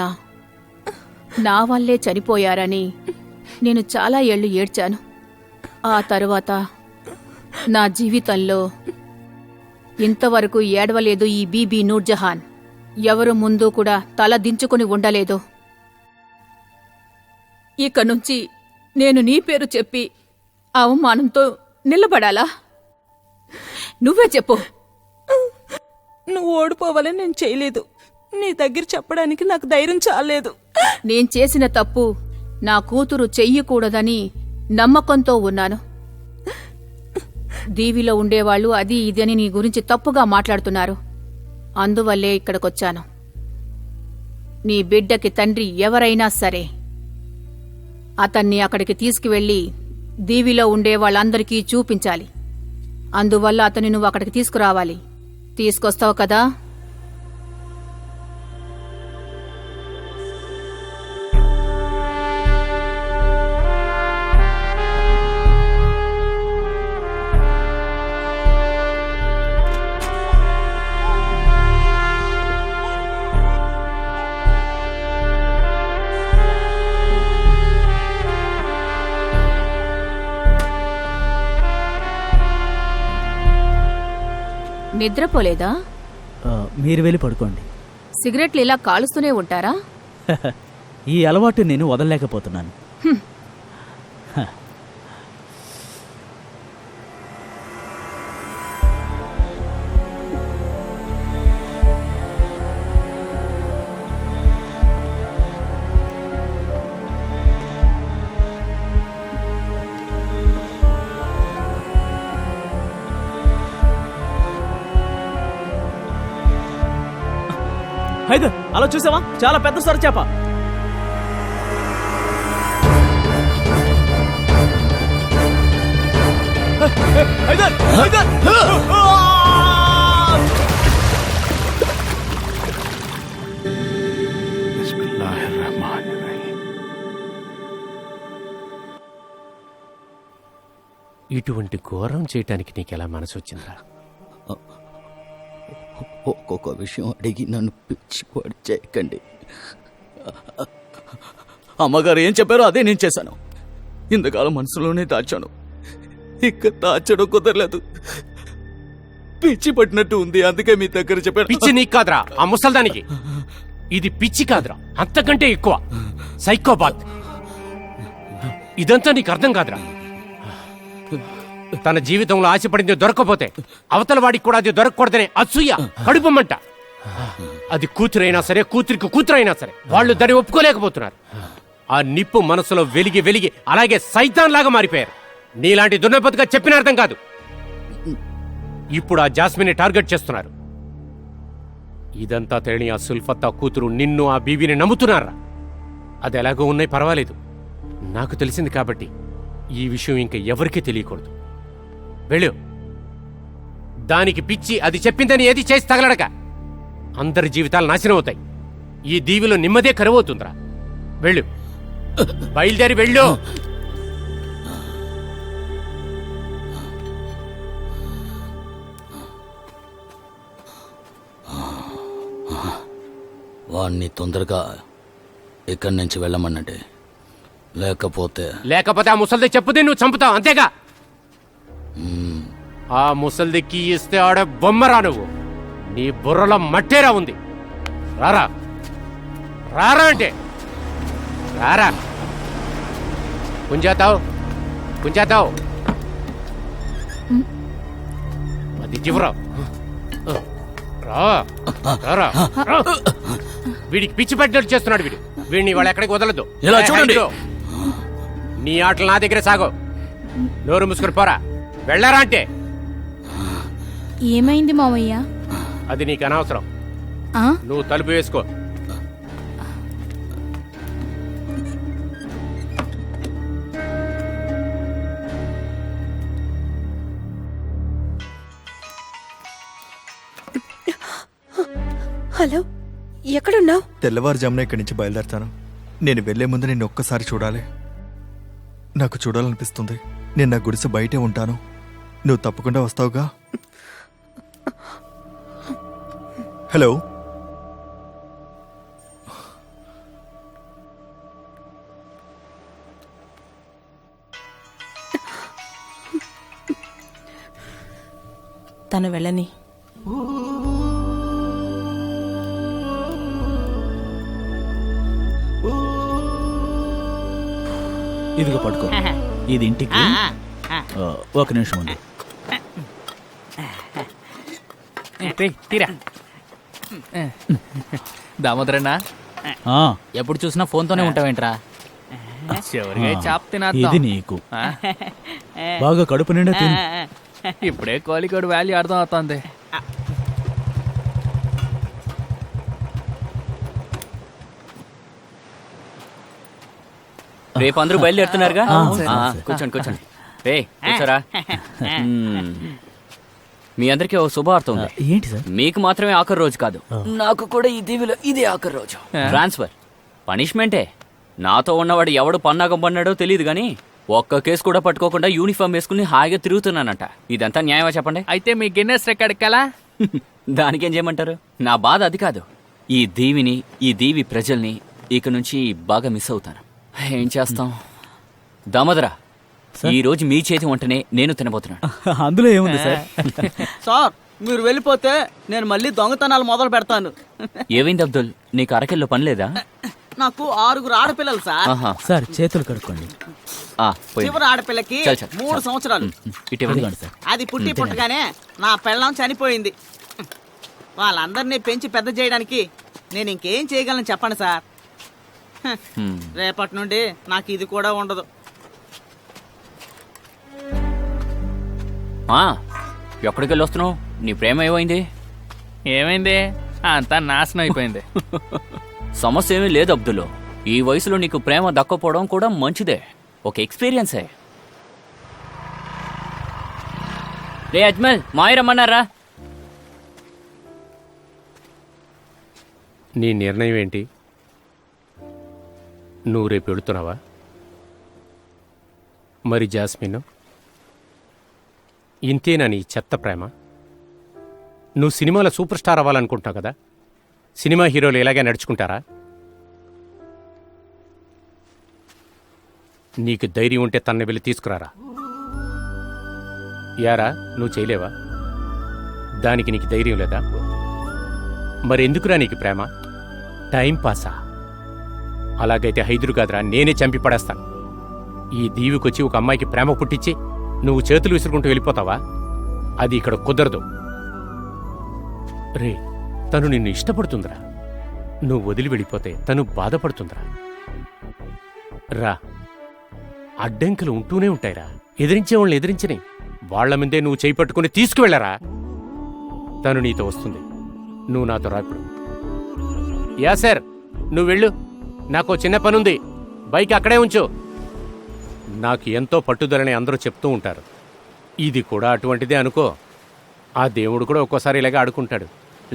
నా వల్లే చనిపోయారని నేను చాలా ఏళ్లు ఏడ్చాను. ఆ తరువాత నా జీవితంలో ఇంతవరకు ఏడవలేదు ఈ బీబీ నూర్జహాన్. ఎవరు ముందు కూడా తల దించుకుని ఉండలేదు. ఇక నుంచి నేను నీ పేరు చెప్పి అవమానంతో నిలబడాలా? నువ్వే చెప్పు. నువ్వు ఓడిపోవాలని నేను చేయలేదు. నీ దగ్గర చెప్పడానికి నాకు ధైర్యం చాలేదు. నేను చేసిన తప్పు నా కూతురు చెయ్యకూడదని నమ్మకంతో ఉన్నాను. దీవిలో ఉండేవాళ్లు అది ఇది అని నీ గురించి తప్పుగా మాట్లాడుతున్నారు. అందువల్లే ఇక్కడికొచ్చాను. నీ బిడ్డకి తండ్రి ఎవరైనా సరే అతన్ని అక్కడికి తీసుకువెళ్లి దీవిలో ఉండే వాళ్ళందరికీ చూపించాలి. అందువల్ల అతన్ని నువ్వు అక్కడికి తీసుకురావాలి. తీసుకొస్తావు కదా? నిద్రపోలేదా? మీరు వెళ్ళి పడుకోండి. సిగరెట్లు ఇలా కాలుస్తూనే ఉంటారా? ఈ అలవాటు నేను వదలలేకపోతున్నాను. హైదర్, అలా చూసావా? చాలా పెద్ద సొర చేప. హైదర్, హైదర్! ఇటువంటి ఘోరం చేయటానికి నీకెలా మనసు వచ్చిందా? ఒక్కొక్క విషయం అడిగి నన్ను పిచ్చిపాడు చేయకండి. అమ్మగారు ఏం చెప్పారో అదే నేను చేశాను. ఇంతకాలం మనసులోనే దాచాను. ఇక దాచడం కుదరలేదు. పిచ్చి పట్టినట్టు ఉంది. అందుకే మీ దగ్గర చెప్పాను. పిచ్చి నీకు కాదురా, ఆ ముసల్దానికి. ఇది పిచ్చి కాదురా, అంతకంటే ఎక్కువ. సైకోపాత్. ఇదంతా నీకు అర్థం కాదురా. తన జీవితంలో ఆశపడింది దొరకకపోతే అవతల వాడికి కూడా అది దొరకకూడదనే అసూయ, కడుపమంట. అది కూతురైనా సరే, కూతురికి కూతురైనా సరే, వాళ్ళు దాన్ని ఒప్పుకోలేకపోతున్నారు. ఆ నిప్పు మనసులో వెలిగి వెలిగి అలాగే సైతాన్ లాగా మారిపోయారు. నీలాంటి దున్నపోతుగా చెప్పిన అర్థం కాదు. ఇప్పుడు ఆ జాస్మిన్ని టార్గెట్ చేస్తున్నారు. ఇదంతా తెలియని ఆ సుల్ఫత్, ఆ కూతురు నిన్ను, ఆ బీబీని నమ్ముతున్నారా? అది ఎలాగో ఉన్నాయి, పర్వాలేదు. నాకు తెలిసింది కాబట్టి ఈ విషయం ఇంకా ఎవరికీ తెలియకూడదు. వెళ్ళు. దానికి పిచ్చి అది చెప్పిందని ఏది చేసి తగలడక. అందరి జీవితాలు నాశనం అవుతాయి. ఈ దీవిలో నెమ్మదే కరువవుతుందిరా. వెళ్ళు, బయలుదేరి వెళ్ళు. వాణ్ణి తొందరగా ఇక్కడి నుంచి వెళ్ళమన్నట్టే, లేకపోతే ఆ ముసల్ది చెప్పుదే నువ్వు చంపుతావు, అంతేగా? ఆ ముసల్దికి ఇస్తే ఆడే బొమ్మరా నువ్వు. నీ బుర్రలో మట్టేరా ఉంది. రారా, రారా అంటే రారా. కుంజాతావు, కుంజాతావు. అది చివరా. రారా. వీడికి పిచ్చి పెట్టినట్టు చేస్తున్నాడు వీడు. వీడిని వాళ్ళు ఎక్కడికి వదలదు. ఇలా చూడండి. నీ ఆటలు నా దగ్గరే సాగో. నోరు మూసుకుని పోరా. వెళ్ళారా అంటే. ఏమైంది మావయ్య? అది నీకు అనవసరం. నువ్వు తలుపు వేసుకో. హలో, ఎక్కడున్నావు? తెల్లవారుజామున ఇక్కడి నుంచి బయలుదేరతాను. నేను వెళ్లే ముందు నిన్ను ఒక్కసారి చూడాలి. నాకు చూడాలనిపిస్తుంది. నేను నా గుడిసె బయటే ఉంటాను. నువ్వు తప్పకుండా వస్తావుగా? హలో, తను వెళ్ళని. ఇదిగో పట్టుకో. ఇది ఇంటికి. ఒక నిమిషం ఉంది. తీరా దామోదరన్నా, ఎప్పుడు చూసినా ఫోన్తోనే ఉంటావేంట్రా? చివరిగా చాప్ ఇది నీకు బాగా కడుపు నిండా తిను. ఇప్పుడే కోలికోడు వాల్యూ అర్థం అవుతుంది. రేపు అందరూ బయలుదేరుతున్నారుగా? కూర్చోండి కూర్చోండి. రే కూర్చోరా. మీ అందరికీ ఓ శుభవార్త ఉంది. ఏంటి సార్? మీకు మాత్రమే ఆఖరి రోజు కాదు, నాకు కూడా ఈ దీవిలో ఇదే ఆఖరి రోజు. ట్రాన్స్ఫర్ పనిష్మెంటే. నాతో ఉన్నవాడు ఎవడు పన్నాగం పన్నాడో తెలియదు గానీ ఒక్క కేసు కూడా పట్టుకోకుండా యూనిఫామ్ వేసుకుని హాయిగా తిరుగుతున్నానంట. ఇదంతా న్యాయమా చెప్పండి? అయితే మీ గిన్నెస్ రికార్డ్ కలా? దానికేం చేయమంటారు? నా బాధ అది కాదు. ఈ దీవిని, ఈ దీవి ప్రజల్ని ఇక నుంచి బాగా మిస్ అవుతాను. ఏం చేస్తాం? దామోదరా, ఈ రోజు మీ చేతి వంటనే నేను తినబోతున్నాను. అందులో ఏముంది సార్? సార్, మీరు వెళ్ళిపోతే నేను మళ్ళీ దొంగతనాలు మొదలు పెడతాను. ఏమైంది అబ్దుల్, నీకు అరకెల్లో పని లేదా? నాకు 6 ఆడపిల్లలు సార్. సార్ చేతులు కడుక్కోండి. చివరి ఆడపిల్లకి 3 సంవత్సరాలు. అది పుట్టి పుట్టగానే నా పెళ్ళం చనిపోయింది. వాళ్ళందరినీ పెంచి పెద్ద చేయడానికి నేను ఇంకేం చేయగలను చెప్పండి సార్. రేపటి నుండి నాకు ఇది కూడా ఉండదు. ఎక్కడికి వెళ్ళి వస్తున్నావు? నీ ప్రేమ ఏమైంది? ఏమైంది? అంతా నాశనం అయిపోయింది. సమస్య ఏమీ లేదు అబ్దుల్. ఈ వయసులో నీకు ప్రేమ దక్కపోవడం కూడా మంచిదే, ఒక ఎక్స్పీరియన్సే. రే అజ్మల్, మాయ రమ్మన్నారా? నీ నిర్ణయం ఏంటి? నువ్వు రేపు వెళుతున్నావా? మరి జాస్మిన్, ఇంతేనా నీ చెత్త ప్రేమ? నువ్వు సినిమాలో సూపర్ స్టార్ అవ్వాలనుకుంటున్నావు కదా? సినిమా హీరోలు ఇలాగే నడుచుకుంటారా? నీకు ధైర్యం ఉంటే తనని వెళ్ళి తీసుకురారా. యారా, నువ్వు చేయలేవా? దానికి నీకు ధైర్యం లేదా? మరి ఎందుకురా నీకు ప్రేమ? టైం పాసా? అలాగైతే హైదరు కాదురా, నేనే చంపి పడేస్తాను. ఈ దీవికొచ్చి ఒక అమ్మాయికి ప్రేమ పుట్టించి నువ్వు చేతులు విసురుకుంటూ వెళ్ళిపోతావా? అది ఇక్కడ కుదరదు. రే, తను నిన్ను ఇష్టపడుతుందిరా. నువ్వు వదిలి వెళ్ళిపోతే తను బాధపడుతుందిరా. రా, అడ్డంకులు ఉంటూనే ఉంటాయిరా. ఎదిరించేవాళ్ళని ఎదిరించని వాళ్ల మీదే నువ్వు చేయి పట్టుకుని తీసుకువెళ్ళరా. తను నీతో వస్తుంది. నువ్వు నాతో రా ఇప్పుడు. యా సార్, నువ్వు వెళ్ళు. నాకు చిన్న పనుంది. బైక్ అక్కడే ఉంచు. నాకు ఎంతో పట్టుదలని అందరూ చెప్తూ ఉంటారు. ఇది కూడా అటువంటిదే అనుకో. ఆ దేవుడు కూడా ఒక్కోసారి ఇలాగే ఆడుకుంటాడు.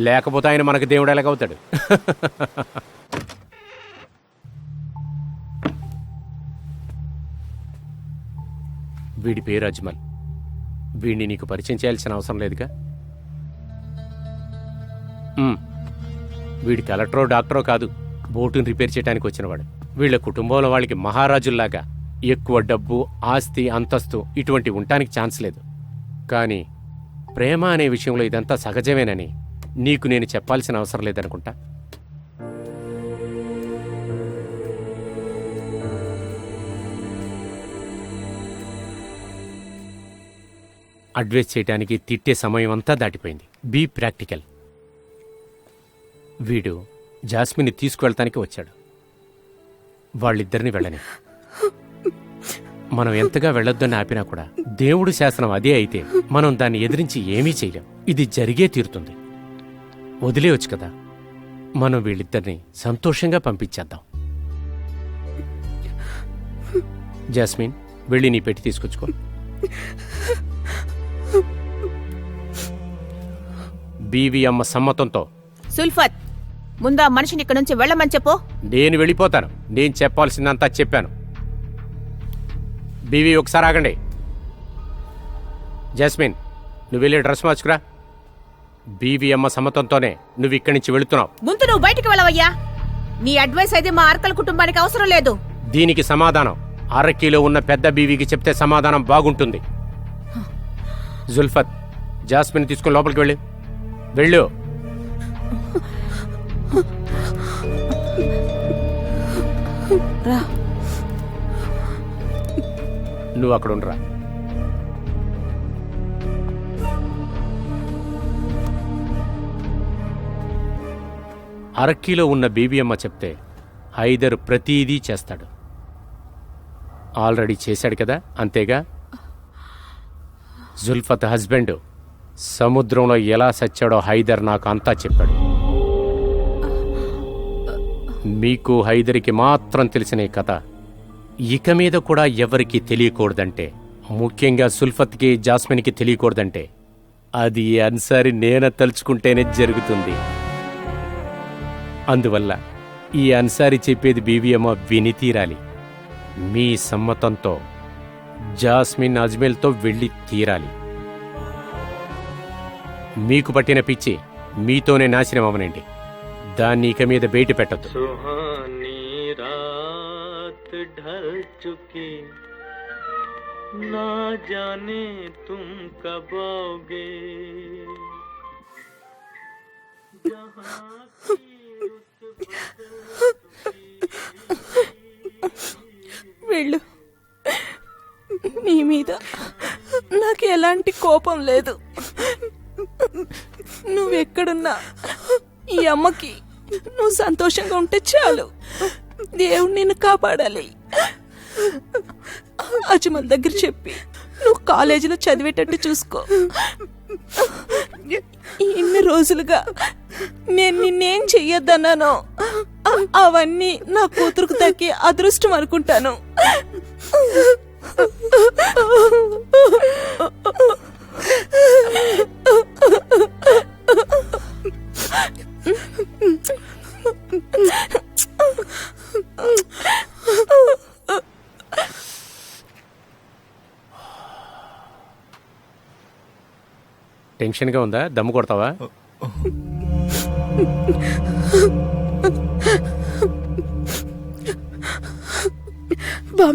లేకపోతే ఆయన మనకు దేవుడు ఎలాగవుతాడు? వీడి పేరు అజ్మల్. వీడిని నీకు పరిచయం చేయాల్సిన అవసరం లేదుగా. వీడి కలెక్టరో డాక్టరో కాదు, బోటుని రిపేర్ చేయడానికి వచ్చినవాడు. వీళ్ళ కుటుంబంలో వాళ్ళకి మహారాజుల్లాగా ఎక్కువ డబ్బు, ఆస్తి, అంతస్తు ఇటువంటి ఉండటానికి ఛాన్స్ లేదు. కానీ ప్రేమ అనే విషయంలో ఇదంతా సహజమేనని నీకు నేను చెప్పాల్సిన అవసరం లేదనుకుంటా. అడ్వైస్ చేయడానికి తిట్టే సమయం అంతా దాటిపోయింది. Be practical. వీడు జాస్మిన్ని తీసుకువెళ్తానికి వచ్చాడు. వాళ్ళిద్దరిని వెళ్ళని. మనం ఎంతగా వెళ్ళొద్దని ఆపినా కూడా దేవుడు శాసనం అదే అయితే మనం దాన్ని ఎదిరించి ఏమీ చేయలేం. ఇది జరిగే తీరుతుంది. వదిలేయొచ్చు కదా. మనం వీళ్ళిద్దరిని సంతోషంగా పంపించేద్దాం. జాస్మిన్, వెళ్ళి నీ పెట్టి తీసుకొచ్చుకో. బీవీ అమ్మ సమ్మతంతో. సుల్ఫత్, ముందా మనిషిని ఇక్కడ నుంచి వెళ్ళమని చెప్పు. నేను వెళ్ళిపోతాను. నేను చెప్పాల్సిందంతా చెప్పాను. బీవీ, ఒకసారి ఆగండి. జాస్మిన్, నువ్వు వెళ్ళి డ్రెస్ మార్చుకురా. బీవీ అమ్మ సమ్మతంతోనే నువ్వు ఇక్కడి నుంచి వెళుతున్నావు. ముందు నువ్వు బయటికి వెళ్ళవయ్యా. నీ అడ్వైస్ అయితే మా అర్కల్ కుటుంబానికి అవసరం లేదు. దీనికి సమాధానం అరకీలో ఉన్న పెద్ద బీవీకి చెప్తే సమాధానం బాగుంటుంది. జుల్ఫత్, జాస్మిన్ తీసుకుని లోపలికి వెళ్ళు. వెళ్ళు. నువ్వు అక్కడ ఉండరా. అరక్కీలో ఉన్న బీబీ అమ్మ చెప్తే హైదర్ ప్రతీదీ చేస్తాడు. ఆల్రెడీ చేశాడు కదా, అంతేగా. జుల్ఫత్ హస్బెండ్ సముద్రంలో ఎలా సచ్చాడో హైదర్ నాకు అంతా చెప్పాడు. మీకు హైదర్కి మాత్రం తెలిసిన ఈ కథ ఇక మీద కూడా ఎవరికి తెలియకూడదంటే, ముఖ్యంగా సుల్ఫత్కి, జాస్మిన్కి తెలియకూడదంటే అది అన్సారీ నేన తలుచుకుంటేనే జరుగుతుంది. అందువల్ల ఈ అన్సారీ చెప్పేది బీవీ అమ్మ విని తీరాలి. మీ సమ్మతంతో జాస్మిన్ అజ్మేల్తో వెళ్ళి తీరాలి. మీకు పట్టిన పిచ్చి మీతోనే నాశనం అవనండి. దాన్ని ఇక మీద బయట పెట్టద్దు. ढल चुकी ना जाने तुम कब आओगे. వెళ్ళు. నీ మీద నాకు ఎలాంటి కోపం లేదు. నువ్వెక్కడున్నా ఈ అమ్మకి నువ్వు సంతోషంగా ఉంటే చాలు. దేవుడు నిన్ను కాపాడాలి. అజ్మల్ దగ్గర చెప్పి నువ్వు కాలేజీలో చదివేటట్టు చూసుకో. ఇన్ని రోజులుగా నేను నిన్నేం చెయ్యొద్దన్నానో అవన్నీ నా కూతురుకు దక్కి అదృష్టం అనుకుంటాను. టెన్షన్గా ఉందా? దమ్ము కొడతావా?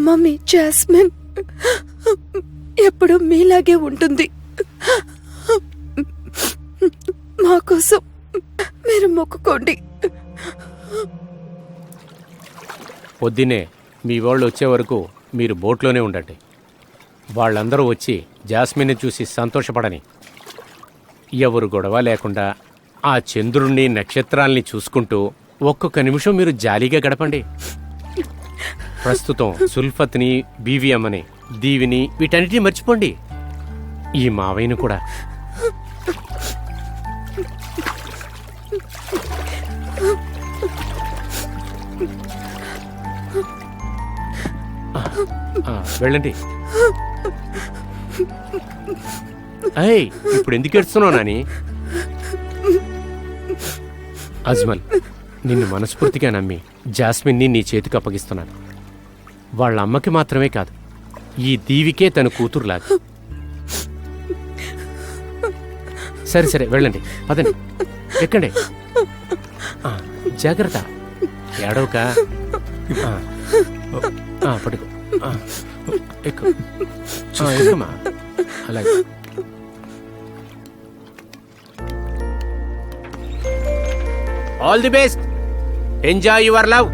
మమ్మీ జాస్మిన్ ఎప్పుడు మీలాగే ఉంటుంది. మా కోసం మీరు మొక్కుకోండి. పొద్దున్నే మీ వాళ్ళు వచ్చే వరకు మీరు బోట్లోనే ఉండండి. వాళ్ళందరూ వచ్చి జాస్మిన్ని చూసి సంతోషపడని. ఎవరు గొడవ లేకుండా ఆ చంద్రుణ్ణి నక్షత్రాల్ని చూసుకుంటూ ఒక్కొక్క నిమిషం మీరు జాలీగా గడపండి. ప్రస్తుతం సుల్ఫత్ని, బీవియమ్మని, దీవిని వీటన్నిటిని మర్చిపోండి. ఈ మావయ్యను కూడా. వెళ్ళండి. అయ్, ఇప్పుడు ఎందుకు ఏడుస్తున్నావు నాని? అజ్మల్, నిన్ను మనస్ఫూర్తిగా నమ్మి జాస్మిన్ని నీ చేతికి అప్పగిస్తున్నాను. వాళ్ళ అమ్మకి మాత్రమే కాదు, ఈ దీవికే తన కూతురులాగా. సరే సరే వెళ్ళండి, పదండి, ఎక్కండి. జాగ్రత్త, ఏడవక. పడుకో, ఎక్కు, ఎక్కుమా. అలాగే. All the best. Enjoy your love.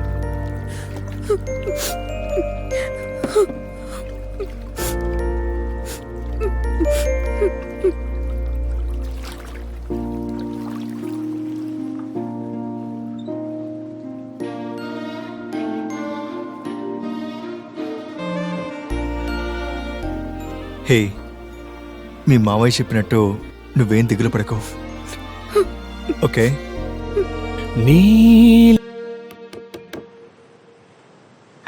Hey, మీ మావయ్య చెప్పినట్టు నువ్వేం దిగులు పడకు, ఓకే?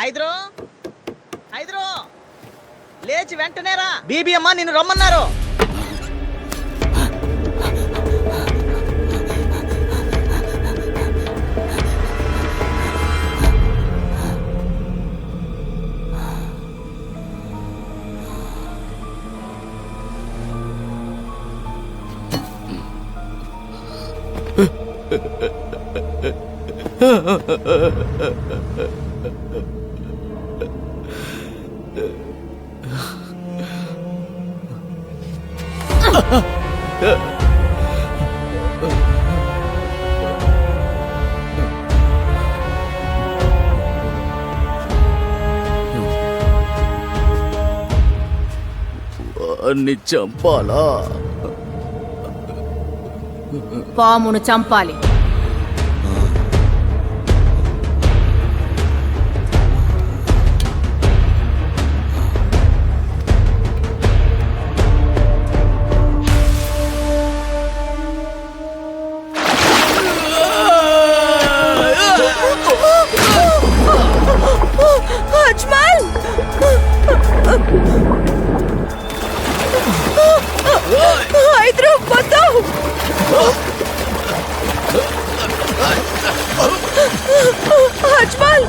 హైదరో, హైదరో, లేచి వెంటనేరా. బీబీ అమ్మ నిన్ను రమ్మన్నారు. వాణ్ణి చంపాలా? పామును చంపాలి. అజ్మల్! హైదరో, వద్దు! అజ్మల్!